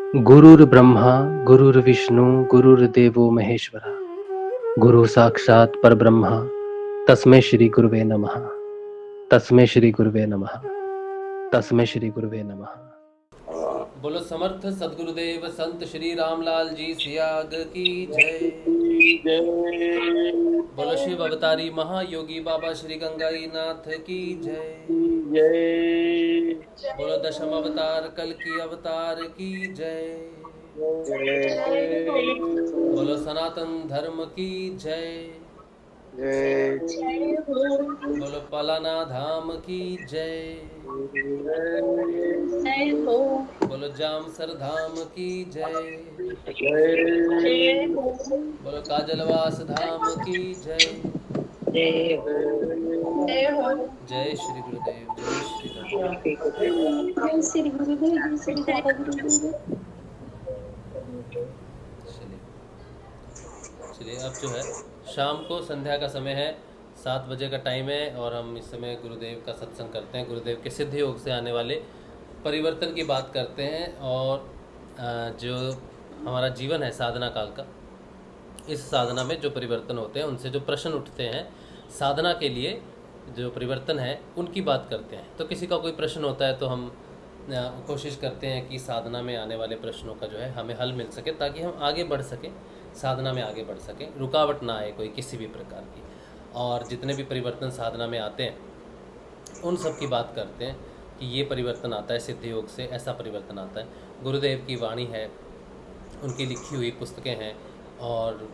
गुरुर्ब्रह्मा गुरुर्विष्णु गुरुर्देवो महेश्वरा गुरु साक्षात् परब्रह्म तस्मै श्री गुरुवे नमः। तस्मै श्री गुरुवे नमः। तस्मै श्री गुरुवे नमः। बोलो समर्थ सदगुरुदेव संत श्री रामलाल जी सियाग की जय। बोलो शिव अवतारी महायोगी बाबा श्री गंगाई नाथ की जय। बोलो दशम अवतार कल की अवतार की जय। बोलो सनातन धर्म की जय। बोलो पलाना धाम की जय। बोलो जामसर धाम की जय। बोलो काजलवास धाम की जय। जय श्री गुरुदेव जय श्री राम। जय श्री गुरुदेव, जय श्री दादा गुरुदेव। चलिए चलिए, अब जो है शाम को संध्या का समय है, 7 बजे का टाइम है और हम इस समय गुरुदेव का सत्संग करते हैं। गुरुदेव के सिद्ध योग से आने वाले परिवर्तन की बात करते हैं और जो हमारा जीवन है साधना काल का, इस साधना में जो परिवर्तन होते हैं, उनसे जो प्रश्न उठते हैं, साधना के लिए जो परिवर्तन है उनकी बात करते हैं। तो किसी का कोई प्रश्न होता है तो हम कोशिश करते हैं कि साधना में आने वाले प्रश्नों का जो है हमें हल मिल सके, ताकि हम आगे बढ़ सकें, साधना में आगे बढ़ सकें, रुकावट ना आए कोई किसी भी प्रकार की। और जितने भी परिवर्तन साधना में आते हैं उन सब की बात करते हैं कि ये परिवर्तन आता है सिद्ध योग से, ऐसा परिवर्तन आता है। गुरुदेव की वाणी है, उनकी लिखी हुई पुस्तकें हैं और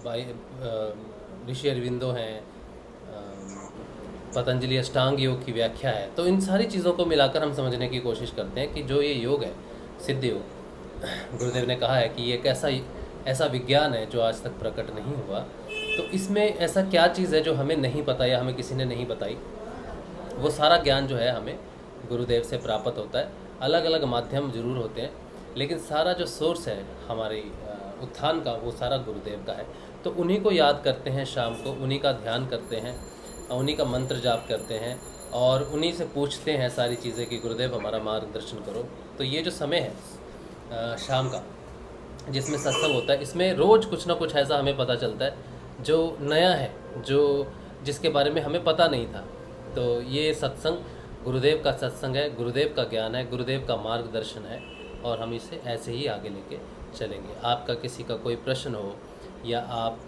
ऋषि अरविंदो हैं, पतंजलि अष्टांग योग की व्याख्या है। तो इन सारी चीज़ों को मिलाकर हम समझने की कोशिश करते हैं कि जो ये योग है सिद्ध योग, गुरुदेव ने कहा है कि ये एक ऐसा विज्ञान है जो आज तक प्रकट नहीं हुआ। तो इसमें ऐसा क्या चीज़ है जो हमें नहीं पता या हमें किसी ने नहीं बताई, वो सारा ज्ञान जो है हमें गुरुदेव से प्राप्त होता है। अलग अलग माध्यम जरूर होते हैं, लेकिन सारा जो सोर्स है हमारे उत्थान का, वो सारा गुरुदेव का है। तो उन्हीं को याद करते हैं शाम को, उन्हीं का ध्यान करते हैं, उन्हीं का मंत्र जाप करते हैं और उन्हीं से पूछते हैं सारी चीज़ें कि गुरुदेव हमारा मार्गदर्शन करो। तो ये जो समय है शाम का, जिसमें सत्संग होता है, इसमें रोज़ कुछ ना कुछ ऐसा हमें पता चलता है जो नया है, जिसके बारे में हमें पता नहीं था। तो ये सत्संग गुरुदेव का सत्संग है, गुरुदेव का ज्ञान है, गुरुदेव का मार्गदर्शन है और हम इसे ऐसे ही आगे लेके चलेंगे। आपका किसी का कोई प्रश्न हो या आप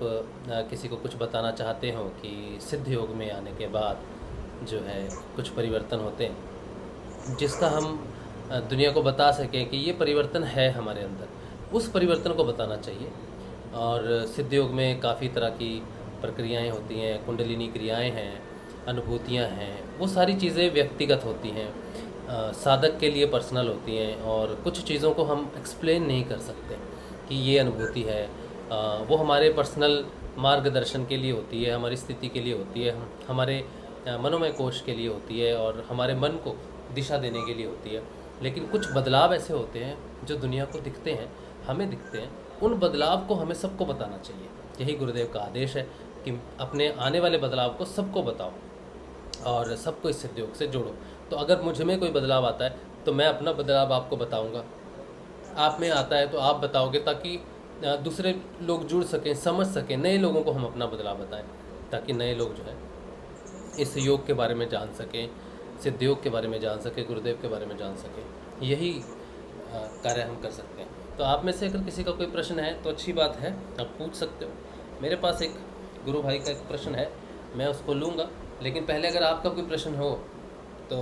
किसी को कुछ बताना चाहते हो कि सिद्ध योग में आने के बाद जो है कुछ परिवर्तन होते हैं, जिसका हम दुनिया को बता सकें कि ये परिवर्तन है हमारे अंदर, उस परिवर्तन को बताना चाहिए। और सिद्ध योग में काफ़ी तरह की प्रक्रियाएं होती हैं, कुंडलिनी क्रियाएं हैं, अनुभूतियां हैं, वो सारी चीज़ें व्यक्तिगत होती हैं, साधक के लिए पर्सनल होती हैं और कुछ चीज़ों को हम एक्सप्लेन नहीं कर सकते कि ये अनुभूति है। वो हमारे पर्सनल मार्गदर्शन के लिए होती है, हमारी स्थिति के लिए होती है, हमारे मनोमय कोश के लिए होती है और हमारे मन को दिशा देने के लिए होती है। लेकिन कुछ बदलाव ऐसे होते हैं जो दुनिया को दिखते हैं, हमें दिखते हैं, उन बदलाव को हमें सबको बताना चाहिए। यही गुरुदेव का आदेश है कि अपने आने वाले बदलाव को सबको बताओ और सबको इस सिद्ध योग से जोड़ो। तो अगर मुझ में कोई बदलाव आता है तो मैं अपना बदलाव आपको बताऊंगा, आप में आता है तो आप बताओगे, ताकि दूसरे लोग जुड़ सकें, समझ सकें, नए लोगों को हम अपना बदलाव बताएं, ताकि नए लोग जो है इस योग के बारे में जान सकें, सिद्ध योग के बारे में जान सकें, गुरुदेव के बारे में जान सकें। यही कार्य हम कर सकते हैं। तो आप में से अगर किसी का कोई प्रश्न है तो अच्छी बात है, आप पूछ सकते हो। मेरे पास एक गुरु भाई का एक प्रश्न है, मैं उसको लूँगा, लेकिन पहले अगर आपका कोई प्रश्न हो तो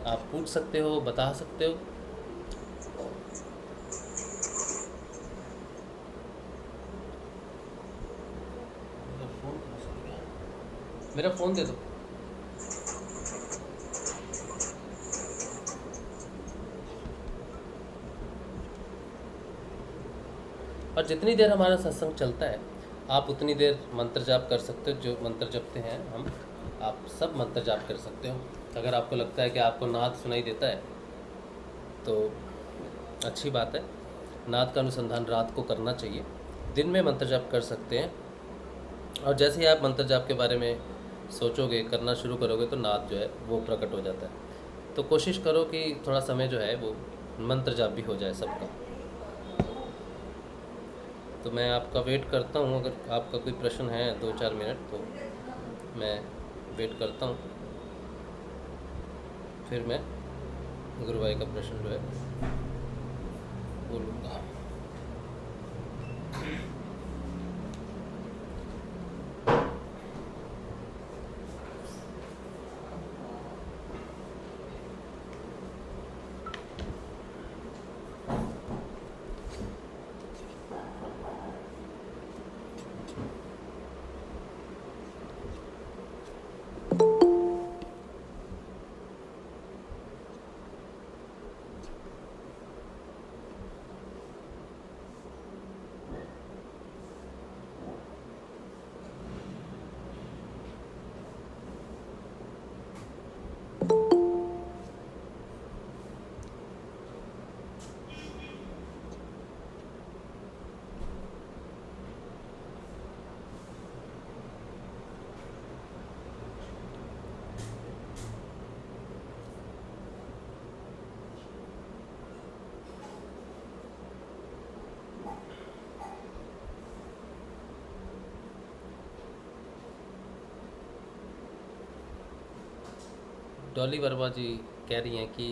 आप पूछ सकते हो, बता सकते हो। मेरा फ़ोन दे दो। और जितनी देर हमारा सत्संग चलता है आप उतनी देर मंत्र जाप कर सकते हो। जो मंत्र जपते हैं हम, आप सब मंत्र जाप कर सकते हो। अगर आपको लगता है कि आपको नाद सुनाई देता है तो अच्छी बात है, नाद का अनुसंधान रात को करना चाहिए। दिन में मंत्र जाप कर सकते हैं और जैसे ही आप मंत्र जाप के बारे में सोचोगे, करना शुरू करोगे, तो नाद जो है वो प्रकट हो जाता है। तो कोशिश करो कि थोड़ा समय जो है वो मंत्र जाप भी हो जाए सबका। तो मैं आपका वेट करता हूँ, अगर आपका कोई प्रश्न है 2-4 मिनट तो मैं वेट करता हूँ, फिर मैं गुरु भाई का प्रश्न जो है बोलूँगा। डॉली वर्मा जी कह रही हैं कि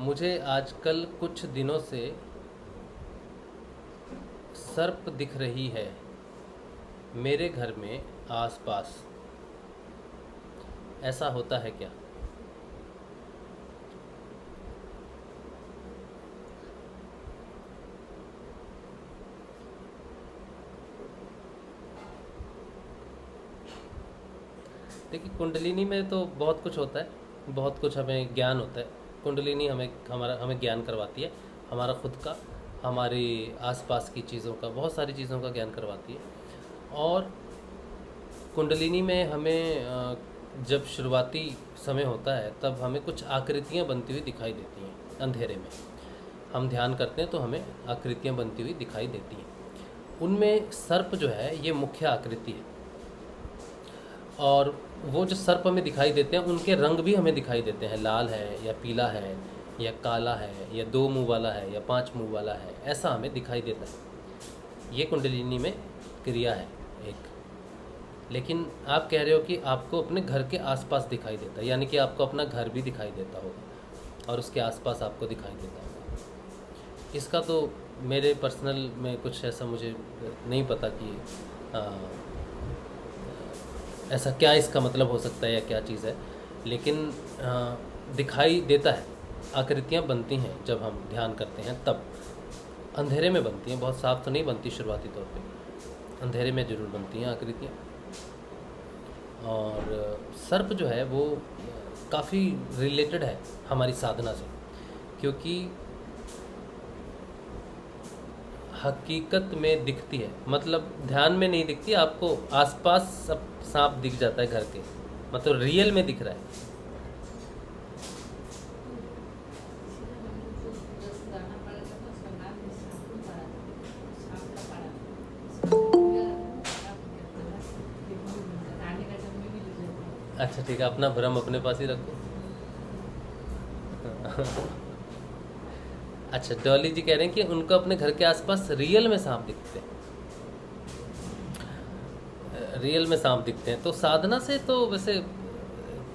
मुझे आजकल कुछ दिनों से सर्प दिख रही है मेरे घर में आसपास, ऐसा होता है क्या? देखिए, कुंडलिनी में तो बहुत कुछ होता है, बहुत कुछ हमें ज्ञान होता है। कुंडलिनी हमें ज्ञान करवाती है, हमारा खुद का, हमारी आसपास की चीज़ों का, बहुत सारी चीज़ों का ज्ञान करवाती है। और कुंडलिनी में हमें जब शुरुआती समय होता है तब हमें कुछ आकृतियाँ बनती हुई दिखाई देती हैं। अंधेरे में हम ध्यान करते हैं तो हमें आकृतियाँ बनती हुई दिखाई देती हैं। उनमें सर्प जो है ये मुख्य आकृति है, और वो जो सर्प हमें दिखाई देते हैं उनके रंग भी हमें दिखाई देते हैं, लाल है या पीला है या काला है या 2 मुंह वाला है या 5 मुंह वाला है, ऐसा हमें दिखाई देता है। ये कुंडलिनी में क्रिया है एक। लेकिन आप कह रहे हो कि आपको अपने घर के आसपास दिखाई देता है, यानी कि आपको अपना घर भी दिखाई देता होगा और उसके आसपास आपको दिखाई देता होगा। इसका तो मेरे पर्सनल में कुछ ऐसा मुझे नहीं पता कि ऐसा क्या इसका मतलब हो सकता है या क्या चीज़ है, लेकिन दिखाई देता है। आकृतियाँ बनती हैं जब हम ध्यान करते हैं, तब अंधेरे में बनती हैं, बहुत साफ तो नहीं बनती शुरुआती तौर पे, अंधेरे में ज़रूर बनती हैं आकृतियाँ। और सर्प जो है वो काफ़ी रिलेटेड है हमारी साधना से, क्योंकि हकीकत में दिखती है, मतलब ध्यान में नहीं दिखती, आपको आसपास सब सांप दिख जाता है घर के, मतलब रियल में दिख रहा है। अच्छा ठीक है, अपना भ्रम अपने पास ही रखो। अच्छा, डॉली जी कह रहे हैं कि उनको अपने घर के आसपास रियल में सांप दिखते हैं, रियल में सांप दिखते हैं। तो साधना से तो वैसे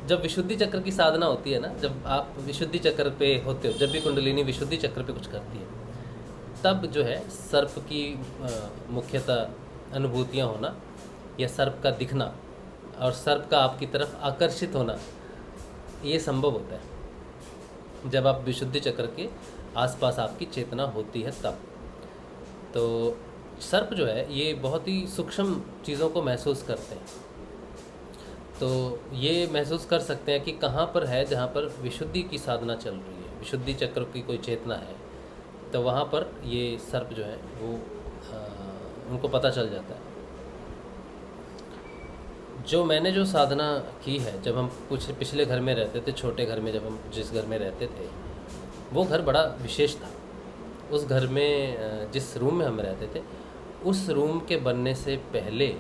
जब विशुद्धि चक्र की साधना होती है ना, जब आप विशुद्धि चक्र पे होते हो, जब भी कुंडलिनी विशुद्धि चक्र पे कुछ करती है, तब जो है सर्प की मुख्यतः अनुभूतियाँ होना या सर्प का दिखना और सर्प का आपकी तरफ आकर्षित होना, ये संभव होता है जब आप विशुद्धि चक्र के आसपास आपकी चेतना होती है तब। तो सर्प जो है ये बहुत ही सूक्ष्म चीज़ों को महसूस करते हैं, तो ये महसूस कर सकते हैं कि कहाँ पर है जहाँ पर विशुद्धि की साधना चल रही है, विशुद्धि चक्र की कोई चेतना है, तो वहाँ पर ये सर्प जो है वो उनको पता चल जाता है। जो मैंने जो साधना की है, जब हम कुछ पिछले घर में रहते थे, छोटे घर में, जब हम जिस घर में रहते थे वो घर बड़ा विशेष था। उस घर में जिस रूम में हम रहते थे, उस रूम के बनने से पहले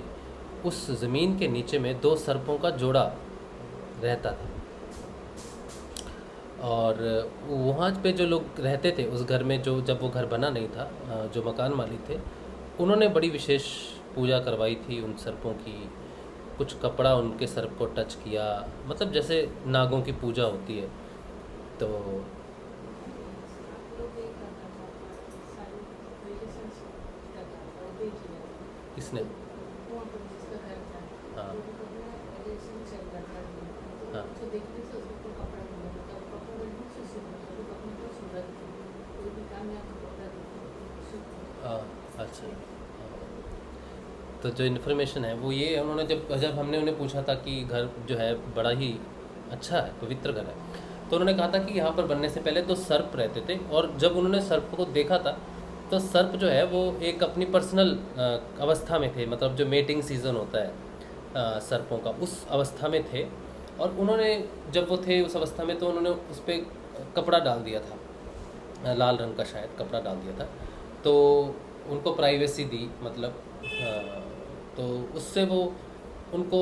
उस ज़मीन के नीचे में 2 सर्पों का जोड़ा रहता था। और वहाँ पे जो लोग रहते थे उस घर में, जो जब वो घर बना नहीं था, जो मकान मालिक थे, उन्होंने बड़ी विशेष पूजा करवाई थी उन सर्पों की। कुछ कपड़ा उनके सर्प को टच किया, मतलब जैसे नागों की पूजा होती है। तो किसने? हाँ हाँ हाँ, अच्छा हाँ। तो जो इन्फॉर्मेशन है वो ये है, उन्होंने जब जब हमने उन्हें पूछा था कि घर जो है बड़ा ही अच्छा है, पवित्र घर है, तो उन्होंने कहा था कि यहाँ पर बनने से पहले तो सर्प रहते थे, और जब उन्होंने सर्प को देखा था तो सर्प जो है वो एक अपनी पर्सनल अवस्था में थे, मतलब जो मेटिंग सीज़न होता है सर्पों का, उस अवस्था में थे। और उन्होंने जब वो थे उस अवस्था में तो उन्होंने उस पर कपड़ा डाल दिया था, लाल रंग का शायद कपड़ा डाल दिया था, तो उनको प्राइवेसी दी, मतलब तो उससे वो उनको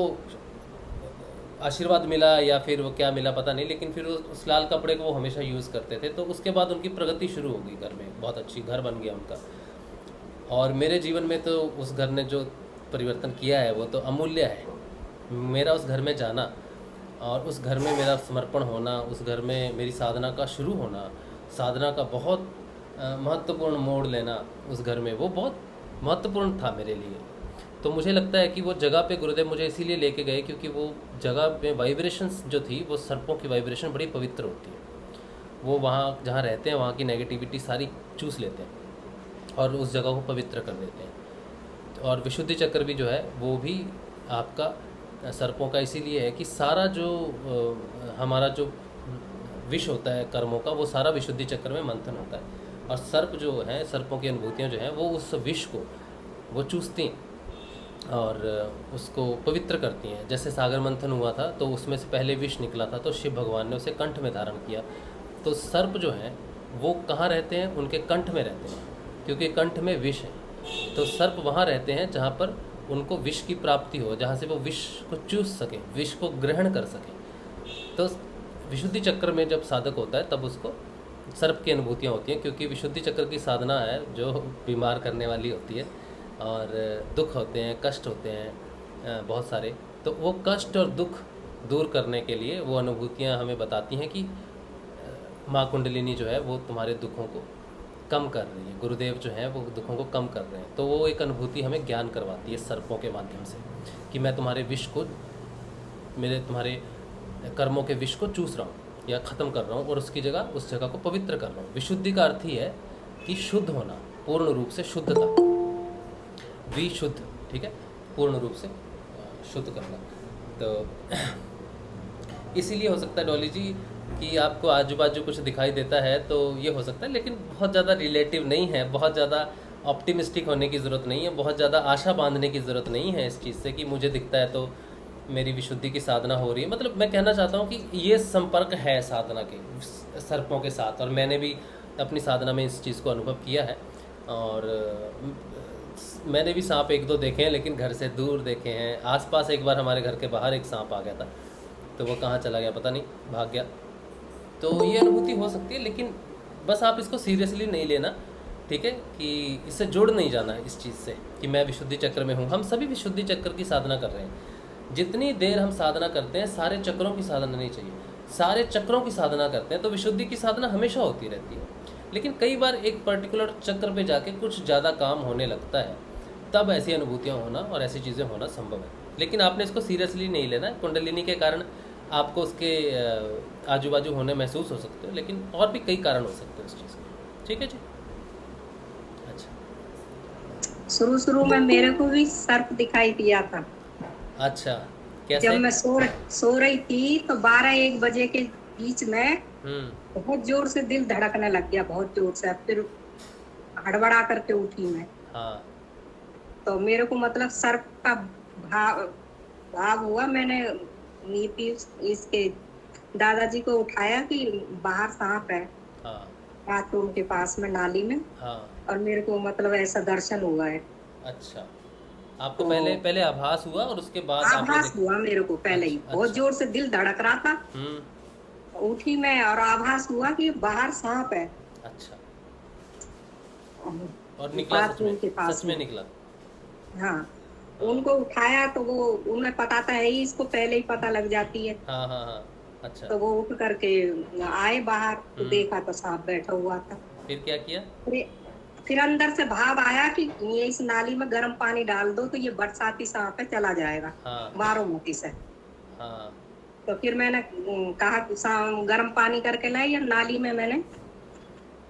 आशीर्वाद मिला या फिर वो क्या मिला पता नहीं, लेकिन फिर उस लाल कपड़े को वो हमेशा यूज़ करते थे। तो उसके बाद उनकी प्रगति शुरू हो गई घर में, बहुत अच्छी घर बन गया उनका। और मेरे जीवन में तो उस घर ने जो परिवर्तन किया है वो तो अमूल्य है। मेरा उस घर में जाना और उस घर में मेरा समर्पण होना, उस घर में मेरी साधना का शुरू होना, साधना का बहुत महत्वपूर्ण मोड़ लेना उस घर में, वो बहुत महत्वपूर्ण था मेरे लिए। तो मुझे लगता है कि वो जगह पे गुरुदेव मुझे इसीलिए लेके गए क्योंकि वो जगह में वाइब्रेशंस जो थी, वो सर्पों की वाइब्रेशन बड़ी पवित्र होती है। वो वहाँ जहाँ रहते हैं वहाँ की नेगेटिविटी सारी चूस लेते हैं और उस जगह को पवित्र कर देते हैं। और विशुद्धि चक्र भी जो है वो भी आपका सर्पों का इसीलिए है कि सारा जो हमारा जो विष होता है कर्मों का, वो सारा विशुद्धि चक्र में मंथन होता है। और सर्प जो है, सर्पों की अनुभूतियाँ जो हैं वो उस विष को वो चूसती हैं और उसको पवित्र करती हैं। जैसे सागर मंथन हुआ था तो उसमें से पहले विष निकला था, तो शिव भगवान ने उसे कंठ में धारण किया। तो सर्प जो हैं वो कहाँ रहते हैं? उनके कंठ में रहते हैं, क्योंकि कंठ में विष है। तो सर्प वहाँ रहते हैं जहाँ पर उनको विष की प्राप्ति हो, जहाँ से वो विष को चूस सके, विष को ग्रहण कर सके। तो विशुद्धि चक्र में जब साधक होता है तब उसको सर्प की अनुभूतियाँ होती हैं, क्योंकि विशुद्धि चक्र की साधना है जो बीमार करने वाली होती है और दुख होते हैं, कष्ट होते हैं बहुत सारे। तो वो कष्ट और दुख दूर करने के लिए वो अनुभूतियाँ हमें बताती हैं कि माँ कुंडलिनी जो है वो तुम्हारे दुखों को कम कर रही है, गुरुदेव जो हैं वो दुखों को कम कर रहे हैं। तो वो एक अनुभूति हमें ज्ञान करवाती है सर्पों के माध्यम से कि मैं तुम्हारे विष को, तुम्हारे कर्मों के विष को चूस रहा हूँ या ख़त्म कर रहा हूँ और उसकी जगह उस जगह को पवित्र कर रहा हूँ। विशुद्धि का अर्थ ही है कि शुद्ध होना, पूर्ण रूप से शुद्धता, विशुद्ध, ठीक है, पूर्ण रूप से शुद्ध करना। तो इसीलिए हो सकता है डॉली जी कि आपको आजू बाजू कुछ दिखाई देता है तो ये हो सकता है, लेकिन बहुत ज़्यादा रिलेटिव नहीं है, बहुत ज़्यादा ऑप्टिमिस्टिक होने की ज़रूरत नहीं है, बहुत ज़्यादा आशा बांधने की ज़रूरत नहीं है इस चीज़ से कि मुझे दिखता है तो मेरी विशुद्धि की साधना हो रही है। मतलब मैं कहना चाहता हूँ कि ये संपर्क है साधना के सर्पों के साथ, और मैंने भी अपनी साधना में इस चीज़ को अनुभव किया है। और मैंने भी सांप एक दो देखे हैं, लेकिन घर से दूर देखे हैं। आसपास एक बार हमारे घर के बाहर एक सांप आ गया था, तो वो कहाँ चला गया पता नहीं, भाग गया। तो ये अनुभूति हो सकती है, लेकिन बस आप इसको सीरियसली नहीं लेना, ठीक है, कि इससे जुड़ नहीं जाना है इस चीज़ से कि मैं विशुद्धि चक्र में हूँ। हम सभी विशुद्धि चक्र की साधना कर रहे हैं। जितनी देर हम साधना करते हैं, सारे चक्रों की साधना नहीं चाहिए, सारे चक्रों की साधना करते हैं तो विशुद्धि की साधना हमेशा होती रहती है। लेकिन कई बार एक पर्टिकुलर चक्र पे जाके कुछ ज़्यादा काम होने लगता है, तब ऐसी अनुभूतियाँ होना और ऐसी चीज़ें होना संभव है। लेकिन आपने इसको सीरियसली नहीं लेना। कुंडलिनी के कारण आपको उसके आजू बाजू होने महसूस हो सकते हो, लेकिन और भी कई कारण हो सकते हैं उस चीज़ के। ठीक है जी। अच्छा, शुरू में मेरे को भी सर्प दिखाई दिया था। अच्छा, कैसे? जब मैं सो रही थी तो 12-1 बजे के बीच में बहुत जोर से दिल धड़कने लग गया, बहुत जोर से। फिर हड़बड़ा करके उठी मैं। हाँ। तो मेरे को मतलब सर्प का भाव हुआ। मैंने इसके दादाजी को उठाया कि बाहर सांप है, हाँ। बाथरूम के पास में नाली में। हाँ। और मेरे को मतलब ऐसा दर्शन हुआ है। अच्छा, आपको पहले आभास हुआ और उसके बाद आभास हुआ मेरे को पहले ही। बहुत जोर से दिल धड़क रहा था उठी मैं और आभास हुआ कि बाहर सांप है अच्छा, और निकला सच में? बाथरूम के पास सच में में। निकला? हाँ, हाँ उनको उठाया तो वो उन्हें पता था है ही, इसको पहले ही पता लग जाती है। हाँ हाँ हाँ। अच्छा, तो वो उठ करके आए बाहर, तो हम्म, देखा तो सांप बैठा हुआ था। फिर क्या किया? फिर फिर अंदर से भाव आया कि ये इस नाली में गर्म पानी डाल दो तो ये बरसाती सांप है, चला जाएगा, हाँ मारो मत इसे। हाँ। तो फिर मैंने कहा कि गर्म पानी करके लाई और नाली में मैंने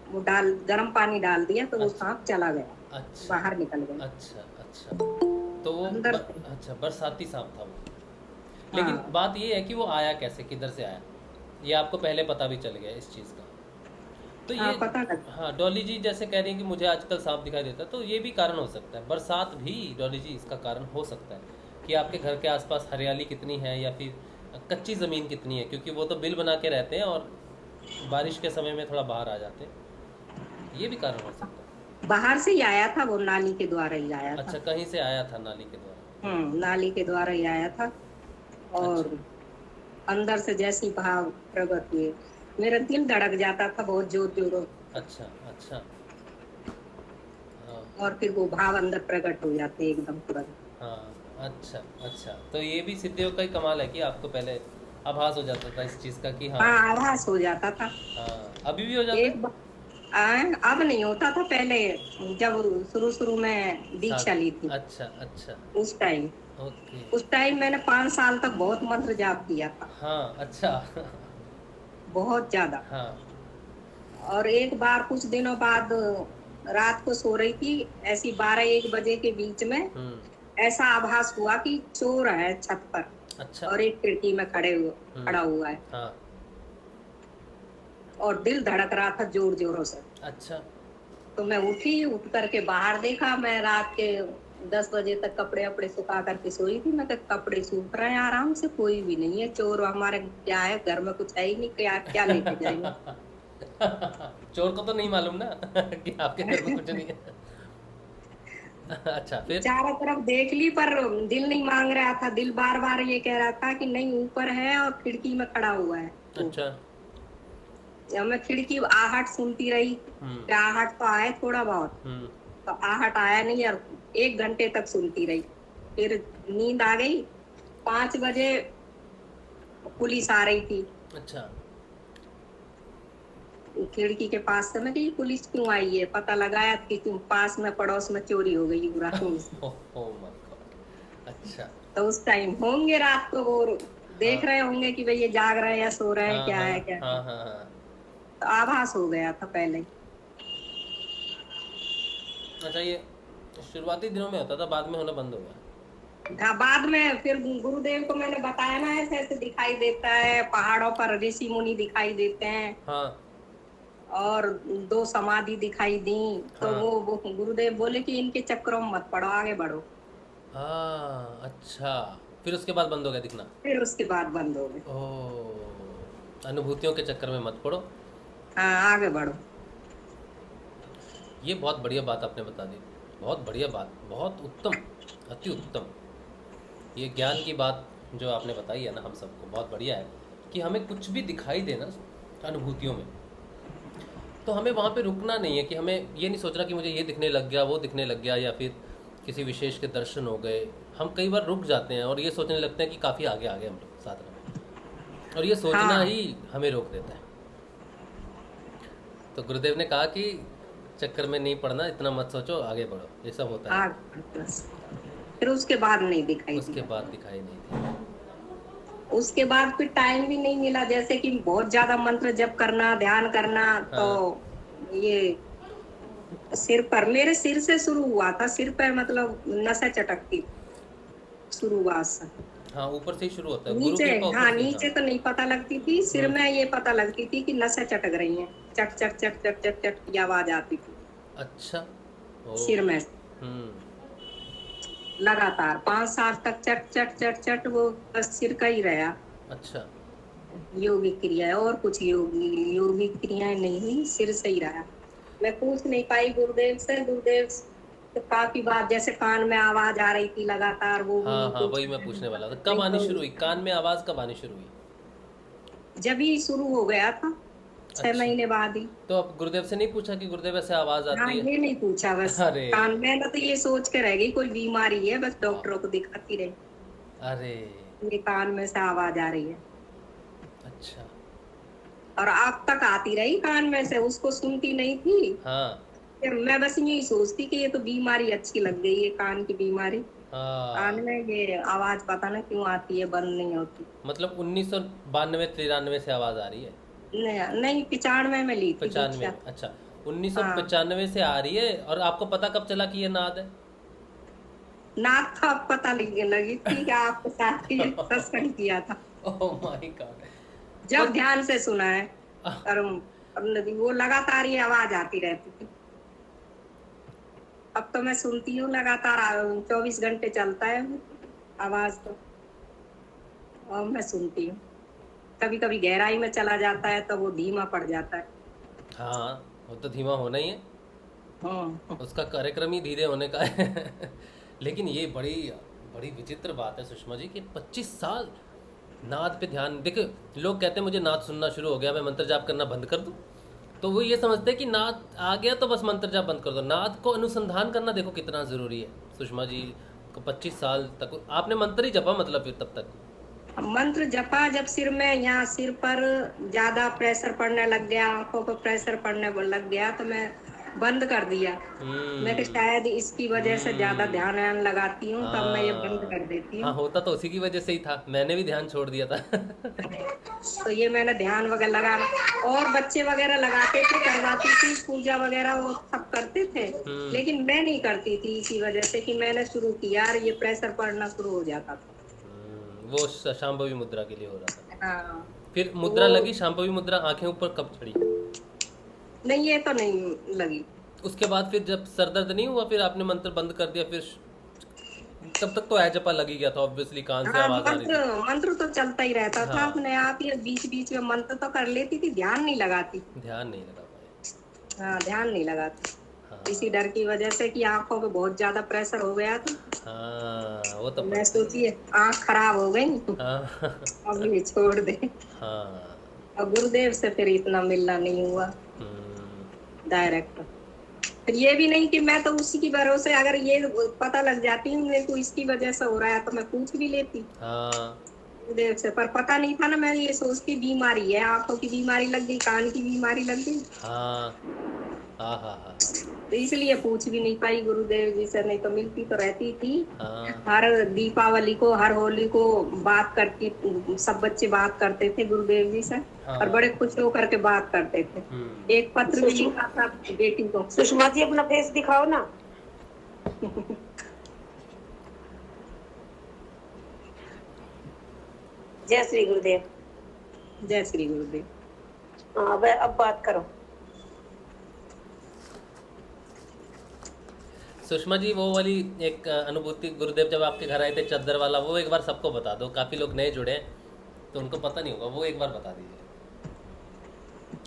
वो गर्म पानी डाल दिया, तो वो अच्छा सांप चला गया, अच्छा बाहर निकल गया अच्छा अच्छा। तो वो अंदर से। अच्छा, बरसाती सांप था वो। लेकिन हाँ बात ये है कि वो आया कैसे, किधर से आया? ये आपको पहले पता भी चल गया इस चीज़ का? तो हाँ, ये, पता लग। हाँ, डॉली जी जैसे कह रही हैं कि मुझे आजकल सांप दिखाई देता है, तो ये भी कारण हो सकता है, बरसात भी डॉली जी इसका कारण हो सकता है कि आपके घर के आसपास हरियाली कितनी है या फिर कच्ची ज़मीन कितनी है, क्योंकि वो तो बिल बना के रहते हैं और बारिश के समय में थोड़ा बाहर आ जाते हैं, ये भी कारण हो सकता है। बाहर से ही आया था, वो नाली के द्वारा ही आया था। अच्छा, कहीं से आया था नाली के द्वारा? नाली के द्वारा ही आया था। अच्छा और अंदर से जैसे ही भाव प्रकट हुए, मेरा दिल धड़क जाता था बहुत जोर जोरों। अच्छा अच्छा। हाँ और फिर वो भाव अंदर प्रकट हो जाते एकदम तुरंत। हाँ। अच्छा अच्छा, तो ये भी सिद्धियों का ही कमाल है कि आपको पहले आभास हो जाता था इस चीज़ का कि हाँ। हाँ, आभास हो जाता था। हाँ, अभी भी हो जाता एक है? बार अब नहीं होता था, पहले जब शुरू शुरू में दीक्षा ली थी अच्छा अच्छा। उस टाइम। ओके। उस टाइम मैंने 5 साल तक बहुत मंत्र जाप किया था, हाँ अच्छा। बहुत ज्यादा। हाँ। और एक बार कुछ दिनों बाद रात को सो रही थी, ऐसी 12-1 बजे के बीच में ऐसा आभास हुआ कि चोर है छत पर अच्छा। और एक खिड़की में खड़ा हुआ है, हाँ। और दिल धड़क रहा था जोर जोरों से। अच्छा। तो मैं उठी, उठ करके बाहर देखा। मैं रात के 10 बजे तक कपड़े अपड़े सुखा करके सोई थी। मैं कहा कपड़े सूख रहे हैं आराम से, कोई भी नहीं है, चोर हमारे क्या है, घर में कुछ है ही नहीं, क्या क्या लेके जाएंगे। चोर को तो नहीं मालूम ना कि आपके घर में कुछ नहीं है। अच्छा, फिर? चारों तरफ देख ली पर दिल नहीं मांग रहा था, दिल बार बार ये कह रहा था कि नहीं, ऊपर है और खिड़की में खड़ा हुआ है। तो अच्छा। जब मैं खिड़की आहट सुनती रही, हम्म आहट तो आए थोड़ा बहुत, हम्म। तो आहट आया नहीं, और 1 घंटे तक सुनती रही। फिर नींद आ गई। 5 बजे पुलिस आ रही थी अच्छा। खिड़की के पास से। मैं कही पुलिस क्यों आई है? पता लगाया कि तुम पास में पड़ोस में चोरी हो गई रात में। Oh my God. अच्छा। तो उस टाइम होंगे रात को, वो हाँ देख रहे होंगे कि भाई ये जाग रहे हैं या सो रहे हैं, हाँ क्या हाँ है क्या है। हाँ हाँ हाँ। तो आभास हो गया था पहले ही। अच्छा, ये शुरुआती दिनों में होता था, बाद में होना बंद हो गया? हाँ, बाद में फिर गुरुदेव को मैंने बताया ना, ऐसे ऐसे दिखाई देता है, पहाड़ों पर ऋषि मुनि दिखाई देते हैं हाँ और 2 समाधि दिखाई दी। तो हाँ वो गुरुदेव बोले कि इनके चक्करों में मत पड़ो, आगे बढ़ो। हाँ। अच्छा, फिर उसके बाद बंद हो गया दिखना? फिर उसके बाद बंद हो गए। ओह, अनुभूतियों के चक्कर में मत पड़ो। हाँ, आगे बढ़ो। ये बहुत बढ़िया बात आपने बता दी, बहुत बढ़िया बात, बहुत उत्तम, अति उत्तम। ये ज्ञान की बात जो आपने बताई है ना हम सबको, बहुत बढ़िया है कि हमें कुछ भी दिखाई देना अनुभूतियों में, तो हमें वहाँ पे रुकना नहीं है, कि हमें ये नहीं सोचना कि मुझे ये दिखने लग गया, वो दिखने लग गया, या फिर किसी विशेष के दर्शन हो गए। हम कई बार रुक जाते हैं और ये सोचने लगते हैं कि काफ़ी आगे आ गए हम लोग साधना में, और ये सोचना हाँ, ही हमें रोक देता है। तो गुरुदेव ने कहा कि चक्कर में नहीं पड़ना, इतना मत सोचो, आगे बढ़ो, ये सब होता है। बस। फिर उसके बाद नहीं दिखाई उसके दिया। बाद दिखाई नहीं दिया? उसके बाद फिर टाइम भी नहीं मिला, जैसे कि बहुत ज्यादा मंत्र जप करना, ध्यान करना। तो हाँ ये सिर पर, मेरे सिर से शुरू हुआ था, सिर पर मतलब नसें चटकती शुरुआत से। हाँ, ऊपर से ही शुरू होता है, गुरु नीचे, कृपा ऊपर हाँ, से ही। हाँ। नीचे तो नहीं पता लगती थी, सिर हम्म। में ये पता लगती थी कि नसें चटक रही हैं, चट चट चट चट चट चट की आवाज आती थी अच्छा। ओ। सिर में। हम्म। लगातार 5 साल तक चट चट चट चट, वो बस सिर का ही रहा। अच्छा। योगिक क्रिया और कुछ योगिक क्रियाएं नहीं हुई, सिर से ही रहा। मैं पूछ नहीं पाई गुरुदेव से। गुरुदेव तो काफी बात, जैसे कान में आवाज आ रही थी लगातार, वो भी हाँ नहीं हाँ, पूछ वही मैं पाए। पूछने वाला था, कब नहीं आनी तो शुरू हुई कान में आवाज़, कब आनी शुरू हुई? जब ही शुरू हो गया था, 6 अच्छा, महीने बाद ही। तो आप गुरुदेव से नहीं पूछा कि गुरुदेव ऐसे आवाज हाँ, आती है? ये नहीं पूछा, बस अरे कान में ना, तो ये सोच के रह गई कोई बीमारी है, बस हाँ, डॉक्टरों को दिखाती रही, अरे ये कान में से आवाज आ रही है। अच्छा, और अब तक आती रही कान में से, उसको सुनती नहीं थी। हाँ मैं बस यही सोचती कि ये तो बीमारी अच्छी लग गई है, कान की बीमारी। कान हाँ, में ये आवाज पता नहीं क्यों आती है, बंद नहीं होती। मतलब 1992 93 से आवाज आ रही है? नहीं नहीं, 95 में ली थी 95 दीक्षा। में, अच्छा। हाँ, 1995 से आ रही है, और आपको पता कब चला कि ये नाद है? नाक था, अब पता नहीं लगी थी कि आपके साथ ये सत्संग किया था, ओह माय गॉड। जब पर ध्यान से सुना है। और वो लगातार ये आवाज आती रहती थी। अब तो मैं सुनती हूँ लगातार, 24 घंटे चलता है आवाज तो, और मैं सुनती हूँ। कभी कभी गहराई में चला जाता है तो वो धीमा पड़ जाता है। हाँ, वो तो धीमा होना ही है, हाँ, उसका कार्यक्रम ही धीरे होने का है। लेकिन ये बड़ी बड़ी विचित्र बात है सुषमा जी कि 25 साल नाद पे ध्यान। देखो, लोग कहते हैं मुझे नाद सुनना शुरू हो गया, मैं मंत्र जाप करना बंद कर दूं। तो वो ये समझते हैं कि नाद आ गया तो बस मंत्र जाप बंद कर दो। नाद को अनुसंधान करना देखो कितना ज़रूरी है। सुषमा जी को 25 साल तक आपने मंत्र ही जपा, मतलब फिर तब तक? मंत्र जपा, जब सिर में, यहाँ सिर पर ज्यादा प्रेशर पड़ने लग गया, आंखों पर प्रेशर पड़ने लग गया, तो मैं बंद कर दिया। मैं कि हम्म शायद इसकी वजह से ज्यादा हम्म, ध्यान व्यान लगाती हूँ, तब मैं ये बंद हाँ कर देती हाँ, हूँ। होता तो उसी की वजह से ही था, मैंने भी ध्यान छोड़ दिया था। तो ये मैंने ध्यान वगैरह लगा, और बच्चे वगैरह लगाते थे, करवाती थी, पूजा वगैरह वो सब करते थे। हम्म लेकिन मैं नहीं करती थी, इसी वजह से कि मैंने शुरू किया और ये प्रेशर पड़ना शुरू हो जाता था। वो शांभवी मुद्रा के लिए हो रहा था। हाँ, फिर तो मुद्रा वो लगी, शांभवी मुद्रा आंखें ऊपर कब चढ़ी? नहीं, ये तो नहीं लगी। उसके बाद फिर जब सर दर्द नहीं हुआ, फिर आपने मंत्र बंद कर दिया, फिर तब तक तो एजपा लग ही गया था, ऑब्वियसली कान से हाँ, आवाज आ रही मंत्र थी। मंत्र तो चलता ही रहता था हाँ, अपने आप ही, बीच बीच में मंत्र तो कर लेती थी, ध्यान नहीं लगाती। ध्यान नहीं लगा पाए। हाँ, ध्यान नहीं लगाती, इसी हाँ डर की वजह से कि आंखों पे बहुत ज्यादा प्रेशर हो गया था। हाँ, वो तो मैं पड़ता ही सोची है। आंख खराब हो गई, हाँ अब ये छोड़ दे। हाँ। और गुरुदेव से फिर इतना मिलना नहीं हुआ हम्म, डायरेक्ट। फिर ये भी नहीं कि मैं तो उसी की भरोसे, अगर ये पता लग जाती हूँ मेरे को इसकी वजह से हो रहा है, तो मैं पूछ भी लेती हाँ गुरुदेव से, पर पता नहीं था ना। मैं ये सोचती बीमारी है, आंखों की बीमारी लग गई, कान की बीमारी लग गई, हाँ हाँ हाँ हाँ तो इसलिए पूछ भी नहीं पाई गुरुदेव जी से, नहीं तो मिलती तो रहती थी। हाँ हर दीपावली को, हर होली को बात करती, सब बच्चे बात करते थे गुरुदेव जी से, हाँ और बड़े खुश होकर के बात करते थे। एक पत्र भी लिखा था बेटी को। सुषमा जी अपना फेस दिखाओ ना। जय श्री गुरुदेव। जय श्री गुरुदेव। हाँ, अब बात करो। सुषमा जी, वो वाली एक अनुभूति गुरुदेव जब आपके घर आए थे चद्दर वाला, वो एक बार सबको बता दो, काफी लोग नए जुड़े हैं तो उनको पता नहीं होगा, वो एक बार बता दीजिए।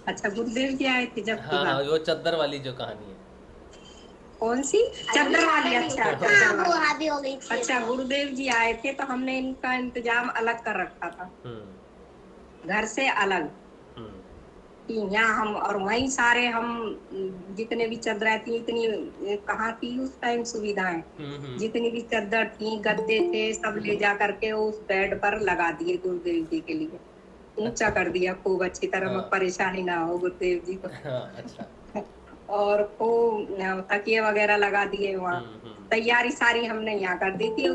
अच्छा, गुरुदेव जी आए थे जब की हाँ हाँ, बात? वो चद्दर वाली जो कहानी है। कौन सी चद्दर वाली? अच्छा, चद्दर वो वाली। आधी हो गई थी। अच्छा, गुरुदेव जी आए थे तो हमने इनका इंतजाम अलग कर रखा था, घर से अलग, हम्म कि यहाँ हम, और वहीं सारे हम जितने भी चद्दर थी, इतनी कहाँ थी उस टाइम सुविधाएं, जितनी भी चद्दर थी, गद्दे थे, सब ले जा करके उस बेड पर लगा दिए गुरुदेव जी के लिए, ऊंचा कर दिया खूब अच्छी तरह, हाँ। में परेशानी ना हो गुरुदेव जी को। हाँ, अच्छा। और खूब तकिए वगैरह लगा दिए वहाँ, तैयारी सारी हमने यहाँ कर दी थी।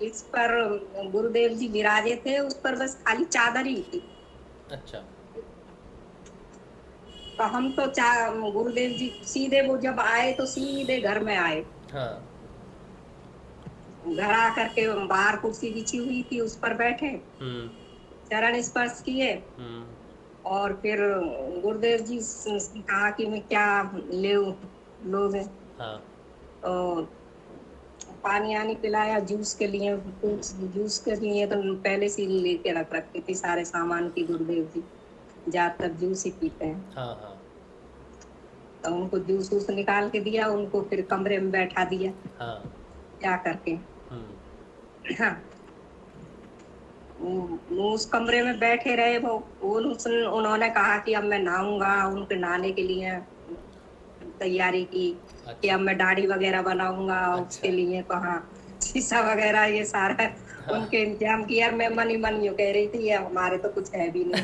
इस पर गुरुदेव जी विराजे थे, उस पर बस खाली चादर ही थी। अच्छा। तो हम तो गुरुदेव जी सीधे, वो जब आए तो सीधे घर में आए। हाँ घर आकर के बाहर कुर्सी बिछी हुई थी, उस पर बैठे, चरण स्पर्श किए, और फिर गुरुदेव जी से कहा कि मैं क्या लोगे। हाँ तो पानी आनी पिलाया, जूस के लिए, जूस के लिए तो पहले से ही लेके रखती थी सारे सामान की, गुरुदेव जी ज्यादातर जूस ही पीते हैं। हाँ हाँ तो उनको जूस वूस निकाल के दिया, उनको फिर कमरे में बैठा दिया हाँ। जा करके। हाँ, उस कमरे में बैठे रहे वो। उन्होंने कहा कि अब मैं नहाऊंगा, उनके नहाने के लिए तैयारी की कि अच्छा अब मैं दाढ़ी वगैरह बनाऊंगा, उसके अच्छा लिए कहा शीशा वगैरह ये सारा हाँ उनके इंतजाम किया। मैं मन ही मन यूं कह रही थी ये हमारे तो कुछ है भी नहीं।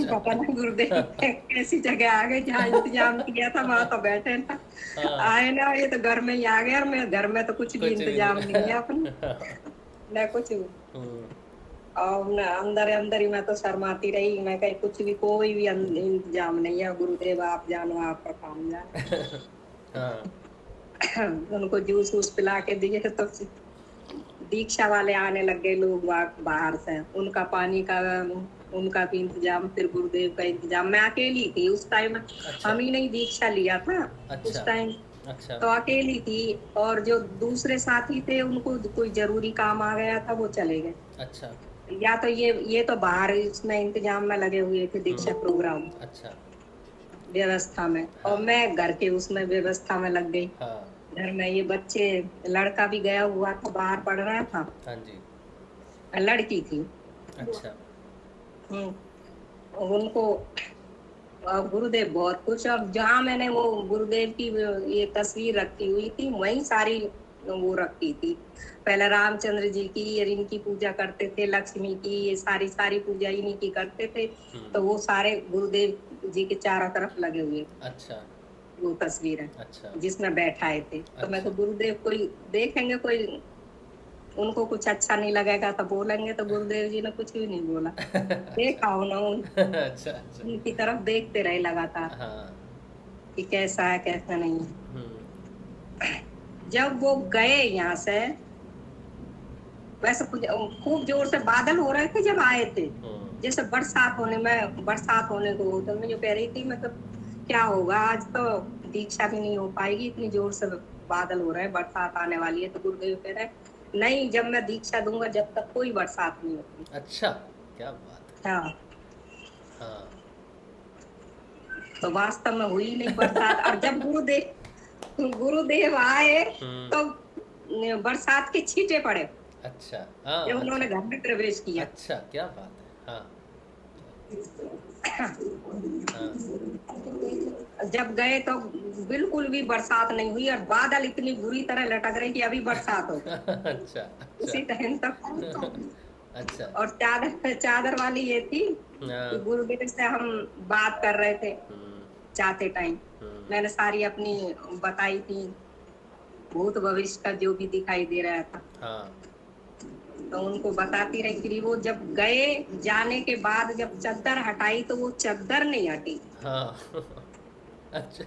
पता अच्छा नहीं गुरुदेव कैसी जगह आ गए, जहाँ इंतजाम किया था वहां तो बैठे ना, हाँ आए ना, ये तो घर में ही आ गए और मैं घर में तो कुछ भी कुछ भी इंतजाम नहीं है अपने, नहीं न कुछ। हम्म, और न अंदर अंदर ही मैं तो शर्माती रही, मैं कहीं कुछ भी कोई भी इंतजाम नहीं है, गुरुदेव आप जानो, आपका काम जानो। हाँ उनको जूस वूस पिला के दिए तो दीक्षा वाले आने लग गए लोग बाहर से, उनका पानी का उनका भी इंतजाम, फिर गुरुदेव का इंतजाम। मैं अकेली थी उस टाइम, अच्छा हम ही नहीं दीक्षा लिया था अच्छा उस टाइम, अच्छा तो अकेली थी। और जो दूसरे साथी थे उनको कोई जरूरी काम आ गया था, वो चले गए। अच्छा या तो ये तो बाहर इसमें इंतजाम में लगे हुए थे, दीक्षा प्रोग्राम अच्छा व्यवस्था में, और हाँ मैं घर के उसमें व्यवस्था में लग गई। हाँ घर में ये बच्चे, लड़का भी गया हुआ था बाहर पढ़ रहा था, हाँ जी लड़की थी। अच्छा उनको गुरुदेव बहुत खुश। और जहाँ मैंने वो गुरुदेव की ये तस्वीर रखी हुई थी, वही सारी वो रखी थी। पहले रामचंद्र जी की और इनकी पूजा करते थे, लक्ष्मी की, ये सारी सारी पूजा इन्हीं की करते थे। तो वो सारे गुरुदेव जी के चारों तरफ लगे हुए अच्छा वो तस्वीर है अच्छा जिसमें बैठाए थे। तो मैं तो अच्छा गुरुदेव कोई देखेंगे, कोई उनको कुछ अच्छा नहीं लगेगा तो बोलेंगे, तो गुरुदेव जी ने कुछ भी नहीं बोला। देखा उन्होंने, अच्छा अच्छा उनकी तरफ देखते रहे लगातार हाँ कि कैसा है कैसा नहीं। हम्म जब वो गए यहाँ से, वैसे खूब जोर से बादल हो रहे थे जब आए थे, जैसे बरसात होने को। तो मैं जो कह रही थी, मतलब क्या होगा आज, तो दीक्षा भी नहीं हो पाएगी, इतनी जोर से बादल हो रहे हैं, बरसात आने वाली है। तो गुरुदेव कह रहे नहीं, जब मैं दीक्षा दूंगा जब तक कोई बरसात नहीं होती। अच्छा क्या बात है हाँ, हाँ तो वास्तव में हुई नहीं बरसात। और जब गुरुदेव आए हम्म तो बरसात के छींटे पड़े अच्छा हाँ जब उन्होंने अच्छा घर में प्रवेश किया। अच्छा क्या बात है हाँ हाँ जब गए तो बिल्कुल भी बरसात नहीं हुई, और बादल इतनी बुरी तरह लटक रहे कि अभी बरसात होगी अच्छा उसी अच्छा टाइम तक। अच्छा और चादर चादर वाली ये थी कि हाँ गुरुदेव से हम बात कर रहे थे हम्म जाते टाइम, मैंने सारी अपनी बताई थी, भूत भविष्य का जो भी दिखाई दे रहा था, हाँ तो उनको बताती रही। फिर वो जब गए, जाने के बाद जब चादर हटाई तो वो चादर नहीं हटी, हाँ अच्छा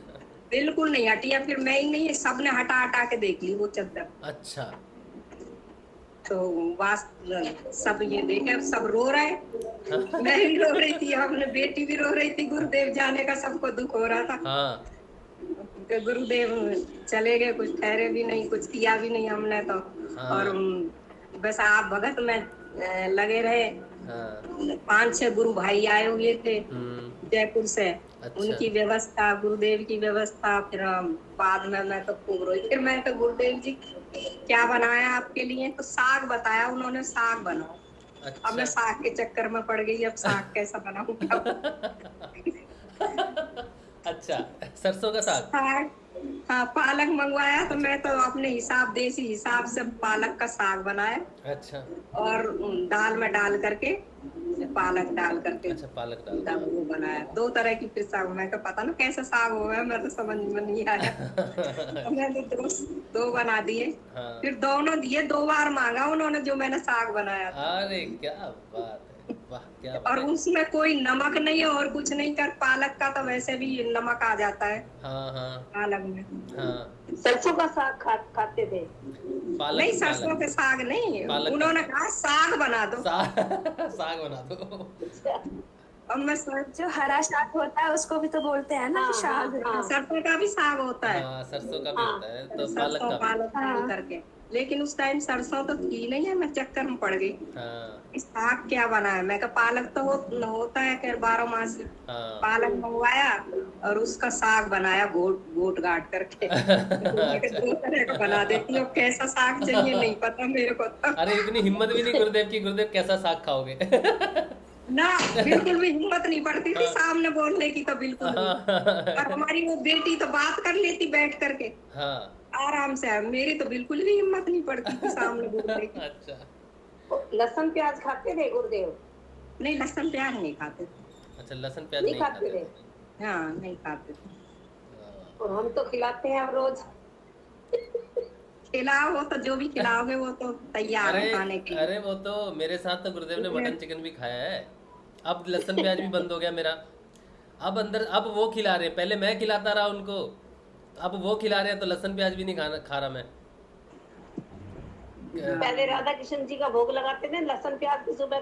बिल्कुल नहीं हटी। या फिर मैं ही नहीं, सबने हटा हटा के देख ली वो चादर। अच्छा तो सब ये देखे, सब रो रहे, मैं भी रो रही थी, अपने बेटी भी रो रही थी, गुरुदेव जाने का सबको दुख हो रहा था। हाँ तो गुरुदेव चले गए, कुछ ठहरे भी नहीं, कुछ किया भी नहीं हमने तो। और हाँ बस आप भगत में लगे रहे। हाँ 5-6 गुरु भाई आए हुए थे जयपुर से, अच्छा उनकी व्यवस्था, गुरुदेव की व्यवस्था। फिर बाद में मैं तो खूब रोई। फिर मैं तो गुरुदेव जी क्या बनाया आपके लिए, तो साग बताया उन्होंने, साग बनाओ। अब मैं अच्छा साग के चक्कर में पड़ गई, अब साग कैसा बनाऊंगा। अच्छा सरसों का साग साग, हाँ, पालक मंगवाया, तो मैं तो अपने हिसाब, देसी हिसाब से पालक का साग बनाया, अच्छा और दाल में डाल करके, पालक डाल करके अच्छा पालक डाल तब वो बनाया। 2 तरह की फिर साग, मैं तो पता ना कैसा साग होगा, मैं तो समझ में नहीं आया। तो मैंने दो बना दिए, हाँ फिर दोनों दिए, 2 बार मांगा उन्होंने जो मैंने साग बनाया था। अरे क्या बात है वाह क्या बात और है उसमें कोई नमक नहीं है और कुछ नहीं कर, पालक का तो वैसे भी नमक आ जाता है हाँ हाँ पालक में। हाँ सरसों का साग खाते थे। पालक नहीं, सरसों पालक के साग नहीं, पालक का उन्होंने कहा साग बना दो। साग साग बना दो अब मैं सोच जो हरा साग होता है उसको भी तो बोलते हैं ना हाँ, साग। हाँ, सरसों का भी साग होता है, हाँ, सरसों का भी हाँ, होता है तो पालक सरसों का भी। पालक हाँ। करके, लेकिन उस टाइम सरसों तो थी नहीं है, मैं चक्कर में पड़ गई। हाँ, इस साग क्या बना है, मैं कहा पालक तो होता है खैर 12 मास। हाँ। पालक मंगवाया और उसका साग बनाया गोट गोट गाट करके। मैं कहा अच्छा। दो तरह का बना देती हूँ, कैसा साग चाहिए नहीं पता मेरे को तो। अरे इतनी हिम्मत भी नहीं गुरुदेव की, गुरुदेव कैसा साग खाओगे? ना, बिल्कुल भी हिम्मत नहीं पड़ती थी हाँ, सामने बोलने की, तो बिल्कुल भी। और हाँ, हमारी वो बेटी तो बात कर लेती बैठ करके हाँ। आराम से, मेरी तो बिल्कुल भी हिम्मत नहीं पड़ती थी सामने बोलने की। अच्छा, वो लहसुन प्याज खाते थे गुरुदेव? नहीं, लहसुन प्याज नहीं खाते थे। अच्छा, लहसुन प्याज नहीं नहीं खाते खाते थे? थे। हाँ, नहीं खाते थे। हाँ। और हम तो खिलाते हैं अब रोज। खिलाओ, वो तो जो भी खिलाओगे वो तो तैयार अरे है खाने के लिए। अरे वो तो मेरे साथ तो गुरुदेव ने मटन चिकन भी खाया है। अब लहसुन प्याज भी बंद हो गया मेरा। अब अंदर अब वो खिला रहे हैं, पहले मैं खिलाता रहा उनको, अब वो खिला रहे हैं तो लहसुन प्याज भी नहीं खा रहा मैं। पहले राधा कृष्ण जी का भोग लगाते थे लहसुन प्याज की, सुबह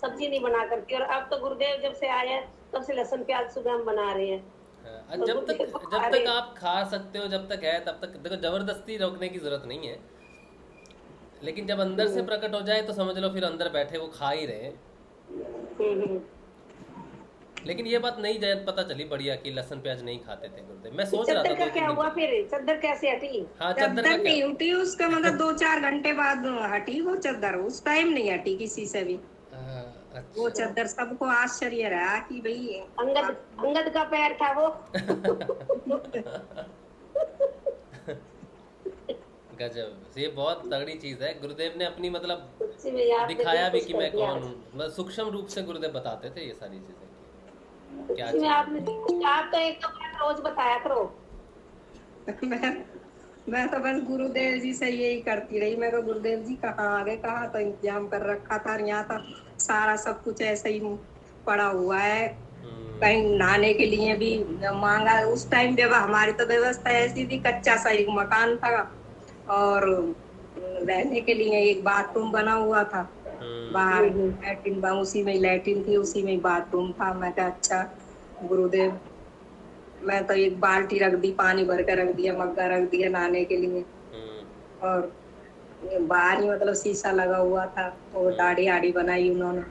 सब्जी नहीं बना करके, और अब तो गुरुदेव जब से आए हैं तब से लहसुन प्याज सुबह हम बना रहे हैं। हाँ, और जब गुरुदेव तो तक खा जब रहे तक हैं। आप खा सकते हो, जब तक है तब तक देखो, जबरदस्ती रोकने की जरूरत नहीं है। लेकिन जब अंदर से प्रकट हो जाए तो समझ लो फिर अंदर बैठे वो खा ही रहे हैं। हम्म। लेकिन ये बात नहीं पता चली बढ़िया कि लहसुन प्याज नहीं खाते थे गुरुदेव। मैं सोच रहा था चद्दर का 2-3 क्या दिन हुआ पहले। फिर? चद्दर कैसे हटी? हाँ, चद्दर का चद्दर क्या? नहीं उठी उसका मतलब 2-4 घंटे बाद हटी वो चद्दर, उस टाइम नहीं हटी किसी से भी। वो अच्छा। चद्दर सबको आश्चर्य रहा कि भाई अंगद अंगद का पैर था वो। गजब, ये बहुत तगड़ी चीज है। गुरुदेव ने अपनी मतलब सच्ची में यार, ने दिखाया दिल भी खुश कि कर मैं दिया कौन आज। हूँ। मतलब सूक्ष्म रूप से गुरुदेव बताते थे ये सारी चीजें कि क्या सच्ची में चीज आपने है। दिल खुश, आप तो एक तो बात रोज बताया करो। मैं मैं तो बस गुरुदेव जी से यही करती रही। मैं तो गुरुदेव जी कहाँ आ गए, कहाँ तो इंतजाम कर रखा था, और यहाँ तो सारा सब कुछ ऐसे ही पड़ा हुआ है। कहीं नहाने के लिए भी मांगा उस टाइम, हमारी तो व्यवस्था ऐसी थी, कच्चा सा एक मकान था और रहने के लिए एक बाथरूम बना हुआ था बाहर। लैट्रिन उसी में लैट्रिन थी, उसी में बाथरूम था। मैं कहा अच्छा गुरुदेव, मैं तो एक बाल्टी रख दी, पानी भर कर रख दिया, मग्गा रख दिया नहाने के लिए। और बाहर ही मतलब शीशा लगा हुआ था, वो दाढ़ी आड़ी बनाई उन्होंने।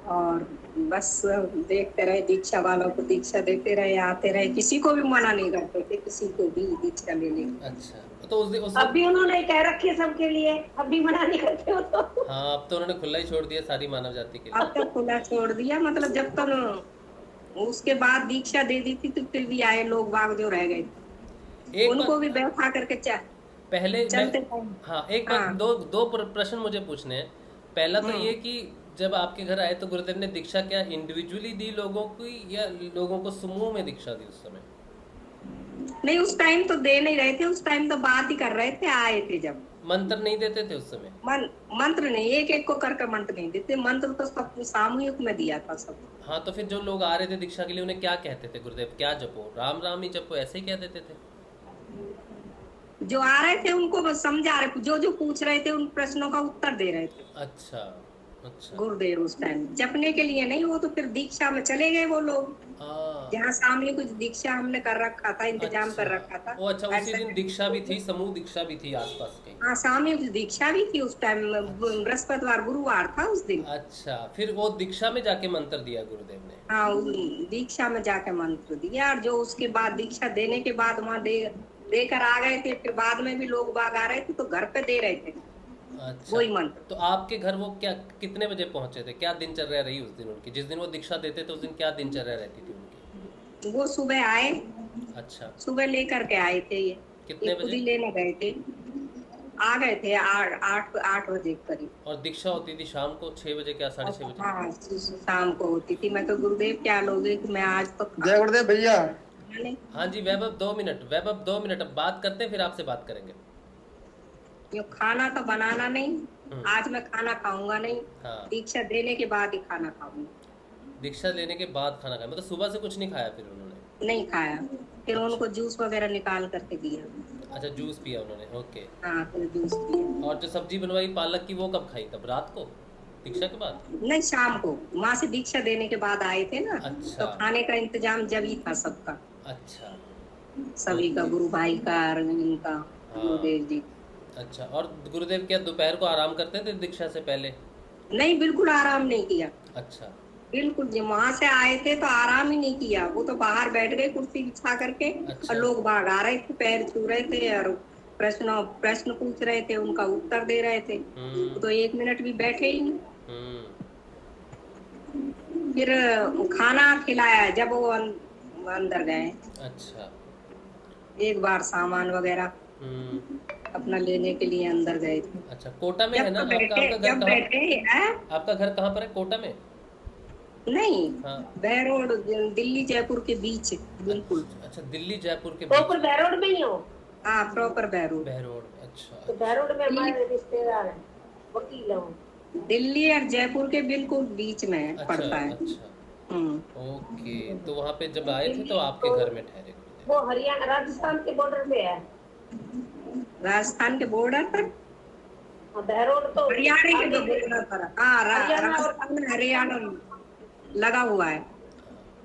और बस देखते रहे, दीक्षा वालों को दीक्षा देते रहे, आते रहे, किसी को भी मना नहीं करते थे, किसी को भी दीक्षा लेने की। अच्छा, तो उस अब भी वक्त। उन्होंने कह रखी है सबके लिए, अब भी मना नहीं करते हो तो। हाँ, अब तो उन्होंने खुला ही छोड़ दिया सारी मानव जाति के अब लिए। तक खुला छोड़ दिया, मतलब जब तक उसके बाद दीक्षा दे दी थी तो फिर भी आए लोग बाग जो रह गए थे, एक उनको भी बात बैठा करके पहले मैं। चलते थे। हाँ, एक बात, हाँ, दो प्रश्न मुझे पूछने हैं। पहला तो ये हम्म। कि जब आपके घर आए तो गुरुदेव ने दीक्षा क्या इंडिविजुअली दी लोगों की, या लोगों को समूह में दीक्षा दी उस समय? नहीं, उस टाइम तो दे नहीं रहे थे, उस टाइम तो बात ही कर रहे थे, आए थे जब। मंत्र नहीं देते थे उस समय? मंत्र नहीं, एक एक को करके मंत्र नहीं देते, मंत्र तो सब सामूहिक में दिया था सब। हाँ, तो फिर जो लोग आ रहे थे दीक्षा के लिए उन्हें क्या कहते थे गुरुदेव? क्या जपो, राम राम ही जपो, ऐसे ही कह देते थे? जो आ रहे थे उनको बस समझा रहे, जो जो पूछ रहे थे उन प्रश्नों का उत्तर दे रहे थे अच्छा, अच्छा। गुरुदेव। उस टाइम जपने के लिए नहीं, वो तो फिर दीक्षा में चले गए वो लोग, हाँ, जहाँ सामने कुछ दीक्षा हमने कर रखा था, इंतजाम अच्छा। कर रखा था। ओ अच्छा, उसी दिन ऐसे दीक्षा भी थी, समूह दीक्षा भी थी आसपास कहीं? हाँ, सामने कुछ दीक्षा भी थी उस टाइम, अच्छा, बृहस्पतिवार गुरुवार था उस दिन। अच्छा। फिर वो दीक्षा में जाके मंत्र दिया गुरुदेव ने? हाँ, दीक्षा में जाके मंत्र दिया, और जो उसके बाद दीक्षा देने के बाद वहाँ देकर आ गए थे, फिर बाद में भी लोग बाग आ रहे थे तो घर पे दे रहे थे अच्छा, वही मंत्र। तो आपके घर वो क्या कितने बजे पहुंचे थे? क्या दिनचर्या रही उस दिन उनकी? जिस दिन वो दीक्षा देते थे उस दिन क्या दिनचर्या रहती थी उनकी? वो सुबह आए, अच्छा, सुबह लेकर के आए थे कितने ये खुद बजे? ही लेने गए थे। आ गए थे 8 बजे करीब। और दीक्षा होती थी शाम को 6 बजे, क्या 6:30 बजे? हाँ, शाम को होती थी। मैं तो गुरुदेव क्या लोगे कि मैं आज तो जय गुरुदेव भैया। हाँ जी वैभव, 2 मिनट, वैभव 2 मिनट, अब बात करते हैं फिर आपसे बात करेंगे। ये खाना तो बनाना नहीं, आज मैं खाना खाऊंगा नहीं, हाँ, दीक्षा देने के बाद ही खाना खाऊंगा। दीक्षा लेने के बाद खाना खाया, मतलब सुबह से कुछ नहीं खाया फिर उन्होंने? नहीं खाया, फिर उनको जूस वगैरह निकाल करके दिया। अच्छा, जूस पिया उन्होंने, ओके। हाँ, फिर जूस पिया। और जो सब्जी बनवाई पालक की वो कब खाई, तब रात को? दीक्षा के बाद? नहीं, शाम को माँ से दीक्षा देने के बाद आए थे ना। अच्छा। तो खाने का इंतजाम जब ही था सबका, अच्छा। सभी का, गुरु भाई का, अरविंद का, हाँ। गुरुदेव जी। अच्छा, और गुरुदेव क्या दोपहर को आराम करते थे दीक्षा से पहले? नहीं, बिल्कुल आराम नहीं किया। अच्छा। बिल्कुल, जब वहां से आए थे तो आराम ही नहीं किया। वो तो बाहर बैठ गए कुर्सी बिछा करके, अच्छा। और लोग बाहर आ रहे थे, पैर छू रहे थे और प्रश्न प्रश्न पूछ रहे थे, उनका उत्तर दे रहे थे। वो तो 1 मिनट भी बैठे ही नहीं। हम्म। फिर खाना खिलाया जब वो अंदर गए। अच्छा। एक बार सामान वगैरह हम्म। अपना लेने के लिए अंदर गए थे। अच्छा, कोटा में है ना आपका? आपका घर जब कहाँ? बैठे हैं? आपका घर कहाँ पर है, कोटा में? नहीं, हाँ। बहरोड, दिल्ली जयपुर के बीच, बिल्कुल। अच्छा, दिल्ली जयपुर के प्रॉपर बीच। बहरोड में ही हो? हाँ, प्रॉपर बहरोड। बहरोड, अच्छा। तो बहरोड में हमारे रिश्तेदार हैं, वकील हैं। दिल्ली और जयपुर के बिल्कुल बीच में अच्छा। पड़ता है। अच्छा। हम्म। ओके, तो वहाँ पे जब आए थे तो आपके तो घर में ठहरे गुरुदेव? वो हरियाणा राजस्थान के बॉर्डर पे है। राजस्थान के बॉर्डर पर, हाँ, बहरोड तो हरियाणा के आगे बॉर्डर पर। हाँ, हरियाणा और राजस्थान में हरियाणा लगा हुआ है।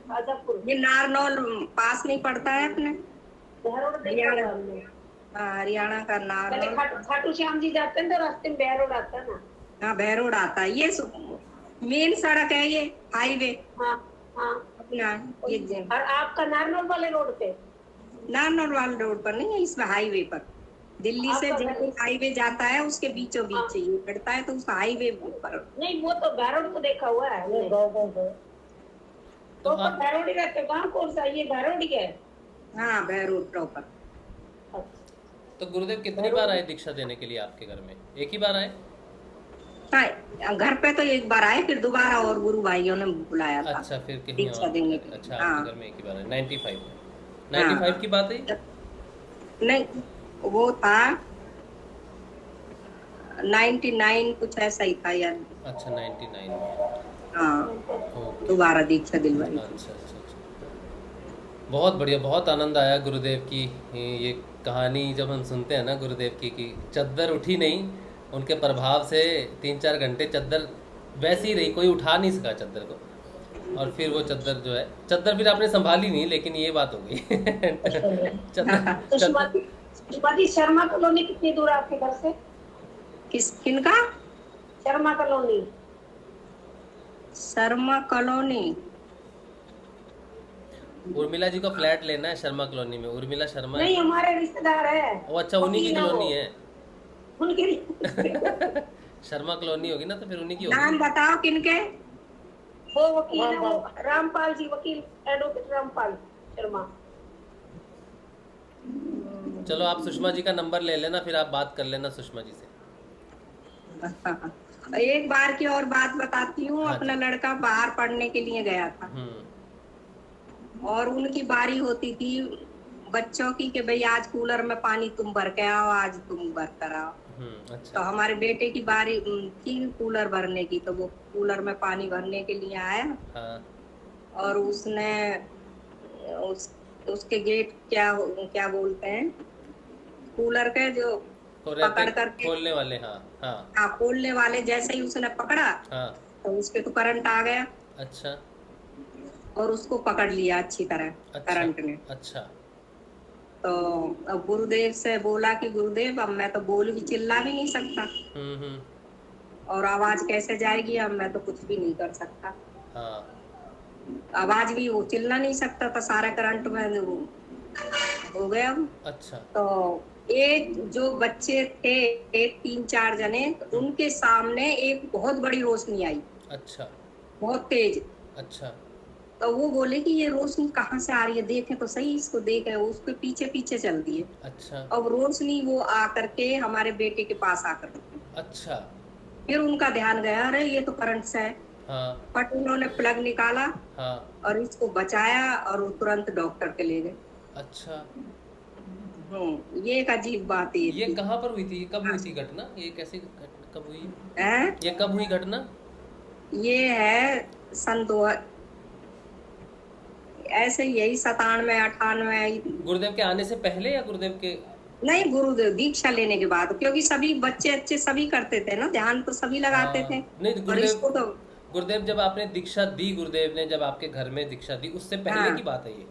शाजापुर। ये नारनौल पास नहीं पड़ता है अपने? बहरोड देखा हरियाणा। हुआ हमने। हाँ, हरियाणा का पहले नारनौल। खाटू श्याम जी जाते हैं तो रास्ते में बहरोड आता है ना। हाँ, बहरोड आता है। ये मेन सड़क है, ये हाईवे हाँ हाँ। अपना। ये और आपका नारनौल वाले रोड पे? नारनौल वाले रोड पर नहीं है, इसमें हाईवे पर। दिल्ली से आपका जयपुर हाईवे जाता है, उसके बीचों हाँ। बीच ये पड़ता है, तो उस हाईवे पर। नहीं, वो तो बहरोड को देखा हुआ है हमने। तो आप बहरोड ही रहते, गाँव कौन सा? ये बहरोड ही है। हाँ, बहरोड प्रॉपर। तो गुरुदेव कितनी बार आए दीक्षा देने के लिए आपके घर में? एक ही बार आए? हाँ, घर पे तो एक बार आए, फिर दोबारा और गुरु भाइयों ने बुलाया था। अच्छा, फिर कहीं दीक्षा और देने ठहरे। के लिए। अच्छा, हाँ। आपके घर में एक ही बार आए 95 में? हाँ। 95 की बात है? नहीं, वो था 99 कुछ ऐसा ही था यार। अच्छा, 99 में। हाँ, ओके। दोबारा दीक्षा दिलवाई थी। अच्छा अच्छा अच्छा। बहुत बढ़िया, बहुत आनंद आया गुरुदेव की ये कहानी जब हम सुनते हैं ना गुरुदेव की, कि चद्दर उठी नहीं, उनके प्रभाव से 3-4 घंटे चद्दर वैसी ही रही, कोई उठा नहीं सका चद्दर को। और फिर वो चद्दर जो है, चद्दर फिर आपने संभाली नहीं, लेकिन ये बात हो गई। तो चद्दर शिवाजी शर्मा कॉलोनी कितनी दूर है आपके घर से? किनका? शर्मा कॉलोनी। शर्मा कॉलोनी। उर्मिला जी का फ्लैट लेना है शर्मा कॉलोनी में। उर्मिला शर्मा नहीं, हमारे रिश्तेदार है। ओ अच्छा, उन्हीं की कॉलोनी है। उनकी शर्मा कॉलोनी होगी ना, तो फिर उन्हीं की नाम होगी। बताओ किनके? वो वकील है, वो रामपाल जी, वकील एडवोकेट रामपाल शर्मा। चलो, आप सुषमा जी का नंबर ले लेना, फिर आप बात कर लेना सुषमा जी से। एक बार की और बात बताती हूँ। हाँ अपना जी। लड़का बाहर पढ़ने के लिए गया था, और उनकी बारी होती थी बच्चों की कि भाई आज कूलर में पानी तुम भर के आओ, आज तुम भर कर आओ। तो अच्छा। हमारे बेटे की बारी थी कूलर भरने की, तो वो कूलर में पानी भरने के लिए आया। हाँ। और उसने उसके गेट क्या बोलते हैं, कूलर के जो पकड़ करके खोलने वाले। हाँ हाँ हाँ, खोलने वाले जैसे ही उसने पकड़ा, हाँ। तो उसके तो करंट आ गया, अच्छा और उसको पकड़ लिया अच्छी तरह करंट ने। अच्छा। तो अब गुरुदेव से बोला कि गुरुदेव, अब मैं तो बोल भी चिल्ला भी नहीं सकता, और आवाज कैसे जाएगी, अब मैं तो कुछ भी नहीं कर सकता। हाँ। आवाज भी वो चिल्ला नहीं सकता था, सारा करंट में हो गया। अच्छा। तो एक जो बच्चे थे, 3-4 जने, उनके सामने एक बहुत बड़ी रोशनी आई। अच्छा। बहुत तेज। अच्छा। तो वो बोले कि ये रोशनी कहाँ से आ रही है, देखें तो सही, इसको देखे। उसके पीछे पीछे चल दिए। अच्छा। अब रोशनी वो आकर के हमारे बेटे के पास आकर के, अच्छा। फिर उनका ध्यान गया, अरे ये तो करंट से है। हाँ बट उन्होंने प्लग निकाला हाँ। और इसको बचाया, और वो तुरंत डॉक्टर के ले गए। अच्छा। ये एक अजीब बात है। ये कहाँ पर हुई थी? ये कब हुई थी घटना? ये कैसी कब हुई? है? ये कब हुई घटना? ये है सन 2 ऐसे यही 97-98। गुरुदेव के आने से पहले या गुरुदेव के नहीं, गुरुदेव दीक्षा लेने के बाद, क्योंकि सभी बच्चे अच्छे सभी करते थे ना, ध्यान तो सभी लगाते थे। नहीं तो और गुरुदेव, इसको तो गुरुदेव जब आपने दीक्षा दी, गुरुदेव ने जब आपके घर में दीक्षा दी, उससे पहले हाँ, की बात है ये?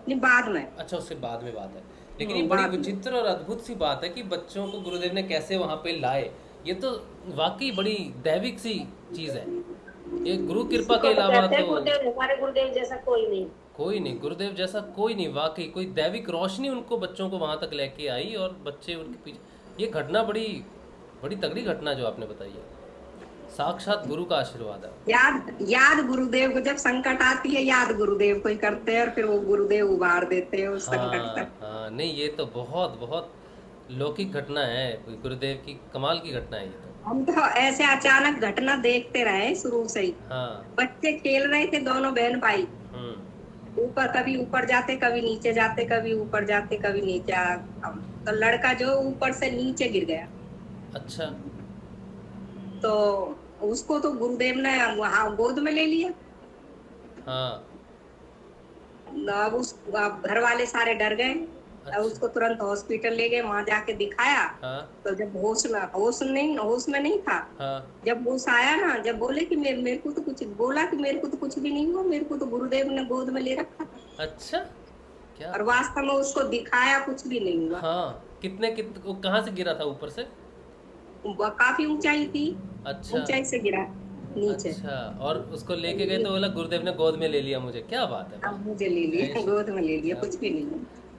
नहीं बाद में। अच्छा, उससे बाद में बात है। लेकिन ये बड़ी बाद में। विचित्र और अद्भुत सी बात है कि बच्चों को गुरुदेव ने कैसे वहाँ पे लाए। ये तो वाकई बड़ी दैविक सी चीज़ है। ये गुरु कृपा के इसको तो अलावा कहते हैं तो गुरुदेव, हमारे गुरुदेव जैसा कोई नहीं। कोई नहीं, गुरुदेव जैसा कोई नहीं। वाकई कोई दैविक रोशनी उनको, बच्चों को वहाँ तक लेके आई और बच्चे उनके पीछे। ये घटना बड़ी बड़ी तगड़ी घटना जो आपने बताई है। साक्षात गुरु का आशीर्वाद है। याद याद गुरुदेव को, जब संकट आती है याद गुरुदेव को ही करते हैं, और फिर वो गुरुदेव उबार देते हैं उस संकट हाँ से। हाँ, नहीं ये तो बहुत बहुत लौकिक घटना है, गुरुदेव की कमाल की घटना है ये तो। हम तो ऐसे अचानक घटना देखते रहे शुरू से ही। हाँ। बच्चे खेल रहे थे, दोनों बहन भाई, हम्म। ऊपर कभी ऊपर जाते कभी नीचे जाते, कभी ऊपर जाते कभी नीचे तो लड़का जो ऊपर से नीचे गिर गया, अच्छा। तो उसको तो गुरुदेव ने वहां गोद में ले लिया। हाँ। अब घर वाले सारे डर गए। अच्छा। उसको तुरंत हॉस्पिटल ले गए, वहां जाके दिखाया। हाँ। तो जब होश में नहीं था। हाँ। जब होश आया ना, जब बोले कि मेरे को तो कुछ बोला कि मेरे को तो कुछ भी नहीं हुआ, मेरे को तो गुरुदेव ने गोद में ले रखा था। अच्छा, क्या? और वास्तव में उसको दिखाया, कुछ भी नहीं हुआ। हाँ, वो कहाँ से गिरा था, ऊपर से? वो काफी ऊंचाई थी। अच्छा। ऊंचाई से गिरा नीचे। अच्छा, और उसको लेके गए तो बोला गुरुदेव ने गोद में ले लिया मुझे। क्या बात है अब भाई! मुझे ले लिया, जय श्री- गोद में ले लिया, क्या, कुछ भी नहीं।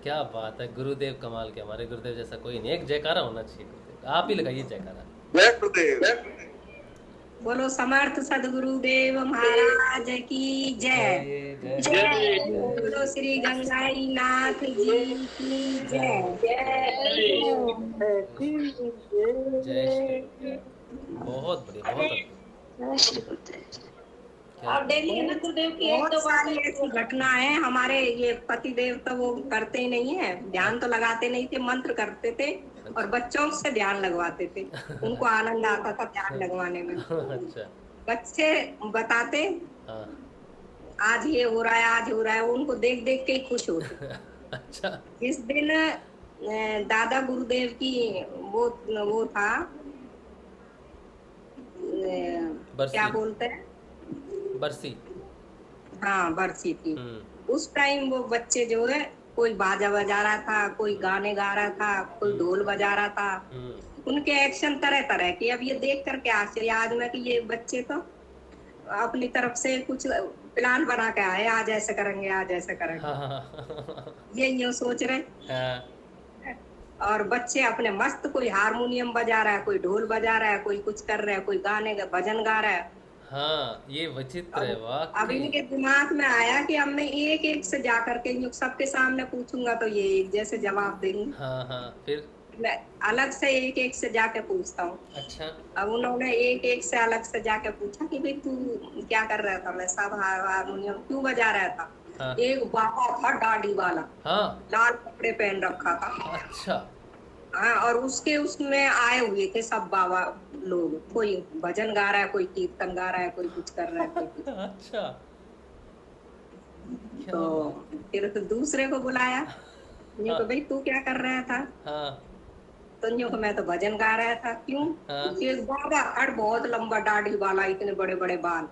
क्या बात है! गुरुदेव कमाल के, हमारे गुरुदेव जैसा कोई नहीं। एक जयकारा होना चाहिए गुरुदेव, आप ही लगाइए जयकारा। जय गुरुदेव। बोलो समर्थ सदगुरुदेव महाराज की जय। जय जय बोलो श्री गंगाई नाथ जी की जय। जय श्री, बहुत बढ़िया, बहुत अद्भुत। क्या आप डेली है ना गुरुदेव की एक बहुत दो सारी बार ऐसी घटना है। हमारे ये पति देव तो वो करते ही नहीं है, ध्यान तो लगाते नहीं थे, मंत्र करते थे और बच्चों से ध्यान लगवाते थे। उनको आनंद आता था ध्यान लगवाने में। अच्छा। बच्चे बताते, हाँ। आज ये हो रहा है, आज हो रहा है, उनको देख देख के ही खुश होते। अच्छा। जिस दिन दादा गुरुदेव की वो था, क्या बरसी। बोलते हैं, बरसी। हाँ बरसी थी। उस टाइम वो बच्चे जो है, कोई बाजा बजा रहा था, कोई गाने गा रहा था, कोई ढोल बजा रहा था। उनके एक्शन तरह तरह के। अब ये देख करके आश्चर्य आज में कि ये बच्चे तो अपनी तरफ से कुछ प्लान बना के आए, आज ऐसे करेंगे, आज ऐसे करेंगे। हाँ। ये यूं सोच रहे। हाँ। और बच्चे अपने मस्त, कोई हारमोनियम बजा रहा है, कोई ढोल बजा रहा है, कोई कुछ कर रहा है, कोई गाने का भजन गा रहा है। हाँ, ये विचित्र है अब वाकई। इनके दिमाग में आया कि अब मैं एक एक से जा करके सबके सामने पूछूंगा तो ये एक जैसे जवाब देंगे। हाँ हाँ, फिर? मैं अलग से एक एक से जाके पूछता हूँ। अच्छा। अब उन्होंने एक एक से अलग से जाके पूछा कि भाई तू क्या कर रहा था? मैं सब हारमोनियम क्यों बजा रहा था? हाँ। एक बाबा था दाढ़ी वाला, हाँ। लाल कपड़े पहन रखा था। अच्छा। हाँ, और उसमें आए हुए थे सब बाबा लोग, कोई भजन गा रहा है, कोई कीर्तन गा रहा है, कोई कुछ कर रहा है, कोई कुछ। अच्छा। क्या तो बात। फिर तो दूसरे को बुलाया, यूं हाँ। को भाई तू क्या कर रहा था? हाँ। तो यूं को मैं तो भजन गा रहा था। क्यों? हाँ। क्योंकि एक बाबा खड़, बहुत लंबा दाढ़ी वाला, इतने बड़े बड़े बाल,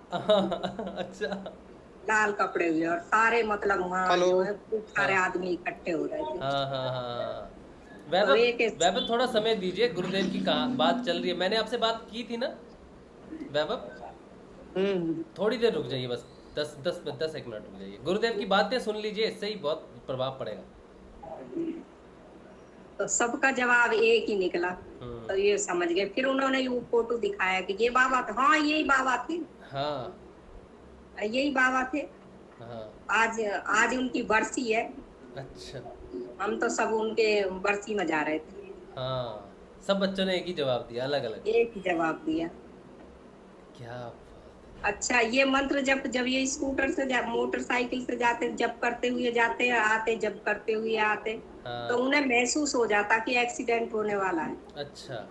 अच्छा। लाल कपड़े हुए, और सारे मतलब वहाँ हेलो। जो है खूब सारे आदमी इकट्ठे हो रहे थे। हाँ हाँ हाँ। तो वैभव, एक वैभव थोड़ा समय दीजिए, गुरुदेव की बात चल रही है। मैंने आपसे बात की थी ना वैभव? थोड़ी देर रुक जाइए, बस 10 एक मिनट रुक जाइए। गुरुदेव की बातें सुन लीजिए, इससे ही बहुत प्रभाव पड़ेगा। तो सबका जवाब एक ही निकला। तो ये समझ गए। फिर उन्होंने ये फोटो दिखाया कि ये बाबा थे। हाँ, यही बाबा थे। हाँ। यही बाबा थे। हाँ। आज उनकी बरसी है। अच्छा। हम तो सब उनके बरसी में जा रहे थे। हाँ, सब बच्चों ने एक ही जवाब दिया, अलग अलग। एक ही जवाब दिया। क्या बात है। अच्छा, ये मंत्र जब ये स्कूटर से मोटरसाइकिल से जाते, जब करते हुए जाते आते, जब करते हुए आते, हाँ। तो उन्हें महसूस हो जाता कि एक्सीडेंट होने वाला है। अच्छा।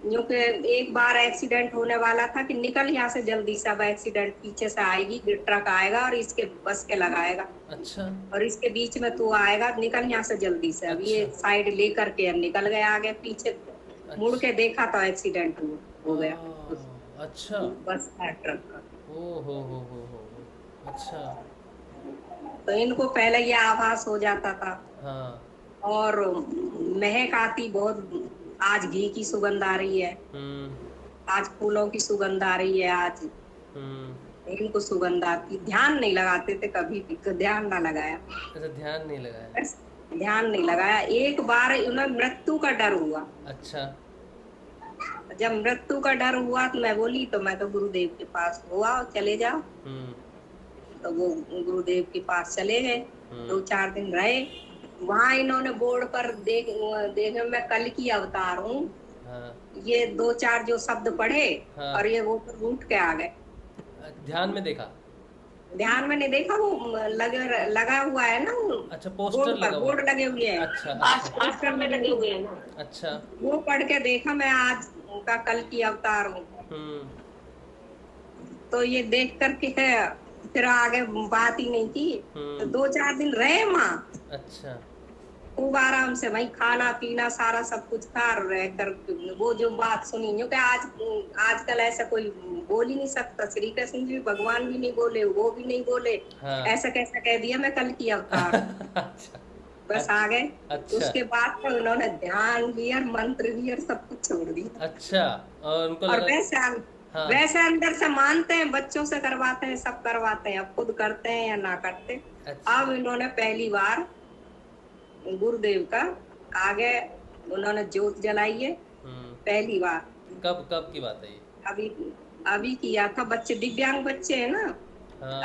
यूं कि एक बार एक्सीडेंट होने वाला था कि निकल यहाँ से जल्दी से, अब एक्सीडेंट पीछे से आएगी, ट्रक आएगा और इसके बस के लगाएगा अच्छा और इसके बीच में तू आएगा, निकल यहाँ से जल्दी से। अब ये अच्छा साइड लेकर के निकल गया आगे, पीछे मुड़ के देखा तो एक्सीडेंट हो गया उस अच्छा बस का, ट्रक का। ओ हो अच्छा तो इनको पहले ये आभास हो जाता था हाँ और महक आती बहुत, आज घी की सुगंध आ रही है, आज फूलों की सुगंध आ रही है, आज इनको सुगंध आती। ध्यान नहीं लगाते थे कभी भी, ध्यान ना लगाया, ऐसा ध्यान नहीं लगाया। बस ध्यान नहीं लगाया। एक बार उन्हें मृत्यु का डर हुआ। अच्छा जब मृत्यु का डर हुआ तो मैं बोली, तो मैं तो गुरुदेव के पास हुआ, चले जाओ। तो वो गुरुदेव के पास चले गए, 2-4 दिन रहे वहाँ। इन्होंने बोर्ड पर देखे मैं कल की अवतार हूँ, ये 2-4 जो शब्द पढ़े और ये वो रूठ के आ गए। ध्यान में देखा? ध्यान में नहीं देखा, वो लगा हुआ है ना। अच्छा, पोस्टर लगा हुआ, बोर्ड लगे हुए हैं। अच्छा पोस्टर में लगे हुए हैं ना। अच्छा, वो पढ़ के देखा मैं आज का कल की अवतार हूँ। तो ये देख करके फिर आगे बात ही नहीं की। तो 2-4 दिन रहे वहाँ। अच्छा, खूब आराम से भाई, खाना पीना सारा सब कुछ था, रह कर वो जो बात सुनी, क्योंकि आजकल ऐसा कोई बोल ही नहीं सकता। श्री कृष्ण जी भगवान भी नहीं बोले, वो भी नहीं बोले। ऐसा कैसा कह दिया मैं कल की अवतार। अच्छा, बस आ गए। अच्छा। उसके बाद तो उन्होंने ध्यान लिया, मंत्र लिया, सब कुछ छोड़ दिया। अच्छा, और उनको और लगा वैसे अंदर से मानते हैं, बच्चों से करवाते हैं, सब करवाते हैं, अब खुद करते हैं या ना करते। अच्छा। अब इन्होंने पहली बार गुरुदेव का आगे उन्होंने ज्योत जलाई है, पहली बार। कब की बात है ये? अभी किया था। बच्चे, दिव्यांग बच्चे है ना,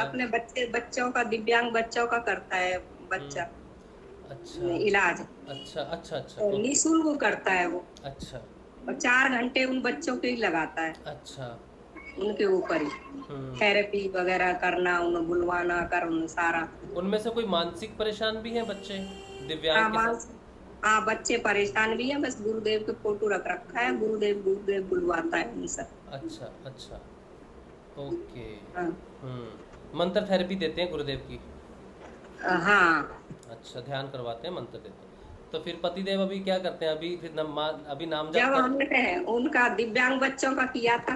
अपने बच्चों का, दिव्यांग बच्चों का करता है बच्चा। अच्छा, इलाज। अच्छा अच्छा अच्छा, तो निःशुल्क करता है वो। अच्छा, और 4 घंटे उन बच्चों के ही लगाता है। अच्छा, उनके ऊपर ही थेरेपी वगैरह करना, उन्हें बुलवाना कर, उन सारा। उनमें से कोई मानसिक परेशान भी हैं बच्चे दिव्यांग के साथ? हाँ, बच्चे परेशान भी हैं। बस गुरुदेव के फोटो रख रखा है, गुरुदेव बुलवाता है उनसे। अच्छा अच्छा, ओके। हाँ। मंत्र थेरेपी देते हैं गुरुदेव की? हाँ। अच्छा, ध्यान करवाते हैं, मंत्र देते हैं। तो फिर पतिदेव अभी क्या करते हैं? अभी फिर अभी नाम जब हमने उनका दिव्यांग बच्चों का किया था,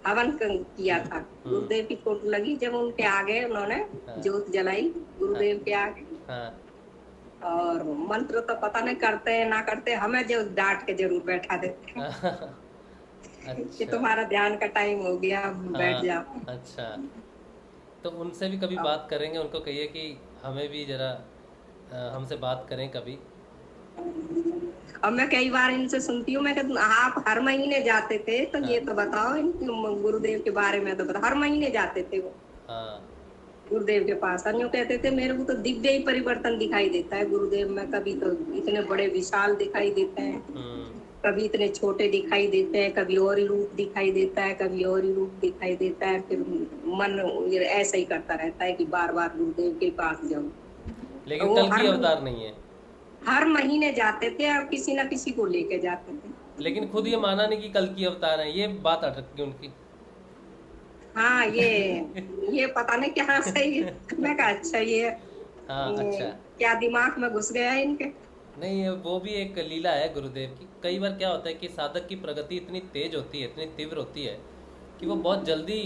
हवन किया था, गुरुदेव की फोटो लगी, जब उनके आगे उन्होंने ज्योत जलाई, गुरुदेव के आगे। और मंत्र तो पता नहीं करते हैं ना करते, हमें जो डांट के जरूर बैठा देते हैं कि तुम्हारा ध्यान का टाइम हो गया, बैठ जाओ। अच्छा, तो उनसे भी कभी बात करेंगे, उनको कहिए कि हमें भी जरा हमसे बात करें कभी। अब मैं कई बार इनसे सुनती हूँ, मैं कहती आप हर महीने जाते थे, तो ये तो बताओ गुरुदेव के बारे में तो बताओ। हर महीने जाते थे वो गुरुदेव के पास। अन्यों कहते थे मेरे को तो दिव्य ही परिवर्तन दिखाई देता है गुरुदेव में। कभी तो इतने बड़े विशाल दिखाई देते हैं, कभी इतने छोटे दिखाई देते हैं, कभी और ही रूप दिखाई देता है, कभी और ही रूप दिखाई देता है। फिर मन ऐसा ही करता रहता है कि बार बार गुरुदेव के पास जाऊं। लेकिन तो कल की अवतार नहीं है। हर महीने जाते थे और किसी न किसी को लेके जाते थे, लेकिन खुद ये माना नहीं कि कल की अवतार है। ये बात अटक गई उनकी। हाँ, ये पता नहीं क्या सही है। मैं कहा अच्छा, अच्छा, क्या दिमाग में घुस गया है इनके। नहीं, वो भी एक लीला है गुरुदेव की। कई बार क्या होता है कि साधक की प्रगति इतनी तेज होती है, इतनी तीव्र होती है कि वो बहुत जल्दी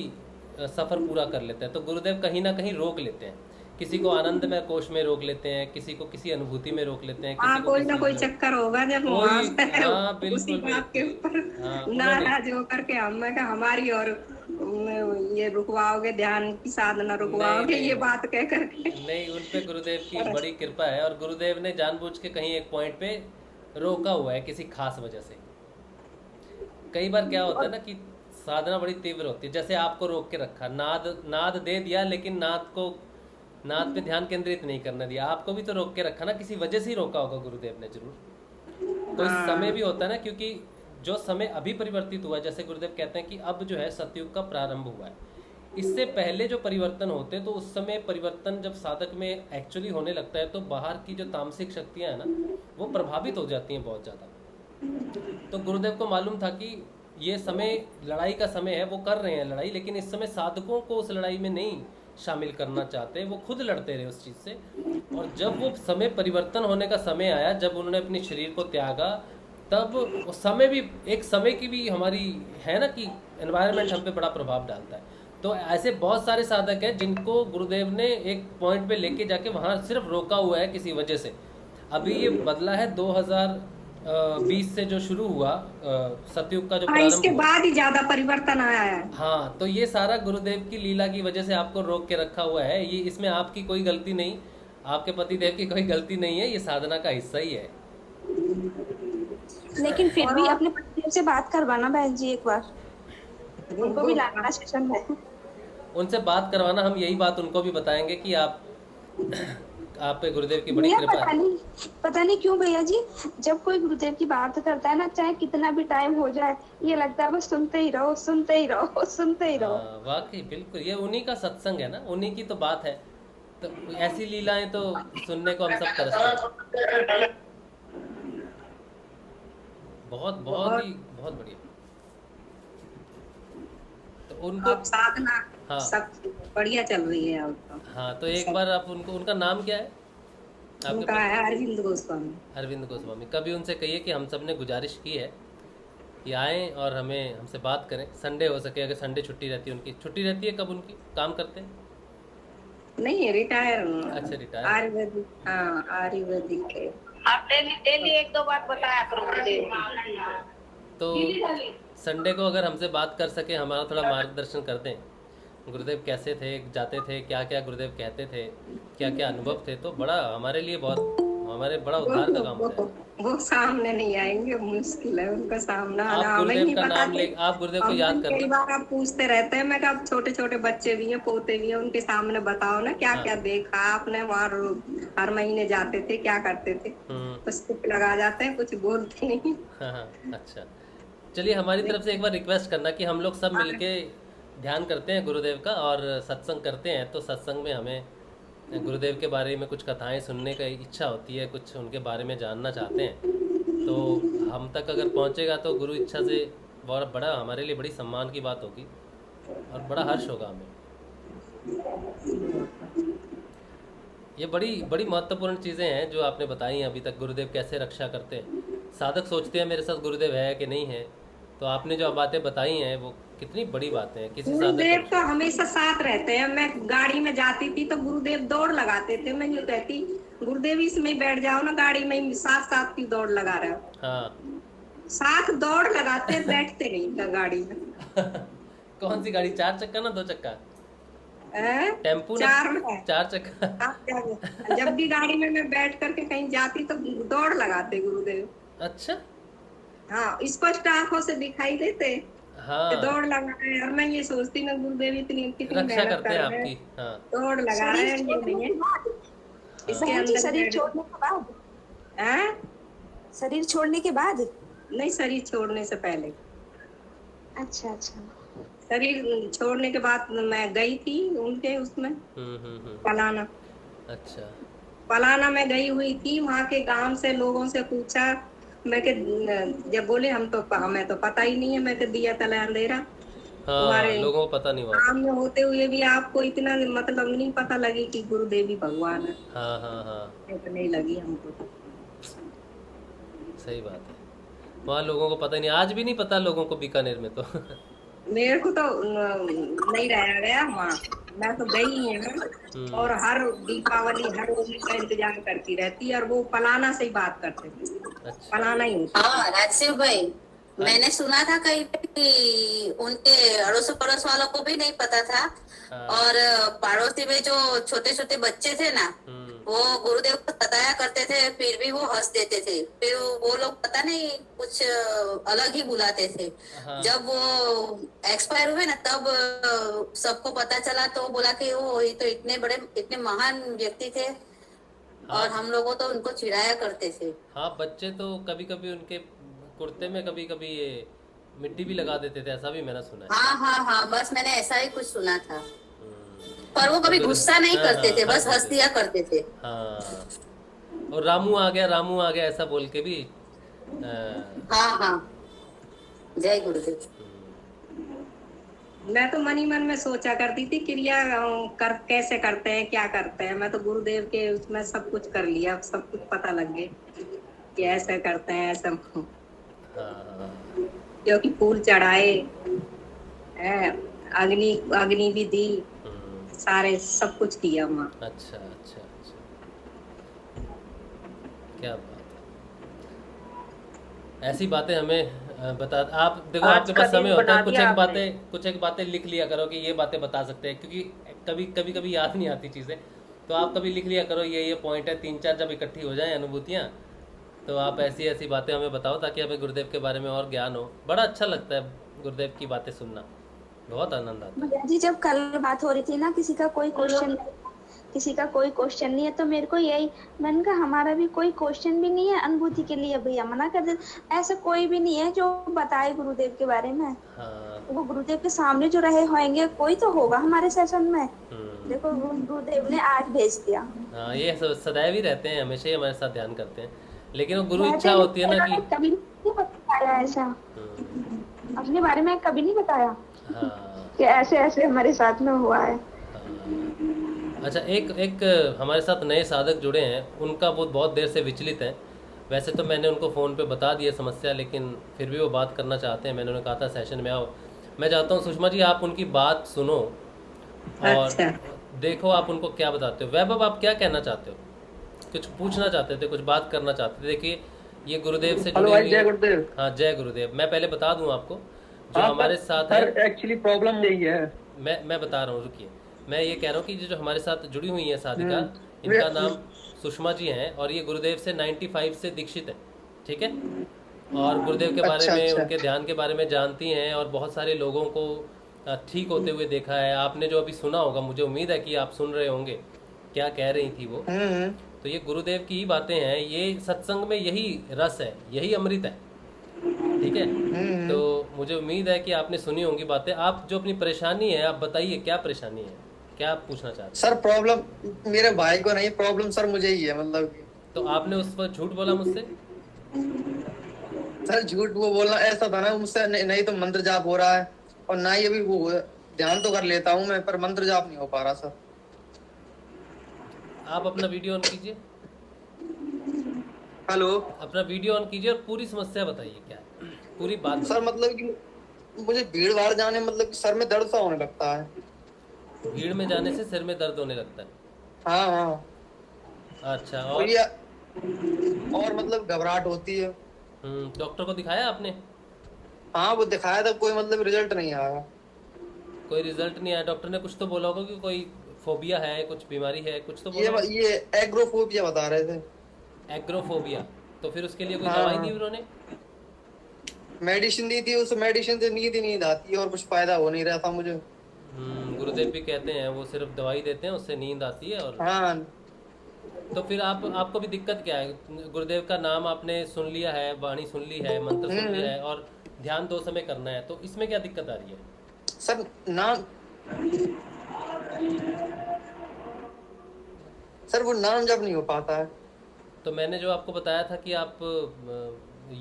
सफर पूरा कर लेते हैं। तो गुरुदेव कहीं ना कहीं रोक लेते हैं। किसी को आनंद में कोश में रोक लेते हैं, किसी को किसी अनुभूति में रोक लेते हैं, किसी को कोई ना कोई चक्कर होगा जब उसी बात के ऊपर नाराज होकर के हमें हमारी और ये रुकवाओगे, ध्यान की साधना रुकवाओगे, ये बात कह करके। नहीं, उन पे गुरुदेव की बड़ी कृपा है और गुरुदेव ने जानबूझ के कहीं एक पॉइंट पे रोका हुआ है किसी खास वजह से। कई बार क्या होता है ना कि साधना बड़ी तीव्र होती है, जैसे आपको रोक के रखा, नाद दे दिया लेकिन नाद पे ध्यान केंद्रित नहीं करने दिया। आपको भी तो रोक के रखा ना, किसी वजह से ही रोका होगा गुरुदेव ने जरूर। तो इस समय भी होता है ना, क्योंकि जो समय अभी परिवर्तित हुआ है, जैसे गुरुदेव कहते हैं कि अब जो है सतयुग का प्रारंभ हुआ है। इससे पहले जो परिवर्तन होते हैं, तो उस समय परिवर्तन जब साधक में एक्चुअली होने लगता है, तो बाहर की जो तामसिक शक्तियां हैं ना, वो प्रभावित हो जाती हैं बहुत ज़्यादा। तो गुरुदेव को मालूम था कि ये समय लड़ाई का समय है, वो कर रहे हैं लड़ाई, लेकिन इस समय साधकों को उस लड़ाई में नहीं शामिल करना चाहते, वो खुद लड़ते रहे उस चीज़ से। और जब वो समय परिवर्तन होने का समय आया, जब उन्होंने अपने शरीर को त्यागा, तब वो समय भी एक समय की भी हमारी है ना कि एनवायरनमेंट हम पे बड़ा प्रभाव डालता है। तो ऐसे बहुत सारे साधक हैं जिनको गुरुदेव ने एक पॉइंट पे लेके जाके वहाँ सिर्फ रोका हुआ है किसी वजह से। अभी ये बदला है 2020 से जो शुरू हुआ, सतयुग का जो हाँ, प्रारंभ इसके हुआ। बाद ही ज्यादा परिवर्तन आया है। हाँ, तो ये सारा गुरुदेव की लीला की वजह से आपको रोक के रखा हुआ है। ये इसमें आपकी कोई गलती नहीं, आपके पति देव की कोई गलती नहीं है, ये साधना का हिस्सा ही है। लेकिन फिर भी अपने पति से बात करवाना बहन जी एक बार, उनको भी लाना सेशन में। उनसे बात करवाना, हम यही बात उनको भी बताएंगे कि आप पे गुरुदेव की बड़ी भैया कृपा पता है। नहीं क्यों भैया जी, जब कोई गुरुदेव की बात करता है ना, चाहे कितना भी टाइम हो जाए, ये लगता है बस सुनते ही रहो, सुनते ही रहो, सुनते ही रहो। हाँ, वाकई बिल्कुल, ये उन्हीं का सत्संग है ना, उन्हीं की तो बात है। तो ऐसी लीलाएं तो सुनने को हम सब तरसते हैं। बहुत बहुत ही बहुत बढ़िया। तो उनको अब साधना हाँ सब बढ़िया चल रही है अब तो। हाँ, तो एक बार आप उनको, उनका नाम क्या है आपके उनका पास? है अरविंद गोस्वामी। अरविंद गोस्वामी। कभी उनसे कहिए कि हम सब ने गुजारिश की है कि आएँ और हमसे बात करें, संडे हो सके, अगर संडे छुट्टी रहती है, उनकी छुट्टी रहती है, कब उनकी काम करते हैं? नहीं, रिटायर। अच्छा, रिटायर। आयुर्वेदिक, हाँ आयुर्वेदिक के। आप डेली डेली एक दो बार बताया करो मुझे। तो संडे को अगर हमसे बात कर सके, हमारा थोड़ा मार्गदर्शन कर दें, गुरुदेव कैसे थे, जाते थे, क्या क्या गुरुदेव कहते थे, क्या क्या अनुभव थे, तो बड़ा हमारे लिए बहुत, हमारे बड़ा उद्धार का काम होता है। वो सामने नहीं आएंगे, मुश्किल है उनका सामना आना। आप हमें गुरुदेव नहीं का पता नाम कि ले, आप गुरुदेव को हम याद कर कई लें। बार आप पूछते रहते हैं, मैं कहा अब छोटे छोटे बच्चे भी हैं, पोते भी हैं, उनके सामने बताओ ना क्या क्या देखा आपने वहाँ। हर महीने जाते थे, क्या करते थे? बस चुप लगा जाते हैं, कुछ बोलते नहीं। हाँ हाँ, अच्छा, चलिए हमारी तरफ से एक बार रिक्वेस्ट करना कि हम लोग सब मिलके ध्यान करते हैं गुरुदेव का और सत्संग करते हैं। तो सत्संग में हमें गुरुदेव के बारे में कुछ कथाएं सुनने की इच्छा होती है, कुछ उनके बारे में जानना चाहते हैं। तो हम तक अगर पहुंचेगा तो गुरु इच्छा से बहुत बड़ा, हमारे लिए बड़ी सम्मान की बात होगी और बड़ा हर्ष होगा हमें। ये बड़ी बड़ी महत्वपूर्ण चीज़ें हैं जो आपने बताई हैं अभी तक, गुरुदेव कैसे रक्षा करते हैं। साधक सोचते हैं मेरे साथ गुरुदेव है कि नहीं है, तो आपने जो बातें बताई हैं वो कितनी बड़ी बातें हैं। किसी गुरुदेव साधक तो हमेशा साथ रहते हैं। मैं गाड़ी में जाती थी तो गुरुदेव दौड़ लगाते थे। मैं यूँ कहती, गुरुदेव इसमें बैठ जाओ ना गाड़ी में, साथ साथ की दौड़ लगा रहे हो। हाँ साथ दौड़ लगाते, बैठते नहीं था गाड़ी में। कौन सी गाड़ी, 4 चक्का ना 2 चक्का? टेम्पू ना चार में। 4 चक्का? जब भी गाड़ी में मैं बैठ करके कहीं जाती तो दौड़ लगाते गुरुदेव। अच्छा, हाँ, स्पष्ट आंखों से दिखाई देते, हाँ, दौड़ लगा रहे हैं। और मैं ये सोचती ना, गुरुदेव इतनी कितनी रक्षा मेहनत करते कर हैं रहे आपकी। हैं, हाँ दौड़ लगा रहे हैं, ये नहीं है इसके बहन जी, अंदर शरीर छोड़ने के बाद, हैं? शरीर छोड़ने के बाद? नहीं, शरीर छोड़ने से पहले। अच्छा अच्छा। शरीर छोड़ने के बाद मैं गई थी उनके उसमें पलाना। अच्छा, पलाना में गई हुई थी। वहाँ के गांव से लोगों से पूछा, मैं के जब बोले हमें तो पता ही नहीं है। मैं के दिया तला अंधेरा, हाँ, तुम्हारे लोगों को पता नहीं हुआ। गांव में होते हुए भी आपको इतना मतलब नहीं पता लगी कि गुरुदेव ही भगवान है। हाँ हाँ हाँ, तो नहीं लगी हमको। सही बात है, वहाँ लोगों को पता नहीं, आज भी नहीं पता लोगों को बीकानेर में तो। मेरे को तो नहीं रहा गया वहाँ। मैं तो गई ही हूँ और हर दीपावली हर होली का इंतजार करती रहती है। और वो पलाना से ही बात करते थे। अच्छा, पलाना ही होता। हाँ राजशिव भाई, मैंने सुना था कहीं पे कि उनके अड़ोस पड़ोस वालों को भी नहीं पता था। हाँ। और पड़ोसी में जो छोटे छोटे बच्चे थे ना, वो गुरुदेव को बताया करते थे, फिर भी वो हंस देते थे। फिर वो लोग पता नहीं कुछ अलग ही बुलाते थे। हाँ। जब वो एक्सपायर हुए ना, तब सबको पता चला, तो बोला कि वो ये तो इतने बड़े, इतने महान व्यक्ति थे। और हम लोगों तो उनको चिढ़ाया करते थे। हाँ, बच्चे तो कभी कभी उनके कुर्ते में कभी कभी ये मिट्टी भी लगा देते थे, ऐसा भी मैंने सुना है। हाँ हाँ हाँ, बस मैंने ऐसा ही कुछ सुना था। पर वो कभी गुस्सा नहीं करते थे, बस हंस दिया करते थे। हाँ, और रामू आ गया ऐसा बोल के भी हाँ हाँ, जय गुरुदेव। मैं तो मन ही मन में सोचा करती थी क्रिया कैसे करते हैं, क्या करते हैं। मैं तो गुरुदेव के उसमें सब कुछ कर लिया, सब कुछ पता लग गया कि ऐसे करते हैं, ऐसा। हाँ क्योंकि फूल चढ़ाए, अग्नि अग्नि भी दी, सारे सब कुछ किया वहाँ। अच्छा अच्छा अच्छा, क्या बात है। ऐसी बातें हमें बता, आप देखो आज आपके का पास समय दिन होता बना है, दिया आपने। कुछ एक बातें लिख लिया करो कि ये बातें बता सकते हैं, क्योंकि कभी कभी कभी याद नहीं आती चीज़ें। तो आप कभी लिख लिया करो, ये पॉइंट है, 3 4 जब इकट्ठी हो जाएं अनुभूतियाँ, तो आप ऐसी ऐसी बातें हमें बताओ ताकि हमें गुरुदेव के बारे में और ज्ञान हो। बड़ा अच्छा लगता है गुरुदेव की बातें सुनना, बहुत आनंद आता है। भैया जी जब कल बात हो रही थी ना, किसी का कोई क्वेश्चन नहीं है, तो मेरे को यही, मैंने कहा हमारा भी कोई क्वेश्चन भी नहीं है अनुभूति के लिए, भैया मना कर दे। ऐसा कोई भी नहीं है जो बताए गुरुदेव के बारे में। हाँ। वो गुरुदेव के सामने जो रहे होंगे, कोई तो होगा हमारे सेशन में। देखो गुरुदेव ने आज भेज दिया। हाँ, ये सदैव ही रहते हैं, हमेशा ही हमारे साथ ध्यान करते हैं, लेकिन वो गुरु रहते इच्छा होती है ना लेकिन कि कभी नहीं बताया ऐसा, अपने बारे में कभी नहीं बताया हाँ कि ऐसे ऐसे हमारे साथ में हुआ है। हाँ। अच्छा, एक एक हमारे साथ नए साधक जुड़े हैं, उनका वो बहुत देर से विचलित हैं। वैसे तो मैंने उनको फ़ोन पे बता दिया समस्या, लेकिन फिर भी वो बात करना चाहते हैं। मैंने उन्हें कहा था सेशन में आओ। मैं चाहता हूँ सुषमा जी आप उनकी बात सुनो और अच्छा, देखो आप उनको क्या बताते हो। वैभव, आप क्या कहना चाहते हो? कुछ पूछना चाहते थे, कुछ बात करना चाहते थे। देखिए, ये गुरुदेव से हेलो जुड़ी भाई, हुई जय हैं। गुरुदेव। हाँ, जय गुरुदेव। मैं पहले बता दूं आपको, जो हाँ हमारे साथ सर, हैं। एक्चुअली प्रॉब्लम यही है। मैं बता रहा हूँ, रुकिए। मैं ये कह रहा हूँ कि जो हमारे साथ जुड़ी हुई है साधिका, वे- इनका नाम सुषमा जी हैं और ये गुरुदेव से 95 से दीक्षित है, ठीक है। और गुरुदेव के बारे अच्छा में, अच्छा। उनके ध्यान के बारे में जानती हैं और बहुत सारे लोगों को ठीक होते हुए देखा है। आपने जो अभी सुना होगा, मुझे उम्मीद है कि आप सुन रहे होंगे क्या कह रही थी वो। हम्म। तो ये गुरुदेव की ही बातें हैं, ये सत्संग में यही रस है, यही अमृत है, ठीक है। तो मुझे उम्मीद है कि आपने सुनी होंगी बातें। आप जो अपनी परेशानी है आप बताइए, क्या परेशानी है, क्या आप पूछना चाहते सर प्रॉब्लम मेरे भाई को नहीं, प्रॉब्लम सर मुझे ही है, मतलब कि। हैं? तो आपने उस पर झूठ बोला मुझसे? सर झूठ वो बोलना ऐसा था ना मुझसे, नहीं तो मंत्र जाप हो रहा है, और ना ही अभी वो ध्यान तो कर लेता हूँ मैं, पर मंत्र जाप नहीं हो पा रहा सर। आप अपना वीडियो ऑन कीजिए, हेलो अपना वीडियो ऑन कीजिए और पूरी समस्या बताइए क्या है, पूरी बात सर, बताइए। मतलब कि मुझे भीड़ भाड़ जाने, मतलब कि सर में दर्द सा होने लगता है। भीड़ में जाने से सिर में दर्द होने लगता है? हाँ हाँ। अच्छा, और और? ये, और मतलब घबराहट होती है। डॉक्टर को दिखाया आपने? हाँ वो दिखाया था, कोई मतलब रिजल्ट नहीं आया। कोई रिजल्ट नहीं आया? डॉक्टर ने कुछ तो बोला होगा कि कोई फोबिया है, कुछ बीमारी है, कुछ तो बोला होगा। ये एग्रोफोबिया बता रहे थे। एग्रोफोबिया? तो फिर उसके लिए कोई हाँ दवाई दी हाँ। उन्होंने? मेडिसिन दी थी, उस मेडिसिन से नींद ही नींद आती है और कुछ फायदा हो नहीं रहा था मुझे। गुरुदेव भी कहते हैं वो सिर्फ दवाई देते हैं, उससे नींद आती है। और हाँ तो फिर आपको भी दिक्कत क्या है? गुरुदेव का नाम आपने सुन लिया है, वाणी सुन ली है, मंत्र सुन लिया है और ध्यान 2 समय करना है, तो इसमें क्या दिक्कत आ रही है? सर नाम, सर वो नाम जब नहीं हो पाता है। तो मैंने जो आपको बताया था कि आप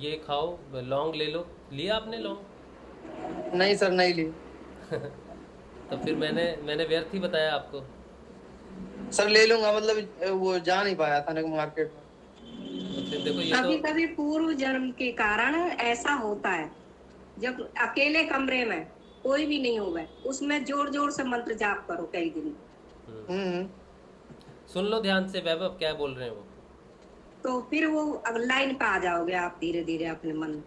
ये खाओ, लौंग ले लो, लिया आपने लौंग? नहीं सर, नहीं ली। तो फिर मैंने व्यर्थ ही बताया आपको। सर ले लूंगा, मतलब वो जा नहीं पाया था ना मार्केट में। तो फिर देखो, ये कभी तो कभी पूर्व जन्म के कारण ऐसा होता है। जब अकेले कमरे में कोई भी नहीं होगा, उसमें जोर जोर से मंत्र जाप करो कई दिन, हम्म। सुन लो ध्यान से वैभव क्या बोल रहे हैं वो। तो फिर वो अब लाइन पे आ जाओगे आप धीरे धीरे अपने मन में।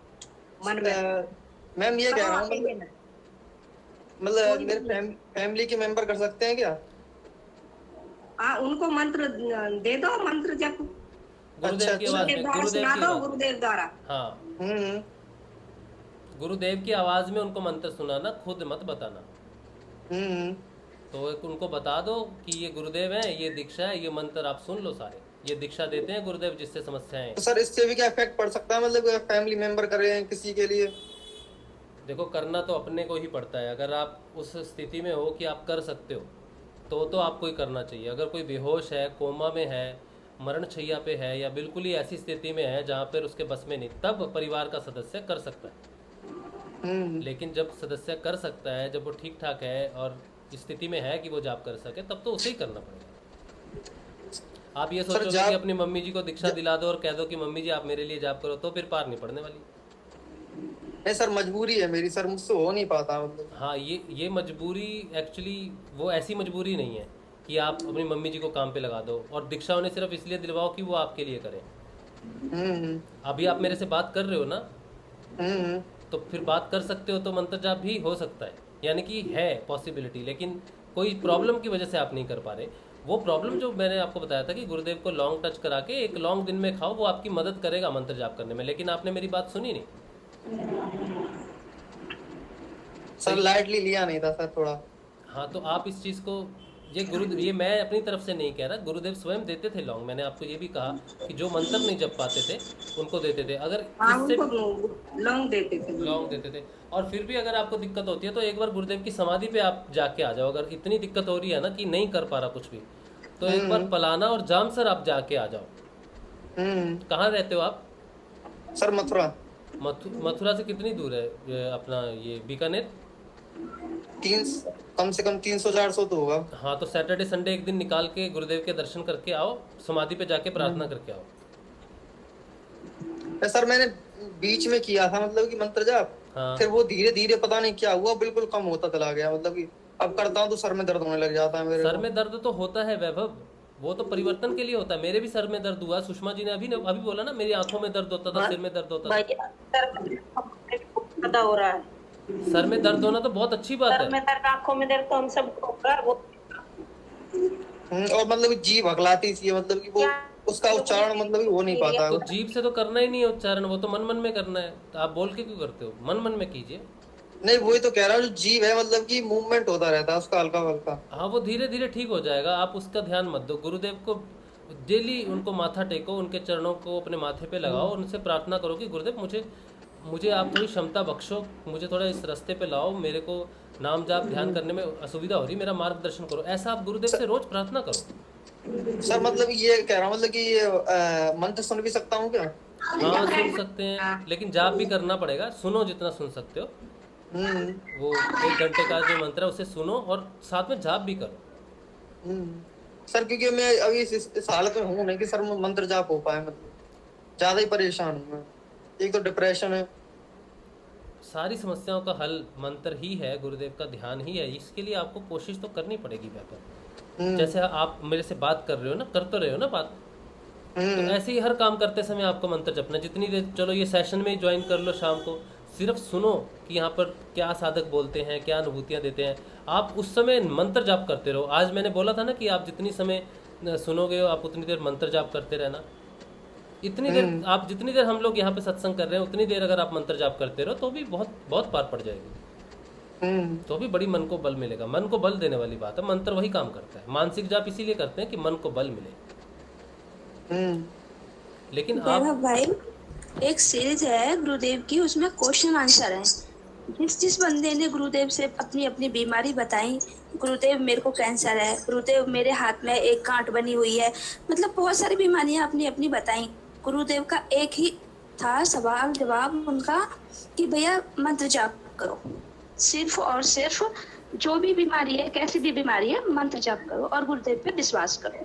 मैम ये कह रहा हूँ, अकेले में। मतलब मेरे फैमिली के मेंबर कर सकते हैं क्या? उनको मंत्र दे दो, मंत्र जप गुरुदेव की आवाज में, द्वारा गुरुदेव सुना की दो, आवाज में। गुरुदेव द्वारा। हाँ, हम्म। गुरुदेव की आवाज में उनको मंत्र सुनाना, खुद मत बताना। हम्म। तो एक उनको बता दो कि ये गुरुदेव हैं, ये दीक्षा है, ये मंत्र आप सुन लो सारे। ये दीक्षा देते हैं गुरुदेव, जिससे समस्याएं। तो सर इससे भी क्या इफेक्ट पड़ सकता है, मतलब फैमिली मेंबर कर रहे हैं किसी के लिए? देखो, करना तो अपने को ही पड़ता है। अगर आप उस स्थिति में हो कि आप कर सकते हो तो आपको ही करना चाहिए। अगर कोई बेहोश है, कोमा में है, मरणशैया पे है या बिल्कुल ही ऐसी स्थिति में है जहाँ पर उसके बस में नहीं, तब परिवार का सदस्य कर सकता है। लेकिन जब सदस्य कर सकता है, जब वो ठीक ठाक है और स्थिति में है कि वो जाप कर सके, तब तो उसे ही करना पड़ेगा। आप ये सोचोगे कि अपनी मम्मी जी को दीक्षा दिला दो और कह दो कि मम्मी जी आप मेरे लिए जाप करो, तो फिर पार नहीं पड़ने वाली। नहीं सर, मजबूरी है मेरी सर, मुझसे हो नहीं पाता मतलब। हाँ, ये मजबूरी एक्चुअली वो ऐसी मजबूरी नहीं है कि आप अपनी मम्मी जी को काम पे लगा दो, और दीक्षा उन्हें सिर्फ इसलिए दिलवाओ कि वो आपके लिए करें। अभी आप मेरे से बात कर रहे हो ना, तो फिर बात कर सकते हो तो मंत्र जाप भी हो सकता है, यानी कि है पॉसिबिलिटी। लेकिन कोई प्रॉब्लम की वजह से आप नहीं कर पा रहे। वो प्रॉब्लम जो मैंने आपको बताया था कि गुरुदेव को लौंग टच करा के एक लौंग दिन में खाओ, वो आपकी मदद करेगा मंत्र जाप करने में। लेकिन आपने मेरी बात सुनी नहीं सर, लाइटली लिया नहीं था सर थोड़ा। हाँ, तो आप इस चीज़ को, ये मैं अपनी तरफ से नहीं कह रहा, गुरुदेव स्वयं देते थे लौंग। मैंने आपको ये भी कहा कि जो मंत्र नहीं जप पाते थे उनको देते थे। अगर इससे लौंग देते थे। और फिर भी अगर आपको दिक्कत होती है तो एक बार गुरुदेव की समाधि पे आप जाके आ जाओ। अगर इतनी दिक्कत हो रही है ना कि नहीं कर पा रहा कुछ भी, तो एक बार पलाना और जामसर आप जाके आ जाओ। कहाँ रहते हो आप? सर मथुरा। मथुरा से कितनी दूर है अपना ये बीकानेर? कम से कम 300-400 तो होगा। हाँ, तो सैटरडे संडे एक दिन निकाल के गुरुदेव के दर्शन करके आओ, समाधि पे जाके प्रार्थना करके आओ। सर मैंने बीच में किया था मतलब कि मंत्र जाप, फिर वो धीरे धीरे पता नहीं क्या हुआ, बिल्कुल कम होता चला गया। मतलब कि अब करता हूँ तो सर में दर्द होने लग जाता है मेरे। सर में दर्द तो होता है वैभव, वो तो परिवर्तन के लिए होता है। मेरे भी सर में दर्द हुआ। सुषमा जी ने अभी बोला ना, मेरी आंखों में दर्द होता था, सिर में दर्द होता था। हो रहा है सर में दर्द होना तो बहुत अच्छी बात है। सर में दर्द, आंखों में दर्द तो हम सबको होगा। और मतलब जीभ हकलाती सी, मतलब कि वो उसका उच्चारण मतलब हो नहीं पाता। तो जीभ से तो करना ही नहीं है उच्चारण, वो तो मन मन में करना है। तो आप बोल के क्यों करते हो? मन मन में कीजिए। नहीं, वही तो कह रहा हूँ, जो जीभ है मतलब कि मूवमेंट होता रहता है उसका हल्का हल्का। हाँ, वो धीरे धीरे ठीक हो जाएगा, आप उसका ध्यान मत दो। गुरुदेव को डेली उनको माथा टेको, उनके चरणों को अपने माथे पे लगाओ, उनसे प्रार्थना करो कि गुरुदेव मुझे आप थोड़ी क्षमता बख्शो, मुझे थोड़ा इस रास्ते पे लाओ, मेरे को नाम जाप ध्यान करने में असुविधा हो रही, मेरा मार्गदर्शन करो। ऐसा आप गुरुदेव से रोज प्रार्थना करो। सर मतलब ये कह रहा हूँ मतलब कि मंत्र सुन भी सकता हूँ क्या? हाँ, सुन सकते हैं, लेकिन जाप भी करना पड़ेगा। सुनो जितना सुन सकते हो, वो 1 घंटे का जो मंत्र है उसे सुनो और साथ में जाप भी करो। सर क्योंकि मैं अभी इस हालत में हूँ नहीं कि सर मंत्र जाप हो पाए, मतलब ज्यादा ही परेशान हूँ मैं। एक तो डिप्रेशन है। सारी समस्याओं का हल मंत्र ही है, गुरुदेव का ध्यान ही है। इसके लिए आपको कोशिश तो करनी पड़ेगी व्यापक। जैसे आप मेरे से बात कर रहे हो ना, कर तो रहे हो ना बात, तो ऐसे ही हर काम करते समय आपको मंत्र जपना। जितनी देर, चलो ये सेशन में ज्वाइन कर लो शाम को, सिर्फ सुनो कि यहाँ पर क्या साधक बोलते हैं, क्या अनुभूतियाँ देते हैं। आप उस समय मंत्र जाप करते रहो। आज मैंने बोला था ना कि आप जितनी समय सुनोगे आप उतनी देर मंत्र जाप करते रहना। इतनी देर आप, जितनी देर हम लोग यहाँ पे सत्संग कर रहे हैं, उतनी देर अगर आप मंत्र जाप करते रहो तो भी बहुत बहुत पार पड़ जाएगी। तो भी बड़ी मन को बल मिलेगा। मन को बल देने वाली बात है, मंत्र वही काम करता है। मानसिक जाप इसीलिए करते हैं कि मन को बल मिले। लेकिन आप भाई, एक सीरीज है गुरुदेव की, उसमें क्वेश्चन आंसर है। जिस बंदे ने गुरुदेव से अपनी अपनी बीमारी बताई, गुरुदेव मेरे को कैंसर है, गुरुदेव मेरे हाथ में एक गांठ बनी हुई है, मतलब बहुत सारी बीमारियां अपनी अपनी बताई। गुरुदेव का एक ही था सवाल जवाब उनका कि भैया मंत्र जाप करो, सिर्फ और सिर्फ जो भी बीमारी है, कैसी भी बीमारी है, मंत्र जाप करो और गुरुदेव पे विश्वास करो।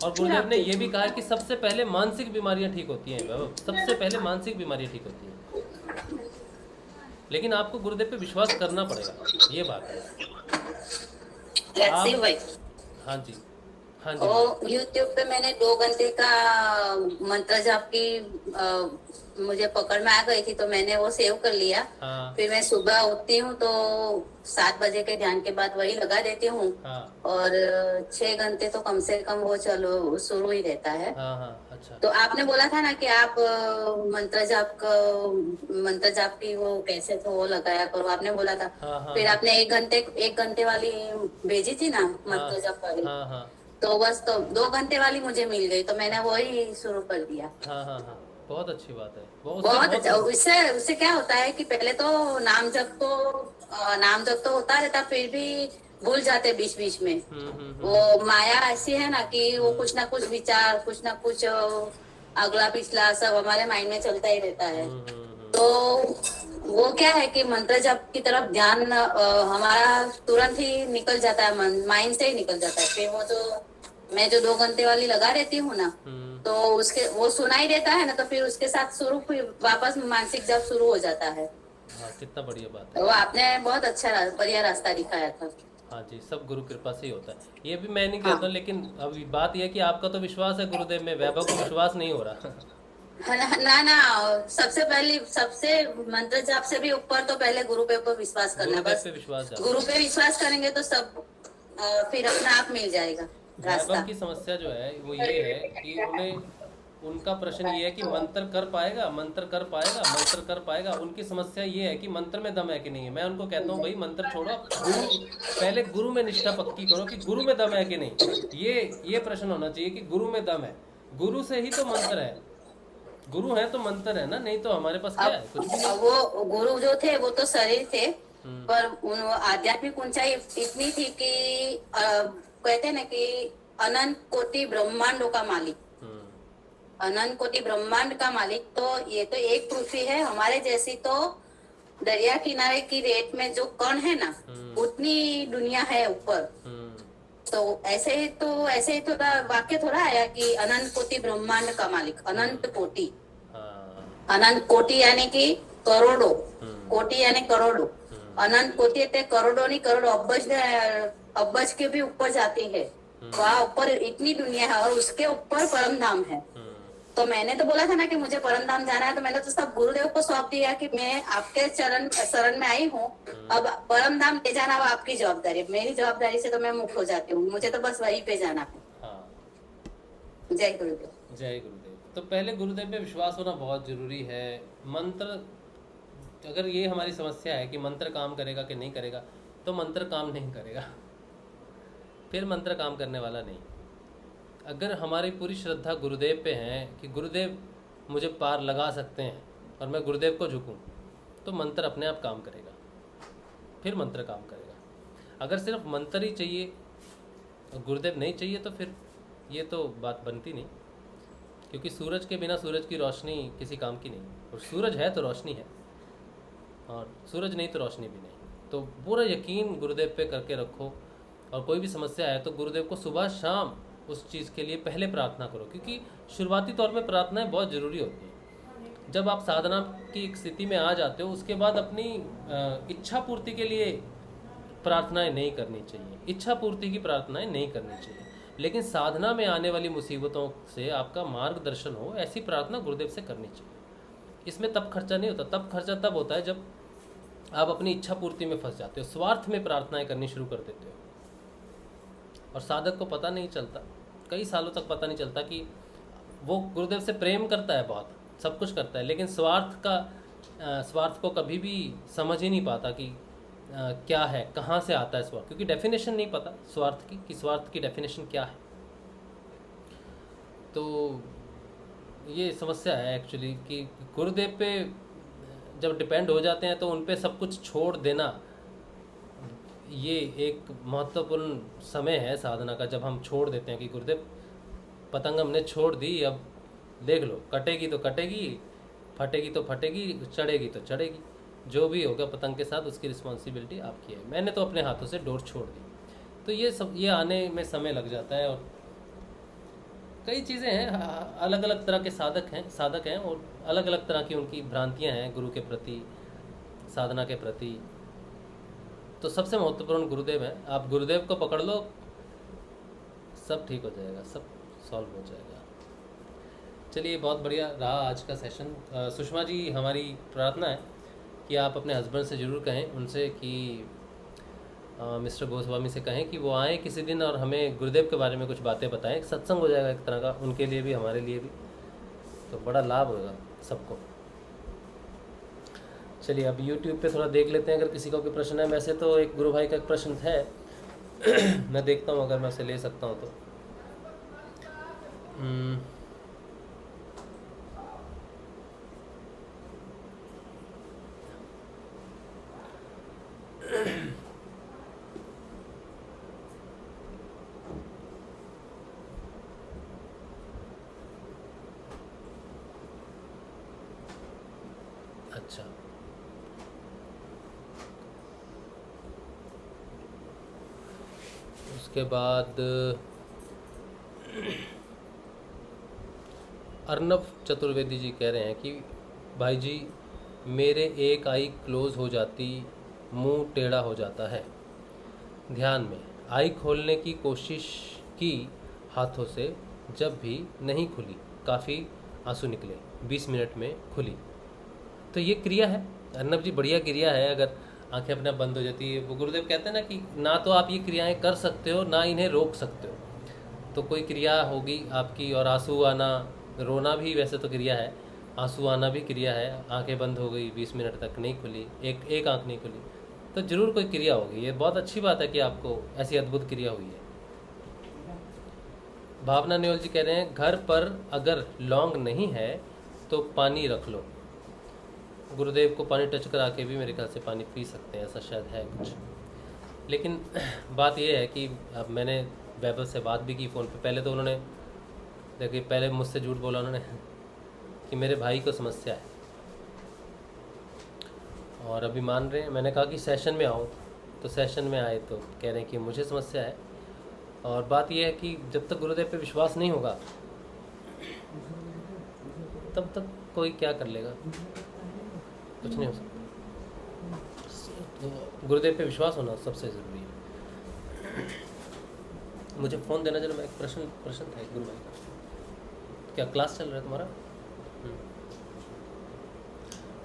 और गुरुदेव ने ये भी कहा कि सबसे पहले मानसिक बीमारियां ठीक होती हैं बाबा, सबसे पहले मानसिक बीमारियां ठीक होती हैं। लेकिन आपको गुरुदेव पे विश्वास करना पड़ेगा, ये बात है। हाँ जी, हाँ जी। और YouTube पे मैंने 2 घंटे का मंत्र जाप की मुझे पकड़ में आ गई थी, तो मैंने वो सेव कर लिया। हाँ। फिर मैं सुबह उठती हूँ तो 7 बजे के ध्यान के बाद वही लगा देती हूँ। हाँ। और 6 घंटे तो कम से कम वो चलो शुरू ही रहता है। हाँ, हाँ, अच्छा। तो आपने बोला था ना कि आप मंत्र जाप की वो कैसे तो वो लगाया करो, आपने बोला था। हाँ, फिर आपने 1 घंटे वाली भेजी थी ना मंत्र जाप वाली। हाँ, हाँ। तो बस, तो 2 घंटे वाली मुझे मिल गई, तो मैंने वही शुरू कर दिया। हाँ, हाँ, हाँ, बहुत अच्छी बात है। बहुत अच्छा। उससे क्या होता है कि पहले तो नाम जप तो होता रहता, फिर भी भूल जाते बीच बीच में। वो माया ऐसी है ना कि वो कुछ ना कुछ विचार, कुछ ना कुछ अगला पिछला सब हमारे माइंड में चलता ही रहता है। तो वो क्या है कि मंत्र जप की तरफ ध्यान हमारा तुरंत ही निकल जाता है, माइंड से ही निकल जाता है। फिर वो जो मैं जो 2 घंटे वाली लगा रहती हूँ ना, तो उसके वो सुनाई देता है ना, तो फिर उसके साथ शुरू वापस मानसिक जप शुरू हो जाता है। हाँ, कितना बढ़िया बात है। वो आपने बहुत अच्छा बढ़िया रास्ता दिखाया था। हाँ जी, सब गुरु कृपा से ही होता है। ये भी मैं नहीं कहता हूँ, लेकिन अभी बात यह है कि आपका तो विश्वास है गुरुदेव में, वैभव को विश्वास नहीं हो रहा। ना, सबसे पहले सबसे मंत्र जाप से भी ऊपर तो पहले गुरु पे ऊपर विश्वास करना। बस गुरु पे विश्वास करेंगे तो सब फिर अपना आप मिल जाएगा रास्ता। वैभव की समस्या जो है वो ये है कि उनका प्रश्न ये है कि मंत्र कर पाएगा, मंत्र कर पाएगा, मंत्र कर पाएगा। उनकी समस्या ये है कि मंत्र में दम है कि नहीं है। मैं उनको कहता हूँ भाई मंत्र छोड़ो, पहले गुरु में निष्ठा पक्की करो कि गुरु में दम है कि नहीं। ये प्रश्न होना चाहिए कि गुरु में दम है। गुरु से ही तो मंत्र है, गुरु है तो मंत्र है ना, नहीं तो हमारे पास क्या है, कुछ भी नहीं। वो गुरु जो थे वो तो शरीर थे, पर आध्यात्मिक ऊंचाई इतनी थी कि कहते हैं ना कि अनंत कोटि ब्रह्मांडों का मालिक, अनंत कोटि ब्रह्मांड का मालिक। तो ये तो एक पृथ्वी है, हमारे जैसी तो दरिया किनारे की रेत में जो कण है ना, उतनी दुनिया है ऊपर। तो ऐसे ही तो वाक्य थोड़ा आया कि अनंत कोटि ब्रह्मांड का मालिक, अनंत कोटि। अनंत कोटि यानी कि करोड़ों, कोटि यानी करोड़ों, अनंत कोटि करोड़ों नहीं, करोड़ों अब्बज के भी ऊपर जाती है। वहाँ ऊपर इतनी दुनिया है और उसके ऊपर परम धाम है। तो मैंने तो बोला था ना कि मुझे परम धाम जाना है, तो मैंने तो सब गुरुदेव को सौंप दिया कि मैं आपके शरण में आई हूँ, अब परम धाम ले जाना वो आपकी जवाबदारी, मेरी जवाबदारी से तो मैं मुक्त हो जाती हूँ, मुझे तो बस वहीं पे जाना है। हाँ। जय गुरुदेव। जय गुरुदेव। तो पहले गुरुदेव पे विश्वास होना बहुत जरूरी है। मंत्र, अगर ये हमारी समस्या है कि मंत्र काम करेगा कि नहीं करेगा, तो मंत्र काम नहीं करेगा, फिर मंत्र काम करने वाला नहीं। अगर हमारी पूरी श्रद्धा गुरुदेव पे है कि गुरुदेव मुझे पार लगा सकते हैं और मैं गुरुदेव को झुकूं, तो मंत्र अपने आप काम करेगा, फिर मंत्र काम करेगा। अगर सिर्फ मंत्र ही चाहिए और गुरुदेव नहीं चाहिए, तो फिर ये तो बात बनती नहीं, क्योंकि सूरज के बिना सूरज की रोशनी किसी काम की नहीं, और सूरज है तो रोशनी है, और सूरज नहीं तो रोशनी भी नहीं। तो पूरा यकीन गुरुदेव पे करके रखो, और कोई भी समस्या है तो गुरुदेव को सुबह शाम उस चीज़ के लिए पहले प्रार्थना करो, क्योंकि शुरुआती तौर पे प्रार्थनाएं बहुत ज़रूरी होती हैं। जब आप साधना की एक स्थिति में आ जाते हो, उसके बाद अपनी इच्छा पूर्ति के लिए प्रार्थनाएं नहीं करनी चाहिए, इच्छा पूर्ति की प्रार्थनाएं नहीं करनी चाहिए, लेकिन साधना में आने वाली मुसीबतों से आपका मार्गदर्शन हो, ऐसी प्रार्थना गुरुदेव से करनी चाहिए। इसमें तब खर्चा नहीं होता, तब खर्चा तब होता है जब आप अपनी इच्छा पूर्ति में फंस जाते हो, स्वार्थ में प्रार्थनाएं करनी शुरू कर देते हो, और साधक को पता नहीं चलता, कई सालों तक पता नहीं चलता कि वो गुरुदेव से प्रेम करता है, बहुत सब कुछ करता है, लेकिन स्वार्थ को कभी भी समझ ही नहीं पाता कि क्या है, कहाँ से आता है स्वार्थ, क्योंकि डेफिनेशन नहीं पता स्वार्थ की, कि स्वार्थ की डेफिनेशन क्या है। तो ये समस्या है एक्चुअली कि गुरुदेव पे जब डिपेंड हो जाते हैं तो उन पे सब कुछ छोड़ देना, ये एक महत्वपूर्ण समय है साधना का, जब हम छोड़ देते हैं कि गुरुदेव पतंग हमने छोड़ दी, अब देख लो, कटेगी तो कटेगी, फटेगी तो फटेगी, चढ़ेगी तो चढ़ेगी, जो भी होगा पतंग के साथ उसकी रिस्पॉन्सिबिलिटी आपकी है। मैंने तो अपने हाथों से डोर छोड़ दी। तो ये आने में समय लग जाता है, और कई चीज़ें हैं, अलग अलग तरह के साधक हैं और अलग अलग तरह की उनकी भ्रांतियां हैं गुरु के प्रति, साधना के प्रति। तो सबसे महत्वपूर्ण गुरुदेव है, आप गुरुदेव को पकड़ लो, सब ठीक हो जाएगा, सब सॉल्व हो जाएगा। चलिए, बहुत बढ़िया रहा आज का सेशन। सुषमा जी, हमारी प्रार्थना है कि आप अपने हस्बैंड से ज़रूर कहें, उनसे कि मिस्टर गोस्वामी से कहें कि वो आएँ किसी दिन और हमें गुरुदेव के बारे में कुछ बातें बताएं। एक सत्संग हो जाएगा एक तरह का, उनके लिए भी हमारे लिए भी, तो बड़ा लाभ होगा सबको। चलिए, अब YouTube पे थोड़ा देख लेते हैं अगर किसी को कोई प्रश्न है। वैसे तो एक गुरु भाई का एक प्रश्न है मैं देखता हूँ अगर मैं उसे ले सकता हूँ तो। अच्छा, उसके बाद अर्नब चतुर्वेदी जी कह रहे हैं कि भाई जी मेरे एक आई क्लोज हो जाती, मुंह टेढ़ा हो जाता है। ध्यान में आई खोलने की कोशिश की हाथों से, जब भी नहीं खुली, काफ़ी आंसू निकले, 20 मिनट में खुली। तो ये क्रिया है अर्नब जी, बढ़िया क्रिया है। अगर आंखें अपने बंद हो जाती है, वो गुरुदेव कहते हैं ना कि ना तो आप ये क्रियाएं कर सकते हो ना इन्हें रोक सकते हो। तो कोई क्रिया होगी आपकी, और आंसू आना, रोना भी वैसे तो क्रिया है, आंसू आना भी क्रिया है। आंखें बंद हो गई, 20 मिनट तक नहीं खुली, एक आंख नहीं खुली, तो जरूर कोई क्रिया होगी। ये बहुत अच्छी बात है कि आपको ऐसी अद्भुत क्रिया हुई है। भावना नेवल जी कह रहे हैं घर पर अगर लौंग नहीं है तो पानी रख लो। गुरुदेव को पानी टच करा के भी मेरे ख्याल से पानी पी सकते हैं, ऐसा शायद है कुछ। लेकिन बात यह है कि अब मैंने वैभव से बात भी की फ़ोन पे। पहले तो उन्होंने देखिए, पहले मुझसे झूठ बोला उन्होंने कि मेरे भाई को समस्या है, और अभी मान रहे हैं। मैंने कहा कि सेशन में आओ, तो सेशन में आए तो कह रहे हैं कि मुझे समस्या है। और बात यह है कि जब तक गुरुदेव पे विश्वास नहीं होगा तब तक कोई क्या कर लेगा, कुछ नहीं हो सकता। तो गुरुदेव पे विश्वास होना सबसे ज़रूरी है। मुझे फ़ोन देना जरा, मैं एक प्रश्न था एक गुरु भाई का। क्या क्लास चल रहा है तुम्हारा?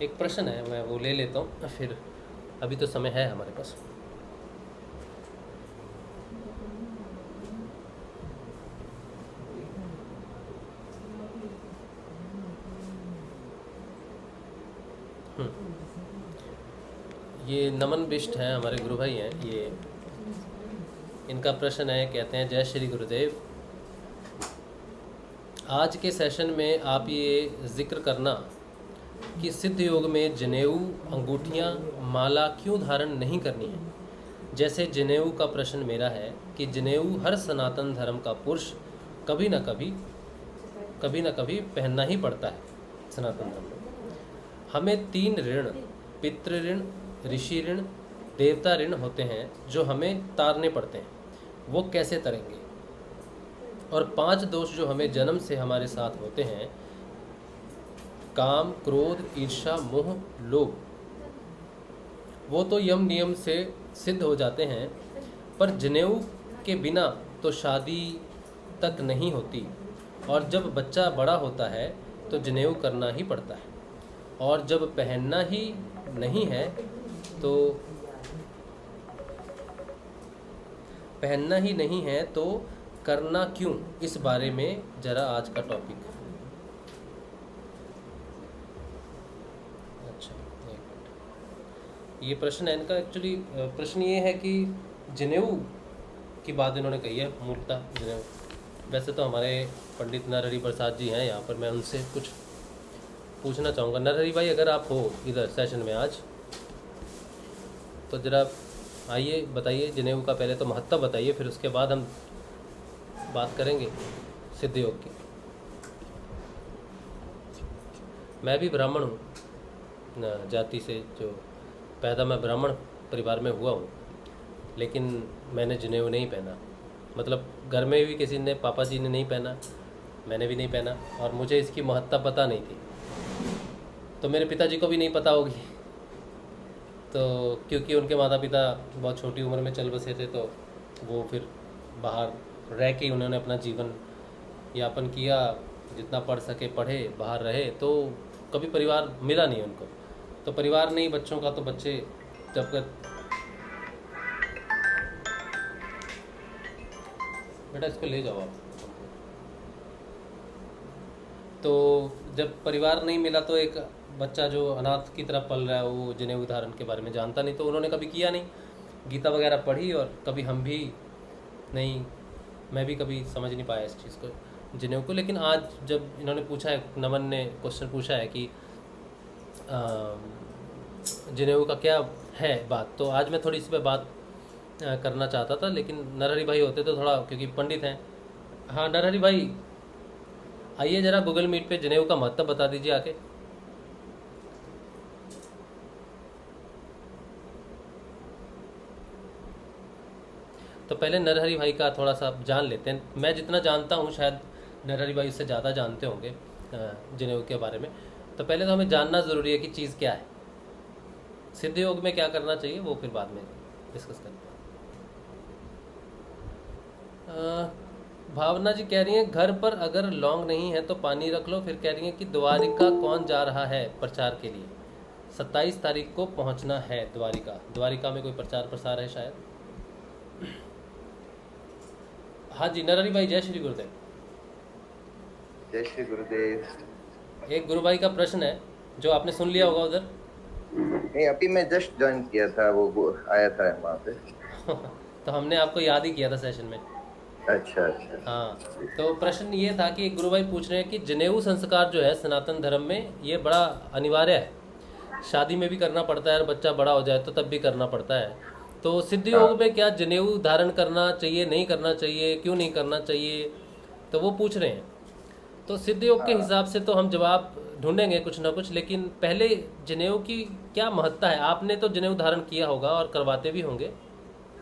एक प्रश्न है, मैं वो ले लेता हूँ, फिर अभी तो समय है हमारे पास। ये नमन बिष्ट हैं, हमारे गुरु भाई हैं। ये इनका प्रश्न है, कहते हैं जय श्री गुरुदेव, आज के सेशन में आप ये जिक्र करना कि सिद्ध योग में जनेऊ, अंगूठियाँ, माला क्यों धारण नहीं करनी है। जैसे जनेऊ का प्रश्न मेरा है कि जनेऊ हर सनातन धर्म का पुरुष कभी न कभी पहनना ही पड़ता है सनातन धर्म में। हमें 3 ऋण, पितृ ऋण, ऋषि ऋण, देवता ऋण होते हैं जो हमें तारने पड़ते हैं, वो कैसे तरेंगे। और 5 दोष जो हमें जन्म से हमारे साथ होते हैं, काम, क्रोध, ईर्ष्या, मोह, लोभ, वो तो यम नियम से सिद्ध हो जाते हैं, पर जनेऊ के बिना तो शादी तक नहीं होती, और जब बच्चा बड़ा होता है तो जनेऊ करना ही पड़ता है, और जब पहनना ही नहीं है तो करना क्यों, इस बारे में जरा आज का टॉपिक। अच्छा, एक मिनट। ये प्रश्न है इनका। एक्चुअली प्रश्न ये है कि जनेऊ की बात इन्होंने कही है, मूलतः जनेऊ। वैसे तो हमारे पंडित नरहरि प्रसाद जी हैं यहाँ पर, मैं उनसे कुछ पूछना चाहूँगा। नरहरि भाई, अगर आप हो इधर सेशन में आज, तो जरा आइए, बताइए जनेऊ का पहले तो महत्व बताइए, फिर उसके बाद हम बात करेंगे सिद्ध योग की। मैं भी ब्राह्मण हूँ जाति से, जो पैदा मैं ब्राह्मण परिवार में हुआ हूँ, लेकिन मैंने जनेऊ नहीं पहना। मतलब घर में भी किसी ने, पापा जी ने नहीं पहना, मैंने भी नहीं पहना, और मुझे इसकी महत्ता पता नहीं थी। तो मेरे पिताजी को भी नहीं पता होगी, तो क्योंकि उनके माता पिता बहुत छोटी उम्र में चल बसे थे, तो वो फिर बाहर रह के उन्होंने अपना जीवन यापन किया, जितना पढ़ सके पढ़े, बाहर रहे, तो कभी परिवार मिला नहीं उनको। तो परिवार नहीं बच्चों का, तो बच्चे जब कर, बेटा इसको ले जाओ आप। तो जब परिवार नहीं मिला, तो एक बच्चा जो अनाथ की तरह पल रहा है, वो जनेऊ धारण के बारे में जानता नहीं, तो उन्होंने कभी किया नहीं। गीता वगैरह पढ़ी, और कभी हम भी नहीं, मैं भी कभी समझ नहीं पाया इस चीज़ को, जनेऊ को। लेकिन आज जब इन्होंने पूछा है, नमन ने क्वेश्चन पूछा है कि जनेऊ का क्या है बात, तो आज मैं थोड़ी इस पर बात करना चाहता था। लेकिन नरहरि भाई होते तो थोड़ा, क्योंकि पंडित हैं। हाँ नरहरि भाई, आइए जरा गूगल मीट पे जनेऊ का महत्व बता दीजिए आके। तो पहले नरहरि भाई का थोड़ा सा जान लेते हैं। मैं जितना जानता हूँ शायद नरहरि भाई उससे ज़्यादा जानते होंगे जनेऊ के बारे में। तो पहले तो हमें जानना ज़रूरी है कि चीज़ क्या है, सिद्ध योग में क्या करना चाहिए, वो फिर बाद में डिस्कस करते हैं। भावना जी कह रही हैं घर पर अगर लौंग नहीं है तो पानी रख लो। फिर कह रही हैं कि द्वारिका कौन जा रहा है प्रचार के लिए? 27 तारीख को पहुंचना है द्वारिका में कोई प्रचार प्रसार है शायद। हाँ जी नरहरि भाई, जय श्री गुरुदेव। जय श्री गुरुदेव। एक गुरु भाई का प्रश्न है जो आपने सुन लिया होगा उधर। नहीं, अभी मैं जस्ट ज्वाइन किया था, वो आया था वहाँ पे। तो हमने आपको याद ही किया था सेशन में। अच्छा अच्छा। हाँ, तो प्रश्न ये था कि एक गुरु भाई पूछ रहे हैं कि जनेऊ संस्कार जो है सनातन धर्म में ये बड़ा अनिवार्य है, शादी में भी करना पड़ता है और बच्चा बड़ा हो जाए तो तब भी करना पड़ता है। तो सिद्ध योग में क्या जनेऊ धारण करना चाहिए, नहीं करना चाहिए, क्यों नहीं करना चाहिए, तो वो पूछ रहे हैं। तो सिद्ध योग के हिसाब से तो हम जवाब ढूंढेंगे कुछ ना कुछ, लेकिन पहले जनेऊ की क्या महत्ता है? आपने तो जनेऊ धारण किया होगा और करवाते भी होंगे।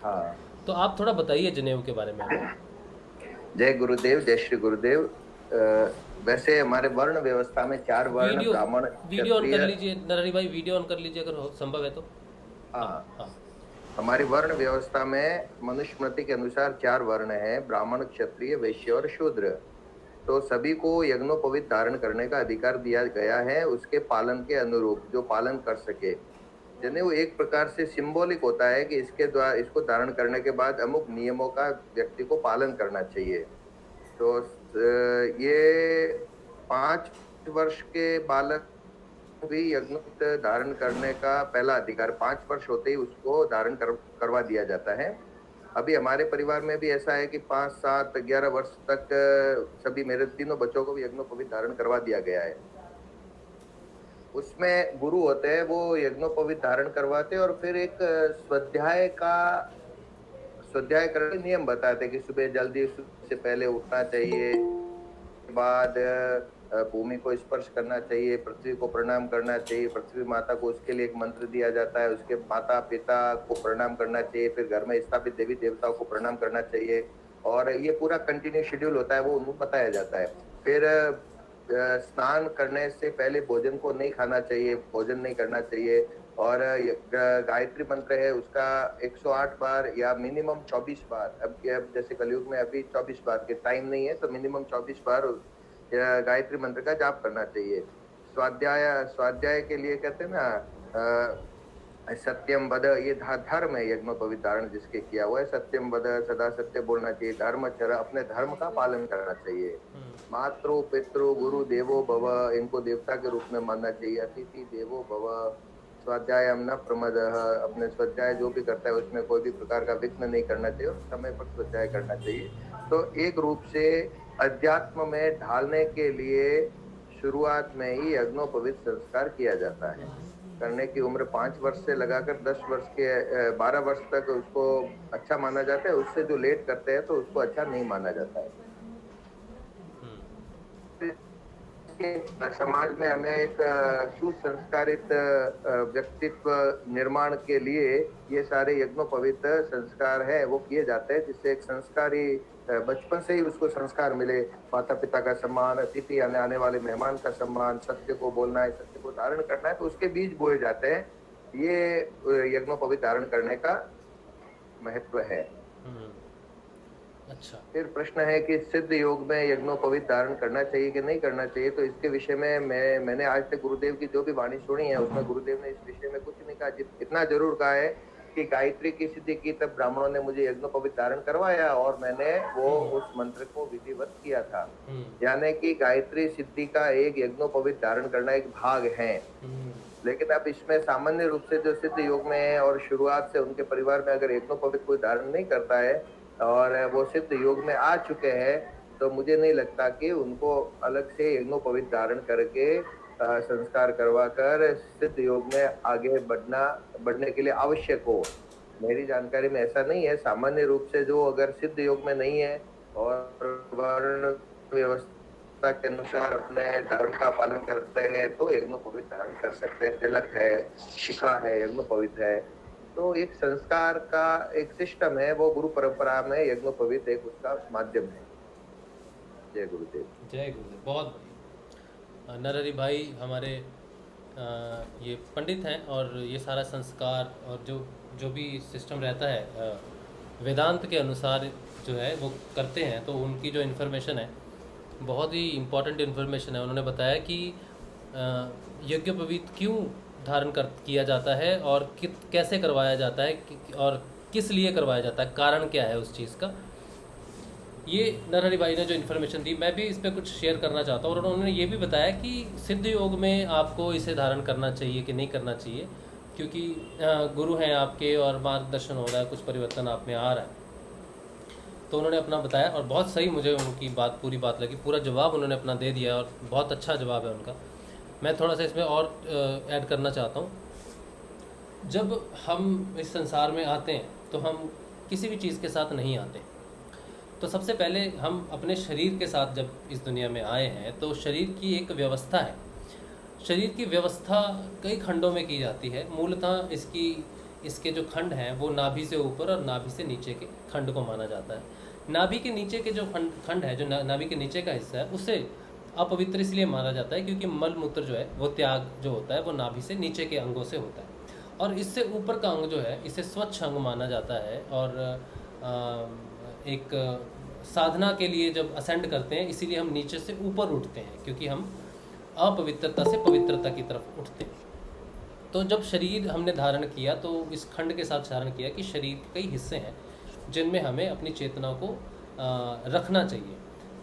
हाँ, तो आप थोड़ा बताइए जनेऊ के बारे में। जय गुरुदेव, जय श्री गुरुदेव। वैसे हमारे वर्ण व्यवस्था में 4 वर्ण ब्राह्मण, वीडियो ऑन कर लीजिए नरहरि भाई, वीडियो ऑन कर लीजिए अगर संभव है तो। हाँ, हमारी वर्ण व्यवस्था में मनुस्मृति के अनुसार 4 वर्ण हैं, ब्राह्मण, क्षत्रिय, वैश्य और शूद्र। तो सभी को यज्ञोपवीत धारण करने का अधिकार दिया गया है, उसके पालन के अनुरूप, जो पालन कर सके। जनेऊ एक प्रकार से सिंबॉलिक होता है कि इसके द्वारा, इसको धारण करने के बाद अमुक नियमों का व्यक्ति को पालन करना चाहिए। तो ये 5 वर्ष के बालक भी यज्ञोपवीत धारण करने का पहला अधिकार 5 वर्ष होते ही उसको धारण करवा दिया जाता है। अभी हमारे परिवार में भी ऐसा है कि 5, 7, 11 वर्ष तक सभी मेरे तीनों बच्चों को भी यज्ञोपवीत धारण करवा दिया गया है। उसमें गुरु होते हैं, वो यज्ञोपवीत धारण करवाते हैं और फिर एक स्वाध्याय करने नियम बताते हैं कि सुबह जल्दी से पहले उठना चाहिए, बाद भूमि को स्पर्श करना चाहिए, पृथ्वी को प्रणाम करना चाहिए, पृथ्वी माता को उसके लिए एक मंत्र दिया जाता है, उसके माता पिता को प्रणाम करना चाहिए, फिर घर में स्थापित देवी देवताओं को प्रणाम करना चाहिए। और ये पूरा कंटिन्यू शेड्यूल होता है, वो उनको बताया जाता है। फिर स्नान करने से पहले भोजन को नहीं खाना चाहिए, भोजन नहीं करना चाहिए। और गायत्री मंत्र है उसका 108 बार या मिनिमम 24 बार, अब जैसे कलयुग में अभी 24 बार के टाइम नहीं है तो मिनिमम 24 बार गायत्री मंत्र का जाप करना चाहिए। स्वाध्याय के लिए कहते हैं ना, सत्यम वद, ये धर्म है यज्ञोपवीत धारण जिसके किया हुआ है। सत्यम वद, सदा सत्य बोलना चाहिए। धर्मचर, अपने धर्म का पालन करना चाहिए। मातृ पितृ गुरु देवो भव, इनको देवता के रूप में मानना चाहिए। अतिथि देवो भव। स्वाध्याय न प्रमद, अपने स्वाध्याय जो भी करता है उसमें कोई भी प्रकार का विघ्न नहीं करना चाहिए और समय पर स्वाध्याय करना चाहिए। तो एक रूप से अध्यात्म में ढालने के लिए शुरुआत में ही यज्ञोपवीत संस्कार किया जाता है। करने की उम्र 5 वर्ष से लगाकर 10 वर्ष के 12 वर्ष तक उसको अच्छा माना जाता है। उससे जो लेट करते हैं तो उसको अच्छा नहीं माना जाता है। समाज में हमें एक सुसंस्कारित व्यक्तित्व निर्माण के लिए ये सारे यज्ञोपवीत संस्कार है वो किए जाते हैं, जिससे एक संस्कारी बचपन से ही उसको संस्कार मिले। माता पिता का सम्मान, अतिथि आने वाले मेहमान का सम्मान, सत्य को बोलना है, सत्य को धारण करना है, तो उसके बीज बोए जाते हैं। ये यज्ञोपवीत धारण करने का महत्व है। अच्छा, फिर प्रश्न है कि सिद्ध योग में यज्ञोपवीत धारण करना चाहिए कि नहीं करना चाहिए। तो इसके विषय में मैंने आज तक गुरुदेव की जो भी वाणी सुनी है उसमें गुरुदेव ने इस विषय में कुछ नहीं कहा। इतना जरूर कहा है कि गायत्री की सिद्धि की तब ब्राह्मणों ने मुझे यज्ञोपवीत धारण करवाया और मैंने वो उस मंत्र को विधिवत किया था। यानी कि गायत्री सिद्धि का एक यज्ञोपवीत धारण करना एक भाग है। लेकिन अब इसमें सामान्य रूप से जो सिद्ध योग में है और शुरुआत से उनके परिवार में अगर यज्ञोपवीत कोई धारण नहीं करता है और वो सिद्ध योग में आ चुके हैं तो मुझे नहीं लगता कि उनको अलग से यज्ञोपवीत धारण करके संस्कार करवा कर सिद्ध योग में आगे बढ़ने के लिए आवश्यक हो। मेरी जानकारी में ऐसा नहीं है। सामान्य रूप से जो अगर सिद्ध योग में नहीं है और वर्ण व्यवस्था के अनुसार अपने धर्म का पालन करते हैं तो यज्ञोपवीत धारण कर सकते हैं। तिलक है, शिखा है, यज्ञोपवीत है। तो एक संस्कार का एक सिस्टम है, वो गुरु परंपरा में यज्ञोपवीत एक उसका माध्यम है। जय गुरुदेव। जय गुरुदेव। बहुत नरहरि भाई हमारे ये पंडित हैं और ये सारा संस्कार और जो भी सिस्टम रहता है वेदांत के अनुसार जो है वो करते हैं। तो उनकी जो इन्फॉर्मेशन है बहुत ही इम्पोर्टेंट इन्फॉर्मेशन है। उन्होंने बताया कि यज्ञोपवीत क्यों धारण किया जाता है और कैसे करवाया जाता है और किस लिए करवाया जाता है, कारण क्या है उस चीज़ का। ये नरहरि भाई ने जो इन्फॉर्मेशन दी, मैं भी इस पर कुछ शेयर करना चाहता हूँ। और उन्होंने ये भी बताया कि सिद्ध योग में आपको इसे धारण करना चाहिए कि नहीं करना चाहिए, क्योंकि गुरु हैं आपके और मार्गदर्शन हो रहा है, कुछ परिवर्तन आप में आ रहा है। तो उन्होंने अपना बताया और बहुत सही मुझे उनकी बात, पूरी बात लगी, पूरा जवाब उन्होंने अपना दे दिया और बहुत अच्छा जवाब है उनका। मैं थोड़ा सा इसमें और ऐड करना चाहता हूँ। जब हम इस संसार में आते हैं तो हम किसी भी चीज़ के साथ नहीं आते। तो सबसे पहले हम अपने शरीर के साथ जब इस दुनिया में आए हैं तो शरीर की एक व्यवस्था है। शरीर की व्यवस्था कई खंडों में की जाती है। मूलतः इसके जो खंड हैं वो नाभि से ऊपर और नाभि से नीचे के खंड को माना जाता है। नाभि के नीचे के जो खंड है, जो नाभि के नीचे का हिस्सा है, उसे अपवित्र इसलिए माना जाता है क्योंकि मल मूत्र जो है वो त्याग जो होता है वो नाभि से नीचे के अंगों से होता है। और इससे ऊपर का अंग जो है इसे स्वच्छ अंग माना जाता है। और एक साधना के लिए जब असेंड करते हैं इसीलिए हम नीचे से ऊपर उठते हैं, क्योंकि हम अपवित्रता से पवित्रता की तरफ उठते हैं। तो जब शरीर हमने धारण किया तो इस खंड के साथ धारण किया कि शरीर के कई हिस्से हैं जिनमें हमें अपनी चेतना को रखना चाहिए।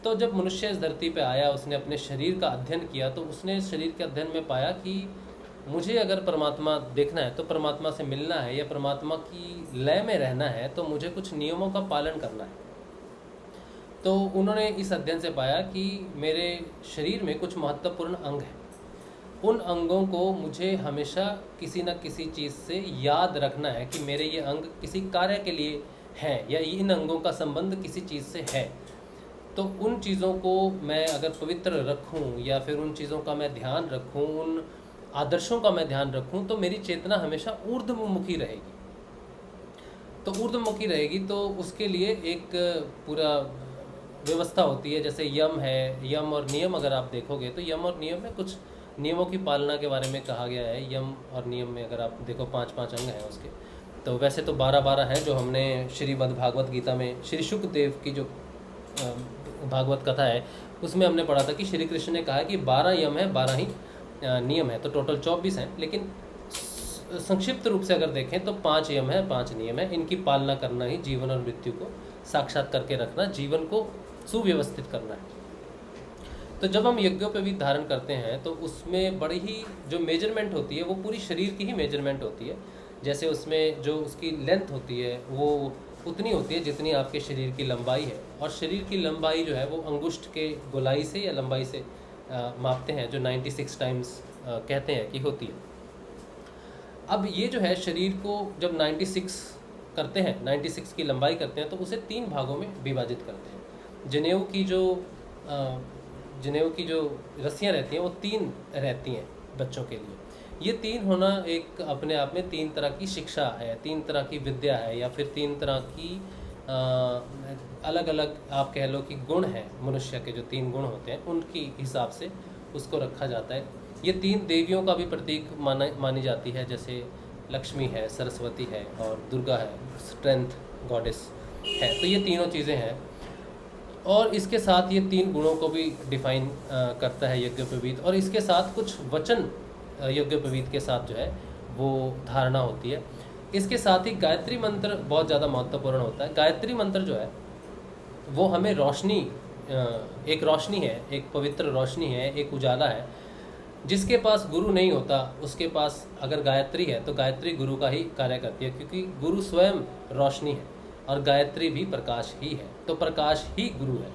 तो जब मनुष्य इस धरती पे आया, उसने अपने शरीर का अध्ययन किया, तो उसने शरीर के अध्ययन में पाया कि मुझे अगर परमात्मा देखना है, तो परमात्मा से मिलना है या परमात्मा की लय में रहना है, तो मुझे कुछ नियमों का पालन करना है। तो उन्होंने इस अध्ययन से पाया कि मेरे शरीर में कुछ महत्वपूर्ण अंग हैं। उन अंगों को मुझे हमेशा किसी न किसी चीज़ से याद रखना है कि मेरे ये अंग किसी कार्य के लिए हैं या इन अंगों का संबंध किसी चीज़ से है। तो उन चीज़ों को मैं अगर पवित्र रखूं या फिर उन चीज़ों का मैं ध्यान रखूं, उन आदर्शों का मैं ध्यान रखूं, तो मेरी चेतना हमेशा ऊर्ध्वमुखी रहेगी। तो ऊर्ध्वमुखी रहेगी तो उसके लिए एक पूरा व्यवस्था होती है। जैसे यम है, यम और नियम अगर आप देखोगे तो यम और नियम में कुछ नियमों की पालना के बारे में कहा गया है। यम और नियम में अगर आप देखो 5-5 अंग हैं उसके। तो वैसे तो 12-12 हैं जो हमने श्रीमद् भागवत गीता में श्री शुकदेव की जो भागवत कथा है उसमें हमने पढ़ा था कि श्री कृष्ण ने कहा कि 12 यम है, 12 ही नियम है, तो टोटल 24 हैं। लेकिन संक्षिप्त रूप से अगर देखें तो 5 यम है, 5 नियम है। इनकी पालना करना ही जीवन और मृत्यु को साक्षात करके रखना, जीवन को सुव्यवस्थित करना है। तो जब हम यज्ञोपवीत धारण करते हैं तो उसमें बड़ी ही जो मेजरमेंट होती है वो पूरी शरीर की ही मेजरमेंट होती है। जैसे उसमें जो उसकी लेंथ होती है वो उतनी होती है जितनी आपके शरीर की लंबाई है। और शरीर की लंबाई जो है वो अंगुष्ठ के गोलाई से या लंबाई से मापते हैं, जो 96 टाइम्स कहते हैं कि होती है। अब ये जो है शरीर को जब 96 करते हैं, 96 की लंबाई करते हैं, तो उसे 3 भागों में विभाजित करते हैं। जनेऊ की जो रस्सियाँ रहती हैं वो 3 रहती हैं बच्चों के लिए। ये 3 होना एक अपने आप में 3 तरह की शिक्षा है, 3 तरह की विद्या है, या फिर 3 तरह की अलग अलग आप कह लो कि गुण हैं। मनुष्य के जो 3 गुण होते हैं उनकी हिसाब से उसको रखा जाता है। ये 3 देवियों का भी प्रतीक मानी जाती है, जैसे लक्ष्मी है, सरस्वती है और दुर्गा है, स्ट्रेंथ गॉडेस है। तो ये तीनों चीज़ें हैं और इसके साथ ये 3 गुणों को भी डिफाइन करता है यज्ञोपवीत। और इसके साथ कुछ वचन यज्ञोपवीत के साथ जो है वो धारणा होती है। इसके साथ ही गायत्री मंत्र बहुत ज़्यादा महत्वपूर्ण होता है। गायत्री मंत्र जो है वो हमें रोशनी, एक रोशनी है, एक पवित्र रोशनी है, एक उजाला है। जिसके पास गुरु नहीं होता उसके पास अगर गायत्री है तो गायत्री गुरु का ही कार्य करती है, क्योंकि गुरु स्वयं रोशनी है और गायत्री भी प्रकाश ही है। तो प्रकाश ही गुरु है।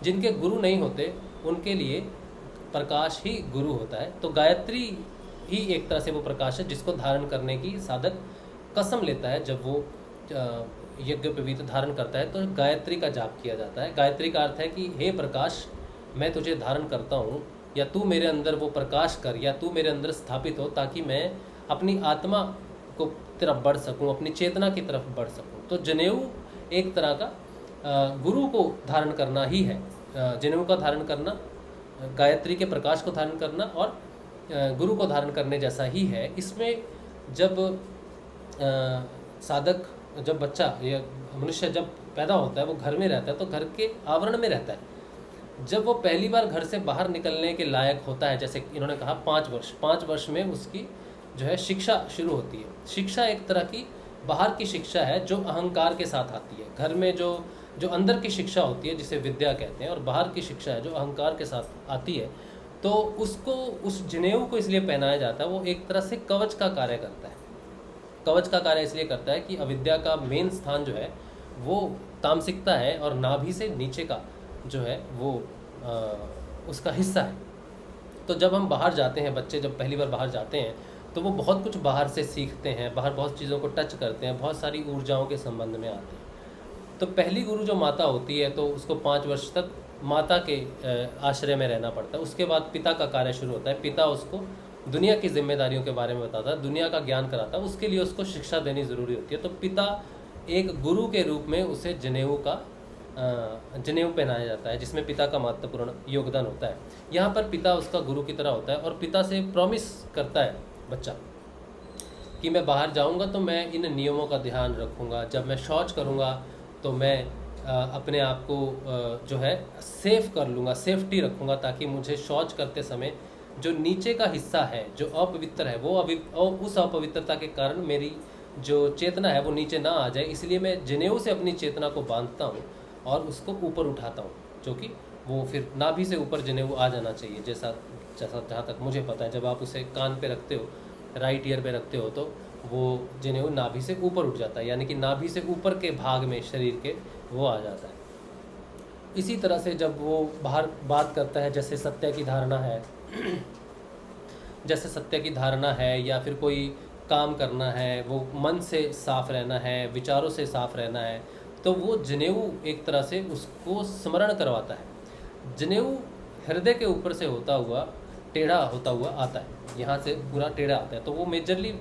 जिनके गुरु नहीं होते उनके लिए प्रकाश ही गुरु होता है। तो गायत्री ही एक तरह से वो प्रकाश है जिसको धारण करने की साधक कसम लेता है। जब वो यज्ञोपवीत धारण करता है तो गायत्री का जाप किया जाता है। गायत्री का अर्थ है कि हे प्रकाश, मैं तुझे धारण करता हूँ, या तू मेरे अंदर वो प्रकाश कर, या तू मेरे अंदर स्थापित हो, ताकि मैं अपनी आत्मा को तरफ बढ़ सकूं, अपनी चेतना की तरफ बढ़ सकूं। तो जनेऊ एक तरह का गुरु को धारण करना ही है। जनेऊ का धारण करना गायत्री के प्रकाश को धारण करना और गुरु को धारण करने जैसा ही है। इसमें जब साधक, जब बच्चा या मनुष्य जब पैदा होता है वो घर में रहता है, तो घर के आवरण में रहता है। जब वो पहली बार घर से बाहर निकलने के लायक होता है, जैसे इन्होंने कहा 5 वर्ष में उसकी जो है शिक्षा शुरू होती है। शिक्षा एक तरह की बाहर की शिक्षा है जो अहंकार के साथ आती है। घर में जो अंदर की शिक्षा होती है जिसे विद्या कहते हैं, और बाहर की शिक्षा है जो अहंकार के साथ आती है। तो उसको, उस जनेऊ को इसलिए पहनाया जाता है, वो एक तरह से कवच का कार्य करता है। कवच का कार्य इसलिए करता है कि अविद्या का मेन स्थान जो है वो तामसिकता है, और नाभि से नीचे का जो है वो उसका हिस्सा है। तो जब हम बाहर जाते हैं, बच्चे जब पहली बार बाहर जाते हैं तो वो बहुत कुछ बाहर से सीखते हैं, बाहर बहुत चीज़ों को टच करते हैं, बहुत सारी ऊर्जाओं के संबंध में आते हैं। तो पहली गुरु जो माता होती है तो उसको 5 वर्ष तक माता के आश्रय में रहना पड़ता है। उसके बाद पिता का कार्य शुरू होता है। पिता उसको दुनिया की जिम्मेदारियों के बारे में बताता है, दुनिया का ज्ञान कराता है, उसके लिए उसको शिक्षा देनी ज़रूरी होती है। तो पिता एक गुरु के रूप में उसे जनेऊ पहनाया जाता है, जिसमें पिता का महत्वपूर्ण योगदान होता है। यहाँ पर पिता उसका गुरु की तरह होता है, और पिता से प्रॉमिस करता है बच्चा कि मैं बाहर जाऊँगा तो मैं इन नियमों का ध्यान रखूँगा, जब मैं शौच करूँगा तो मैं अपने आप को जो है सेफ कर लूँगा, सेफ्टी रखूँगा, ताकि मुझे शौच करते समय जो नीचे का हिस्सा है जो अपवित्र है वो उस अपवित्रता के कारण मेरी जो चेतना है वो नीचे ना आ जाए। इसलिए मैं जनेऊ से अपनी चेतना को बांधता हूँ और उसको ऊपर उठाता हूँ, जो कि वो फिर नाभि से ऊपर जनेऊ आ जाना चाहिए। जैसा जहाँ तक मुझे पता है, जब आप उसे कान पे रखते हो, राइट ईयर पे रखते हो, तो वो जनेऊ नाभि से ऊपर उठ जाता है, यानी कि नाभि से ऊपर के भाग में शरीर के वो आ जाता है। इसी तरह से जब वो बाहर बात करता है, जैसे सत्य की धारणा है जैसे सत्य की धारणा है या फिर कोई काम करना है, वो मन से साफ रहना है, विचारों से साफ रहना है, तो वो जनेऊ एक तरह से उसको स्मरण करवाता है। जनेऊ हृदय के ऊपर से होता हुआ टेढ़ा होता हुआ आता है, यहाँ से पूरा टेढ़ा आता है, तो वो मेजरली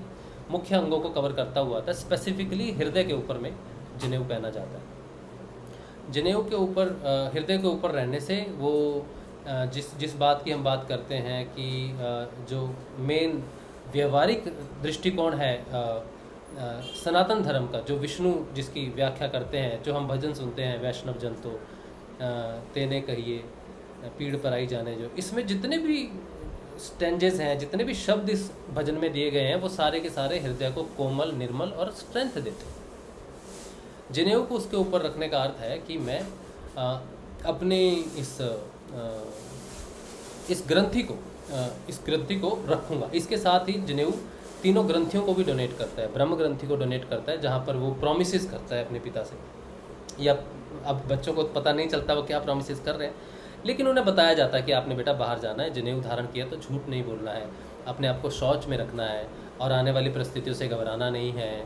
मुख्य अंगों को कवर करता हुआ आता है। स्पेसिफिकली हृदय के ऊपर में जनेऊ पहना जाता है। जनेऊ के ऊपर, हृदय के ऊपर रहने से वो जिस बात की हम बात करते हैं कि जो मेन व्यवहारिक दृष्टिकोण है सनातन धर्म का, जो विष्णु जिसकी व्याख्या करते हैं, जो हम भजन सुनते हैं, वैष्णव जन तो तेने कहिए पीड़ पर आई जाने, जो इसमें जितने भी स्टेंजेस हैं, जितने भी शब्द इस भजन में दिए गए हैं, वो सारे के सारे हृदय को कोमल, निर्मल और स्ट्रेंथ देते हैं। जनेऊ को उसके ऊपर रखने का अर्थ है कि मैं अपने इस ग्रंथि को रखूँगा। इसके साथ ही जनेऊ तीनों ग्रंथियों को भी डोनेट करता है। ब्रह्म ग्रंथि को डोनेट करता है, जहाँ पर वो प्रोमिसेस करता है अपने पिता से, या अब बच्चों को पता नहीं चलता वो क्या प्रोमिसेस कर रहे हैं, लेकिन उन्हें बताया जाता है कि आपने बेटा बाहर जाना है, जनेऊ धारण किया तो झूठ नहीं बोलना है, अपने आप को शौच में रखना है, और आने वाली परिस्थितियों से घबराना नहीं है,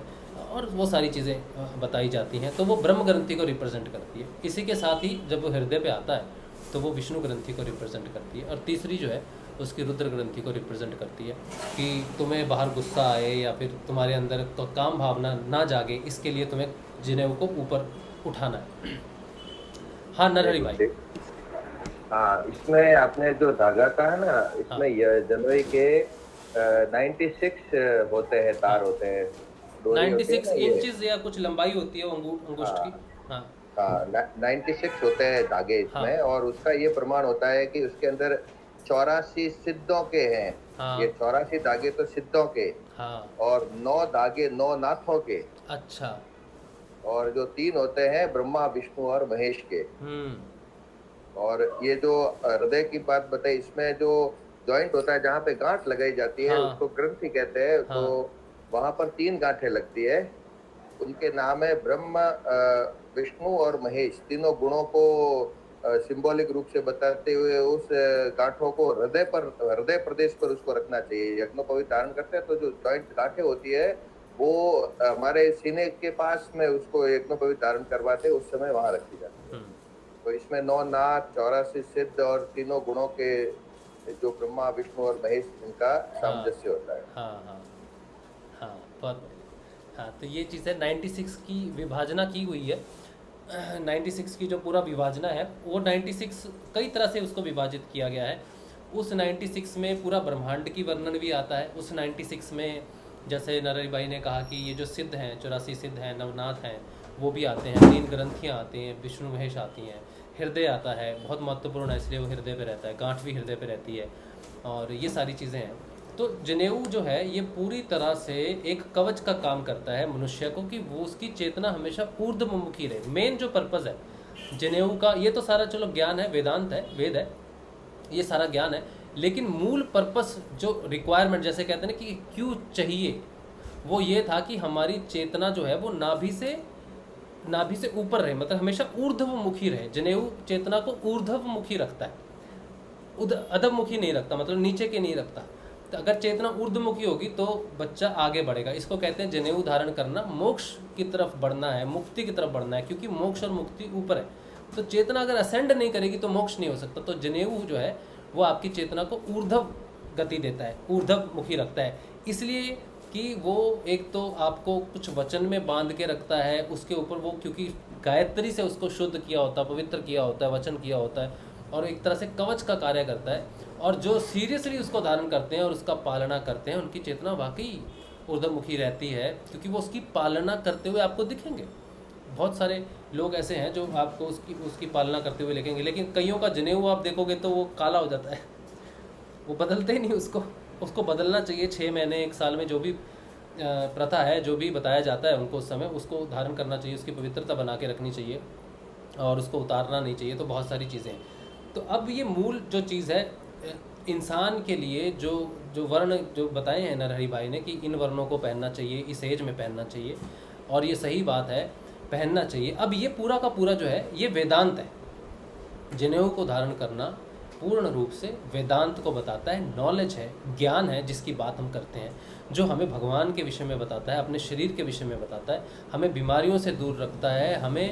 और वो सारी चीज़ें बताई जाती हैं। तो वो ब्रह्म ग्रंथि को रिप्रेजेंट करती है। इसी के साथ ही जब वो हृदय पे आता है तो वो विष्णु ग्रंथि को रिप्रेजेंट करती है, और तीसरी जो है उसकी रुद्र ग्रंथि को रिप्रेजेंट करती है कि तुम्हें बाहर गुस्सा आए या फिर तुम्हारे अंदर तो काम भावना ना जागे, इसके लिए तुम्हें जनेऊ को ऊपर उठाना है। हाँ नरहरि भाई। हाँ, इसमें आपने जो धागा कहा ना, इसमें जनवरी के 96 होते हैं, तार होते हैं, 96 इंचेस या कुछ लंबाई होती है अंगुष्ठ की। हाँ 96 होते हैं धागे इसमें। हाँ। और उसका ये प्रमाण होता है कि उसके अंदर 84 सिद्धों के हैं। हाँ। ये 84 धागे तो सिद्धों के। हाँ। और 9 धागे 9 नाथों के। अच्छा। और जो 3 होते हैं ब्रह्मा, विष्णु और महेश के। और ये जो हृदय की बात बताई, इसमें जो जॉइंट होता है जहाँ पे गांठ लगाई जाती है, उसको ग्रंथि कहते हैं। तो वहां पर 3 गांठें लगती है, उनके नाम है ब्रह्मा, विष्णु और महेश। तीनों गुणों को सिंबॉलिक रूप से बताते हुए उस गांठों को हृदय प्रदेश पर उसको रखना चाहिए। यज्ञोपवीत धारण करते हैं तो जो जॉइंट गांठें होती है वो हमारे सीने के पास में उसको यज्ञोपवीत धारण करवाते उस समय वहां रखी जाती है। तो इसमें 9 नाथ, 84 सिद्ध और तीनों गुणों के जो ब्रह्मा, विष्णु और महेश, इनका सामंजस्य होता है। हाँ हाँ हाँ, बहुत हाँ, तो ये चीज़ है 96 की विभाजना की हुई है। 96 की जो पूरा विभाजना है वो 96 कई तरह से उसको विभाजित किया गया है। उस 96 में पूरा ब्रह्मांड की वर्णन भी आता है। उस 96 में जैसे नरहरि भाई ने कहा कि ये जो सिद्ध हैं, 84 सिद्ध हैं, नवनाथ हैं, वो भी आते हैं, 3 ग्रंथियाँ आती हैं, विष्णु महेश आती हैं, हृदय आता है, बहुत महत्वपूर्ण है इसलिए वो हृदय पे रहता है, गांठ भी हृदय पे रहती है, और ये सारी चीज़ें हैं। तो जनेऊ जो है ये पूरी तरह से एक कवच का काम करता है मनुष्य को, कि वो उसकी चेतना हमेशा ऊर्ध्वमुखी रहे। मेन जो पर्पज़ है जनेऊ का, ये तो सारा चलो ज्ञान है, वेदांत है, वेद है, ये सारा ज्ञान है, लेकिन मूल पर्पस जो रिक्वायरमेंट जैसे कहते हैं ना कि क्यों चाहिए, वो ये था कि हमारी चेतना जो है वो नाभि से ऊपर रहे, मतलब हमेशा ऊर्ध्वमुखी रहे। जनेऊ चेतना को ऊर्ध्वमुखी रखता है, अधमुखी नहीं रखता, मतलब नीचे के नहीं रखता। तो अगर चेतना ऊर्ध्वमुखी होगी तो बच्चा आगे बढ़ेगा। इसको कहते हैं जनेऊ धारण करना, मोक्ष की तरफ बढ़ना है, मुक्ति की तरफ बढ़ना है, क्योंकि मोक्ष और मुक्ति ऊपर है। तो चेतना अगर असेंड नहीं करेगी तो मोक्ष नहीं हो सकता। तो जनेऊ जो है वो आपकी चेतना को ऊर्ध्व गति देता है, ऊर्ध्वमुखी रखता है, इसलिए कि वो एक तो आपको कुछ वचन में बांध के रखता है, उसके ऊपर वो क्योंकि गायत्री से उसको शुद्ध किया होता है, पवित्र किया होता है, वचन किया होता है, और एक तरह से कवच का कार्य करता है। और जो सीरियसली उसको धारण करते हैं और उसका पालना करते हैं, उनकी चेतना वाकई ऊर्ध्वमुखी रहती है, क्योंकि वो उसकी पालना करते हुए आपको दिखेंगे। बहुत सारे लोग ऐसे हैं जो आपको उसकी पालना करते हुए दिखेंगे, लेकिन कईयों का जनेऊ आप देखोगे तो वो काला हो जाता है, वो बदलते ही नहीं। उसको बदलना चाहिए 6 महीने 1 साल में, जो भी प्रथा है, जो भी बताया जाता है उनको उस समय उसको धारण करना चाहिए, उसकी पवित्रता बना के रखनी चाहिए और उसको उतारना नहीं चाहिए। तो बहुत सारी चीज़ें हैं। तो अब ये मूल जो चीज़ है इंसान के लिए, जो वर्ण जो बताए हैं नरहरि भाई ने कि इन वर्णों को पहनना चाहिए, इस एज में पहनना चाहिए, और ये सही बात है, पहनना चाहिए। अब ये पूरा का पूरा जो है ये वेदांत है। जनेऊ को धारण करना पूर्ण रूप से वेदांत को बताता है, नॉलेज है, ज्ञान है, जिसकी बात हम करते हैं, जो हमें भगवान के विषय में बताता है, अपने शरीर के विषय में बताता है, हमें बीमारियों से दूर रखता है, हमें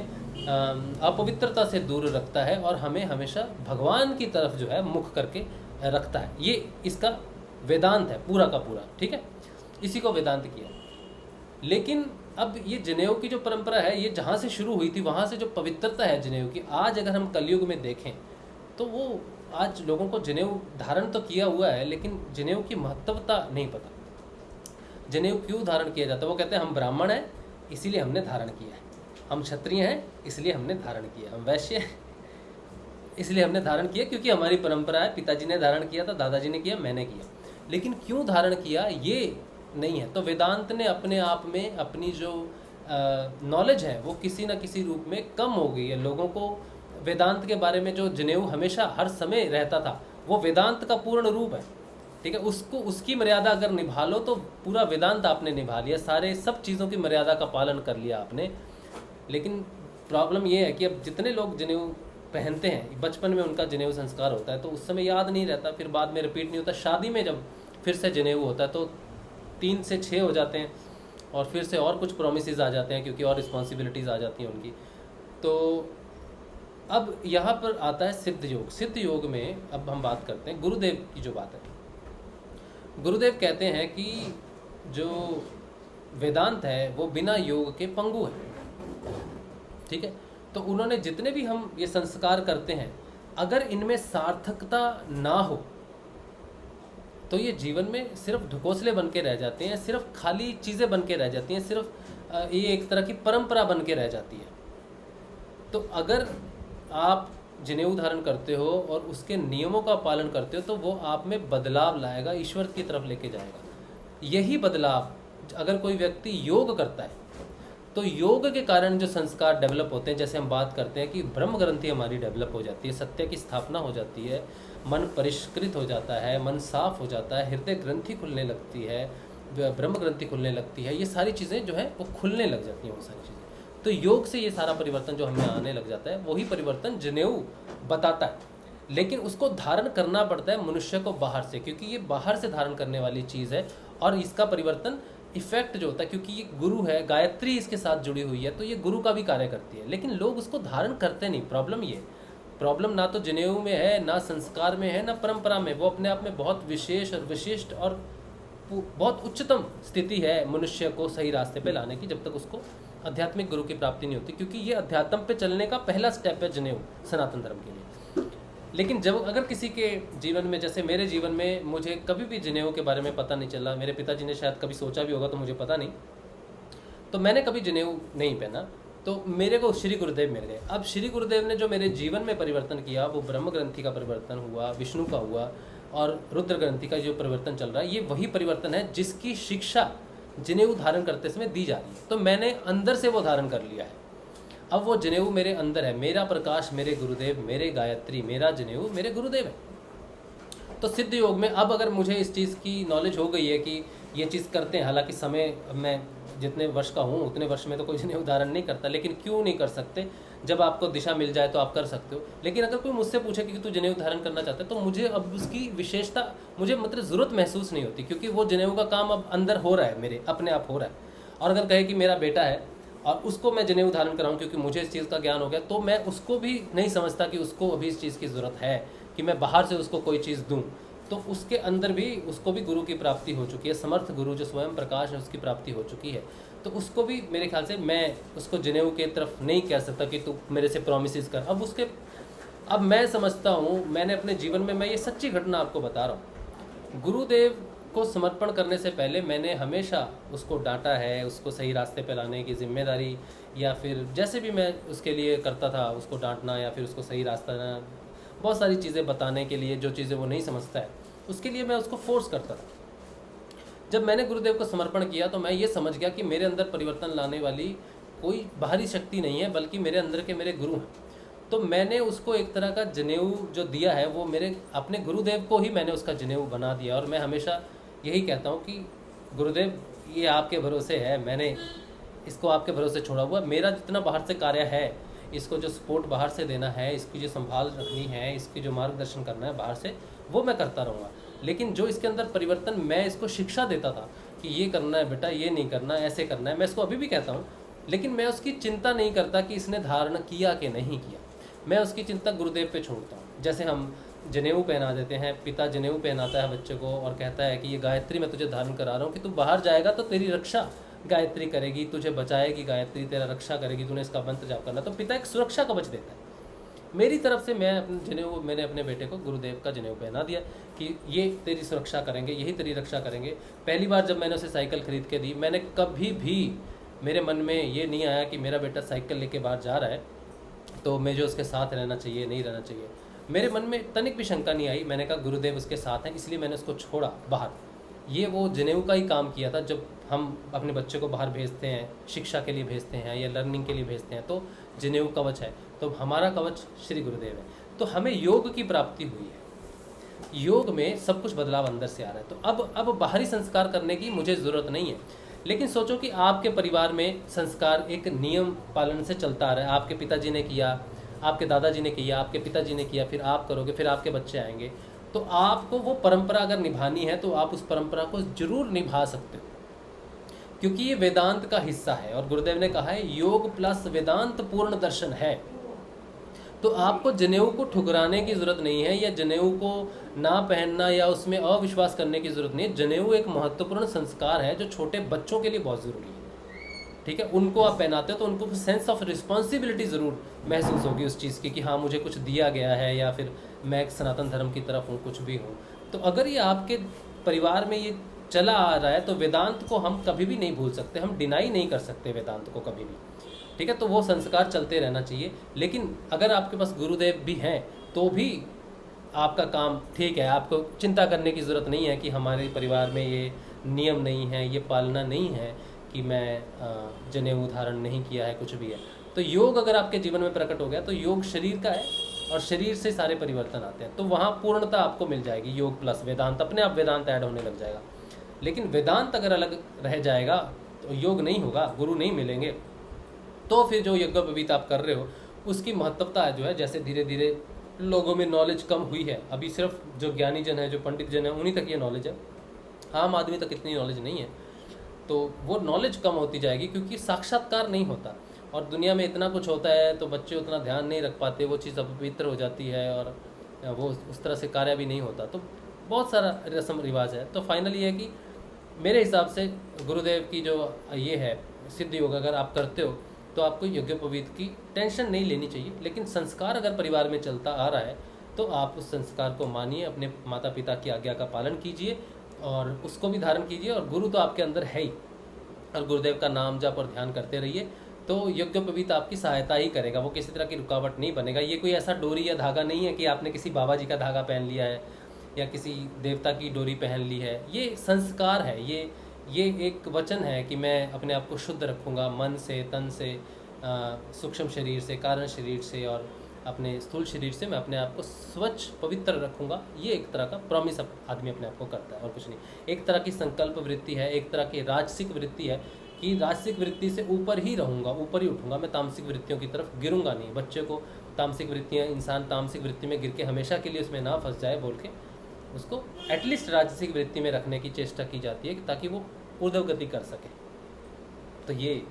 अपवित्रता से दूर रखता है, और हमें हमेशा भगवान की तरफ जो है मुख करके रखता है। ये इसका वेदांत है पूरा का पूरा, ठीक है, इसी को वेदांत किया। लेकिन अब ये जनेऊ की जो परंपरा है, ये जहाँ से शुरू हुई थी वहाँ से जो पवित्रता है जनेऊ की, आज अगर हम कलयुग में देखें तो वो आज लोगों को जनेऊ धारण तो किया हुआ है, लेकिन जनेऊ की महत्वता नहीं पता। जनेऊ क्यों धारण किया जाता है? वो कहते हैं हम ब्राह्मण हैं इसीलिए हमने धारण किया है, हम क्षत्रिय हैं इसलिए हमने धारण किया, हम वैश्य हैं इसलिए हमने धारण किया, क्योंकि हमारी परंपरा है, पिताजी ने धारण किया था, दादाजी ने किया, मैंने किया। लेकिन क्यों धारण किया ये नहीं है। तो वेदांत ने अपने आप में अपनी जो नॉलेज है वो किसी न किसी रूप में कम हो गई है। लोगों को वेदांत के बारे में जो जनेऊ हमेशा हर समय रहता था वो वेदांत का पूर्ण रूप है, ठीक है। उसको उसकी मर्यादा अगर निभा लो तो पूरा वेदांत आपने निभा लिया, सारे सब चीज़ों की मर्यादा का पालन कर लिया आपने। लेकिन प्रॉब्लम ये है कि अब जितने लोग जनेऊ पहनते हैं, बचपन में उनका जनेऊ संस्कार होता है तो उस समय याद नहीं रहता, फिर बाद में रिपीट नहीं होता। शादी में जब फिर से जनेऊ होता है तो 3 से 6 हो जाते हैं, और फिर से और कुछ प्रोमिसेस आ जाते हैं, क्योंकि और रिस्पॉन्सिबिलिटीज़ आ जाती हैं उनकी। तो अब यहाँ पर आता है सिद्ध योग। सिद्ध योग में अब हम बात करते हैं गुरुदेव की जो बात है। गुरुदेव कहते हैं कि जो वेदांत है वो बिना योग के पंगु है, ठीक है। तो उन्होंने जितने भी हम ये संस्कार करते हैं, अगर इनमें सार्थकता ना हो तो ये जीवन में सिर्फ ढकोसले बन के रह जाते हैं, सिर्फ खाली चीज़ें बन के रह जाती हैं, सिर्फ ये एक तरह की परंपरा बन के रह जाती है। तो अगर आप जनेऊ धारण करते हो और उसके नियमों का पालन करते हो तो वो आप में बदलाव लाएगा, ईश्वर की तरफ लेके जाएगा। यही बदलाव अगर कोई व्यक्ति योग करता है तो योग के कारण जो संस्कार डेवलप होते हैं, जैसे हम बात करते हैं कि ब्रह्म ग्रंथि हमारी डेवलप हो जाती है, सत्य की स्थापना हो जाती है, मन परिष्कृत हो जाता है, मन साफ हो जाता है, हृदय ग्रंथि खुलने लगती है, ब्रह्म ग्रंथि खुलने लगती है, ये सारी चीज़ें जो है वो खुलने लग जाती हैं, वो सारी चीज़ें। तो योग से ये सारा परिवर्तन जो हमें आने लग जाता है, वही परिवर्तन जनेऊ बताता है। लेकिन उसको धारण करना पड़ता है मनुष्य को बाहर से, क्योंकि ये बाहर से धारण करने वाली चीज़ है, और इसका परिवर्तन इफेक्ट जो होता है, क्योंकि ये गुरु है, गायत्री इसके साथ जुड़ी हुई है, तो ये गुरु का भी कार्य करती है। लेकिन लोग उसको धारण करते नहीं। प्रॉब्लम ना तो जनेऊ में है, ना संस्कार में है, ना परंपरा में। वो अपने आप में बहुत विशेष और विशिष्ट और बहुत उच्चतम स्थिति है मनुष्य को सही रास्ते पे लाने की, जब तक उसको आध्यात्मिक गुरु की प्राप्ति नहीं होती, क्योंकि ये अध्यात्म पे चलने का पहला स्टेप है जनेऊ सनातन धर्म के लिए। लेकिन जब अगर किसी के जीवन में, जैसे मेरे जीवन में मुझे कभी भी जनेऊ के बारे में पता नहीं चला, मेरे पिताजी ने शायद कभी सोचा भी होगा तो मुझे पता नहीं, तो मैंने कभी जनेऊ नहीं पहना, तो मेरे को श्री गुरुदेव मिल गए। अब श्री गुरुदेव ने जो मेरे जीवन में परिवर्तन किया, वो ब्रह्म ग्रंथि का परिवर्तन हुआ, विष्णु का हुआ और रुद्र ग्रंथि का जो परिवर्तन चल रहा है, ये वही परिवर्तन है जिसकी शिक्षा जनेऊ धारण करते समय दी जा रही है। तो मैंने अंदर से वो धारण कर लिया है। अब वो जनेऊ मेरे अंदर है, मेरा प्रकाश मेरे गुरुदेव, मेरे गायत्री, मेरा जनेऊ मेरे गुरुदेव है। तो सिद्ध योग में अब अगर मुझे इस चीज़ की नॉलेज हो गई है कि ये चीज़ करते हैं, हालांकि समय मैं जितने वर्ष का हूँ उतने वर्ष में तो कोई जनेऊ धारण नहीं करता, लेकिन क्यों नहीं कर सकते, जब आपको दिशा मिल जाए तो आप कर सकते हो। लेकिन अगर कोई मुझसे पूछे कि तू जनेऊ धारण करना चाहता है, तो मुझे अब उसकी विशेषता, मुझे मतलब ज़रूरत महसूस नहीं होती, क्योंकि वो जनेऊ का काम अब अंदर हो रहा है, मेरे अपने आप हो रहा है। और अगर कहे कि मेरा बेटा है और उसको मैं जनेऊ धारण कराऊँ क्योंकि मुझे इस चीज़ का ज्ञान हो गया, तो मैं उसको भी नहीं समझता कि उसको अभी इस चीज़ की ज़रूरत है कि मैं बाहर से उसको कोई चीज़ दूँ। तो उसके अंदर भी उसको भी गुरु की प्राप्ति हो चुकी है, समर्थ गुरु जो स्वयं प्रकाश है उसकी प्राप्ति हो चुकी है। तो उसको भी मेरे ख्याल से मैं उसको जनेऊ के तरफ नहीं कह सकता कि तू मेरे से प्रॉमिसेस कर। अब मैं समझता हूँ, मैंने अपने जीवन में, मैं ये सच्ची घटना आपको बता रहा हूँ, गुरुदेव को समर्पण करने से पहले मैंने हमेशा उसको डांटा है, उसको सही रास्ते पे लाने की जिम्मेदारी, या फिर जैसे भी मैं उसके लिए करता था, उसको डांटना या फिर उसको सही रास्ता देना, बहुत सारी चीज़ें बताने के लिए, जो चीज़ें वो नहीं समझता है उसके लिए मैं उसको फोर्स करता था। जब मैंने गुरुदेव को समर्पण किया तो मैं ये समझ गया कि मेरे अंदर परिवर्तन लाने वाली कोई बाहरी शक्ति नहीं है, बल्कि मेरे अंदर के मेरे गुरु हैं। तो मैंने उसको एक तरह का जनेऊ जो दिया है, वो मेरे अपने गुरुदेव को ही मैंने उसका जनेऊ बना दिया। और मैं हमेशा यही कहता हूँ कि गुरुदेव ये आपके भरोसे है, मैंने इसको आपके भरोसे छोड़ा हुआ, मेरा जितना बाहर से कार्य है, इसको जो सपोर्ट बाहर से देना है, इसकी जो संभाल रखनी है, इसकी जो मार्गदर्शन करना है बाहर से, वो मैं करता रहूँगा। लेकिन जो इसके अंदर परिवर्तन, मैं इसको शिक्षा देता था कि ये करना है बेटा, ये नहीं करना है, ऐसे करना है, मैं इसको अभी भी कहता हूँ, लेकिन मैं उसकी चिंता नहीं करता कि इसने धारण किया कि नहीं किया। मैं उसकी चिंता गुरुदेव पे छोड़ता हूँ। जैसे हम जनेऊ पहना देते हैं, पिता जनेऊ पहनाता है बच्चे को और कहता है कि ये गायत्री मैं तुझे धारण करा रहा हूँ कि तू बाहर जाएगा तो तेरी रक्षा गायत्री करेगी, तुझे बचाएगी गायत्री, तेरा रक्षा करेगी, तूने इसका मंत्र जाप करना। तो पिता एक सुरक्षा कवच देता है। मेरी तरफ से मैं अपने जनेऊ, मैंने अपने बेटे को गुरुदेव का जनेऊ पहना दिया कि ये तेरी सुरक्षा करेंगे, यही तेरी रक्षा करेंगे। पहली बार जब मैंने उसे साइकिल खरीद के दी, मैंने कभी भी, मेरे मन में ये नहीं आया कि मेरा बेटा साइकिल लेके बाहर जा रहा है तो मुझे उसके साथ रहना चाहिए, नहीं रहना चाहिए। मेरे मन में तनिक भी शंका नहीं आई। मैंने कहा गुरुदेव उसके साथ हैं, इसलिए मैंने उसको छोड़ा बाहर। ये वो जनेऊ का ही काम किया था। जब हम अपने बच्चे को बाहर भेजते हैं, शिक्षा के लिए भेजते हैं या लर्निंग के लिए भेजते हैं, तो जनेऊ कवच है, तो हमारा कवच श्री गुरुदेव है। तो हमें योग की प्राप्ति हुई है, योग में सब कुछ बदलाव अंदर से आ रहा है। तो अब बाहरी संस्कार करने की मुझे ज़रूरत नहीं है। लेकिन सोचो कि आपके परिवार में संस्कार एक नियम पालन से चलता आ रहा है। आपके पिताजी ने किया, आपके दादाजी ने किया, आपके पिताजी ने किया, फिर आप करोगे, फिर आपके बच्चे आएंगे। तो आपको वो परंपरा अगर निभानी है तो आप उस परंपरा को जरूर निभा सकते हो, क्योंकि ये वेदांत का हिस्सा है। और गुरुदेव ने कहा है योग प्लस वेदांत पूर्ण दर्शन है। तो आपको जनेऊ को ठुकराने की ज़रूरत नहीं है, या जनेऊ को ना पहनना या उसमें अविश्वास करने की ज़रूरत नहीं है। जनेऊ एक महत्वपूर्ण संस्कार है जो छोटे बच्चों के लिए बहुत ज़रूरी है। ठीक है, उनको आप पहनाते हो तो उनको सेंस ऑफ रिस्पॉन्सिबिलिटी ज़रूर महसूस होगी उस चीज़ की कि हाँ मुझे कुछ दिया गया है, या फिर मैं एक सनातन धर्म की तरफ हूँ, कुछ भी हूँ। तो अगर ये आपके परिवार में ये चला आ रहा है तो वेदांत को हम कभी भी नहीं भूल सकते, हम डिनाई नहीं कर सकते वेदांत को कभी भी। ठीक है, तो वो संस्कार चलते रहना चाहिए। लेकिन अगर आपके पास गुरुदेव भी हैं तो भी आपका काम ठीक है, आपको चिंता करने की ज़रूरत नहीं है कि हमारे परिवार में ये नियम नहीं है, ये पालना नहीं है कि मैं जनेऊ धारण नहीं किया है, कुछ भी है। तो योग अगर आपके जीवन में प्रकट हो गया तो योग शरीर का है और शरीर से सारे परिवर्तन आते हैं, तो वहाँ पूर्णता आपको मिल जाएगी। योग प्लस वेदांत, अपने आप वेदांत ऐड होने लग जाएगा। लेकिन वेदांत अगर अलग रह जाएगा तो योग नहीं होगा, गुरु नहीं मिलेंगे, तो फिर जो यज्ञोपवीत आप कर रहे हो उसकी महत्वता जो है, जैसे धीरे धीरे लोगों में नॉलेज कम हुई है, अभी सिर्फ जो ज्ञानी जन है, जो पंडित जन है, उन्हीं तक ये नॉलेज है, आम आदमी तक इतनी नॉलेज नहीं है। तो वो नॉलेज कम होती जाएगी क्योंकि साक्षात्कार नहीं होता, और दुनिया में इतना कुछ होता है तो बच्चे उतना ध्यान नहीं रख पाते, वो चीज़ अपवित्र हो जाती है और वो उस तरह से कार्य भी नहीं होता। तो बहुत सारा रस्म रिवाज है। तो फाइनल ये है कि मेरे हिसाब से गुरुदेव की जो ये है सिद्ध योग अगर आप करते हो तो आपको यज्ञोपवीत की टेंशन नहीं लेनी चाहिए। लेकिन संस्कार अगर परिवार में चलता आ रहा है तो आप उस संस्कार को मानिए, अपने माता पिता की आज्ञा का पालन कीजिए और उसको भी धारण कीजिए। और गुरु तो आपके अंदर है ही, और गुरुदेव का नाम जप और ध्यान करते रहिए तो यज्ञोपवीत आपकी सहायता ही करेगा, वो किसी तरह की रुकावट नहीं बनेगा। ये कोई ऐसा डोरी या धागा नहीं है कि आपने किसी बाबा जी का धागा पहन लिया है या किसी देवता की डोरी पहन ली है। ये संस्कार है, ये एक वचन है कि मैं अपने आप को शुद्ध रखूँगा मन से, तन से, सूक्ष्म शरीर से, कारण शरीर से और अपने स्थूल शरीर से मैं अपने आप को स्वच्छ पवित्र रखूँगा। ये एक तरह का प्रॉमिस आदमी अपने आप को करता है और कुछ नहीं। एक तरह की संकल्प वृत्ति है, एक तरह की राजसिक वृत्ति है कि राजसिक वृत्ति से ऊपर ही रहूँगा, ऊपर ही उठूँगा, मैं तामसिक वृत्तियों की तरफ गिरूँगा नहीं। बच्चे को तामसिक वृत्तियाँ, इंसान तामसिक वृत्ति में गिर के हमेशा के लिए उसमें ना फंस जाए बोल के उसको एटलीस्ट राजसिक वृत्ति में रखने की चेष्टा की जाती है ताकि वो ऊर्ध्वगति कर सके। तो ये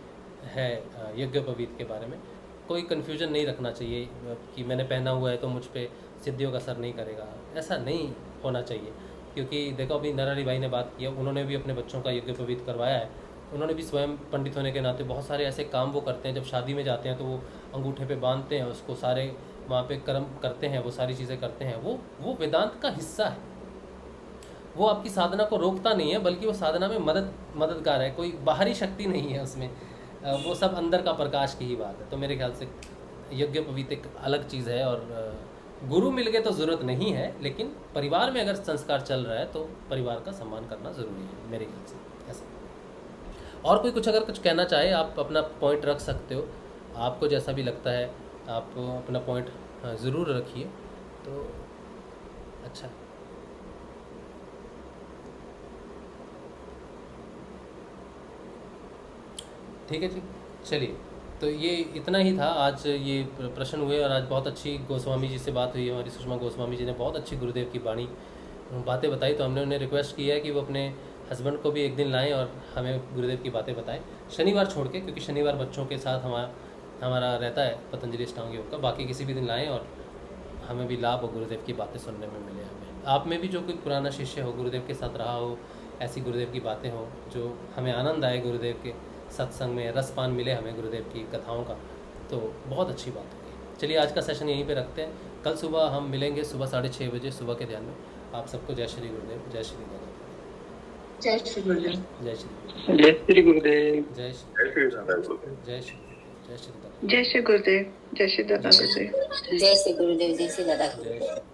है यज्ञोपवीत के बारे में। कोई कन्फ्यूजन नहीं रखना चाहिए कि मैंने पहना हुआ है तो मुझ पे सिद्धियों का असर नहीं करेगा, ऐसा नहीं होना चाहिए। क्योंकि देखो अभी नरहरि भाई ने बात किया, उन्होंने भी अपने बच्चों का यज्ञोपवीत करवाया है। उन्होंने भी स्वयं पंडित होने के नाते बहुत सारे ऐसे काम वो करते हैं। जब शादी में जाते हैं तो वो अंगूठे पे बांधते हैं उसको, सारे वहाँ पे कर्म करते हैं, वो सारी चीज़ें करते हैं। वो वेदांत का हिस्सा है, वो आपकी साधना को रोकता नहीं है बल्कि वो साधना में मददगार है। कोई बाहरी शक्ति नहीं है उसमें, वो सब अंदर का प्रकाश की ही बात है। तो मेरे ख्याल से यज्ञोपवीत एक अलग चीज़ है और गुरु मिल गए तो ज़रूरत नहीं है, लेकिन परिवार में अगर संस्कार चल रहा है तो परिवार का सम्मान करना ज़रूरी है मेरे ख्याल से। ऐसा और कोई कुछ अगर कुछ कहना चाहे आप अपना पॉइंट रख सकते हो, आपको जैसा भी लगता है आप अपना पॉइंट ज़रूर रखिए। तो अच्छा, ठीक है जी, चलिए। तो ये इतना ही था आज, ये प्रश्न हुए और आज बहुत अच्छी गोस्वामी जी से बात हुई। हमारी सुषमा गोस्वामी जी ने बहुत अच्छी गुरुदेव की बाणी बातें बताई। तो हमने उन्हें रिक्वेस्ट किया है कि वो अपने हस्बैंड को भी एक दिन लाएं और हमें गुरुदेव की बातें बताएं, शनिवार छोड़ के, क्योंकि शनिवार बच्चों के साथ हमारा रहता है पतंजलि अष्टांग योग का। बाकी किसी भी दिन लाएँ और हमें भी लाभ हो, गुरुदेव की बातें सुनने में मिले हमें। आप में भी जो कोई पुराना शिष्य हो, गुरुदेव के साथ रहा हो, ऐसी गुरुदेव की बातें हो जो हमें आनंद आए, गुरुदेव के सत्संग में रसपान मिले हमें गुरुदेव की कथाओं का, तो बहुत अच्छी बात होगी। चलिए आज का सेशन यहीं पे रखते हैं। कल सुबह हम मिलेंगे सुबह 6:30 बजे सुबह के ध्यान में। आप सबको जय श्री गुरुदेव, जय श्री गुरुदेव, जय श्री गुरुदेव, जय श्री जय श्री गुरुदेव, जय श्री जय श्री जय श्री जय श्री गुरुदेव, जय श्री दादा गुरुदेव, जय श्री गुरुदेव, जय श्री दादा। जय श्री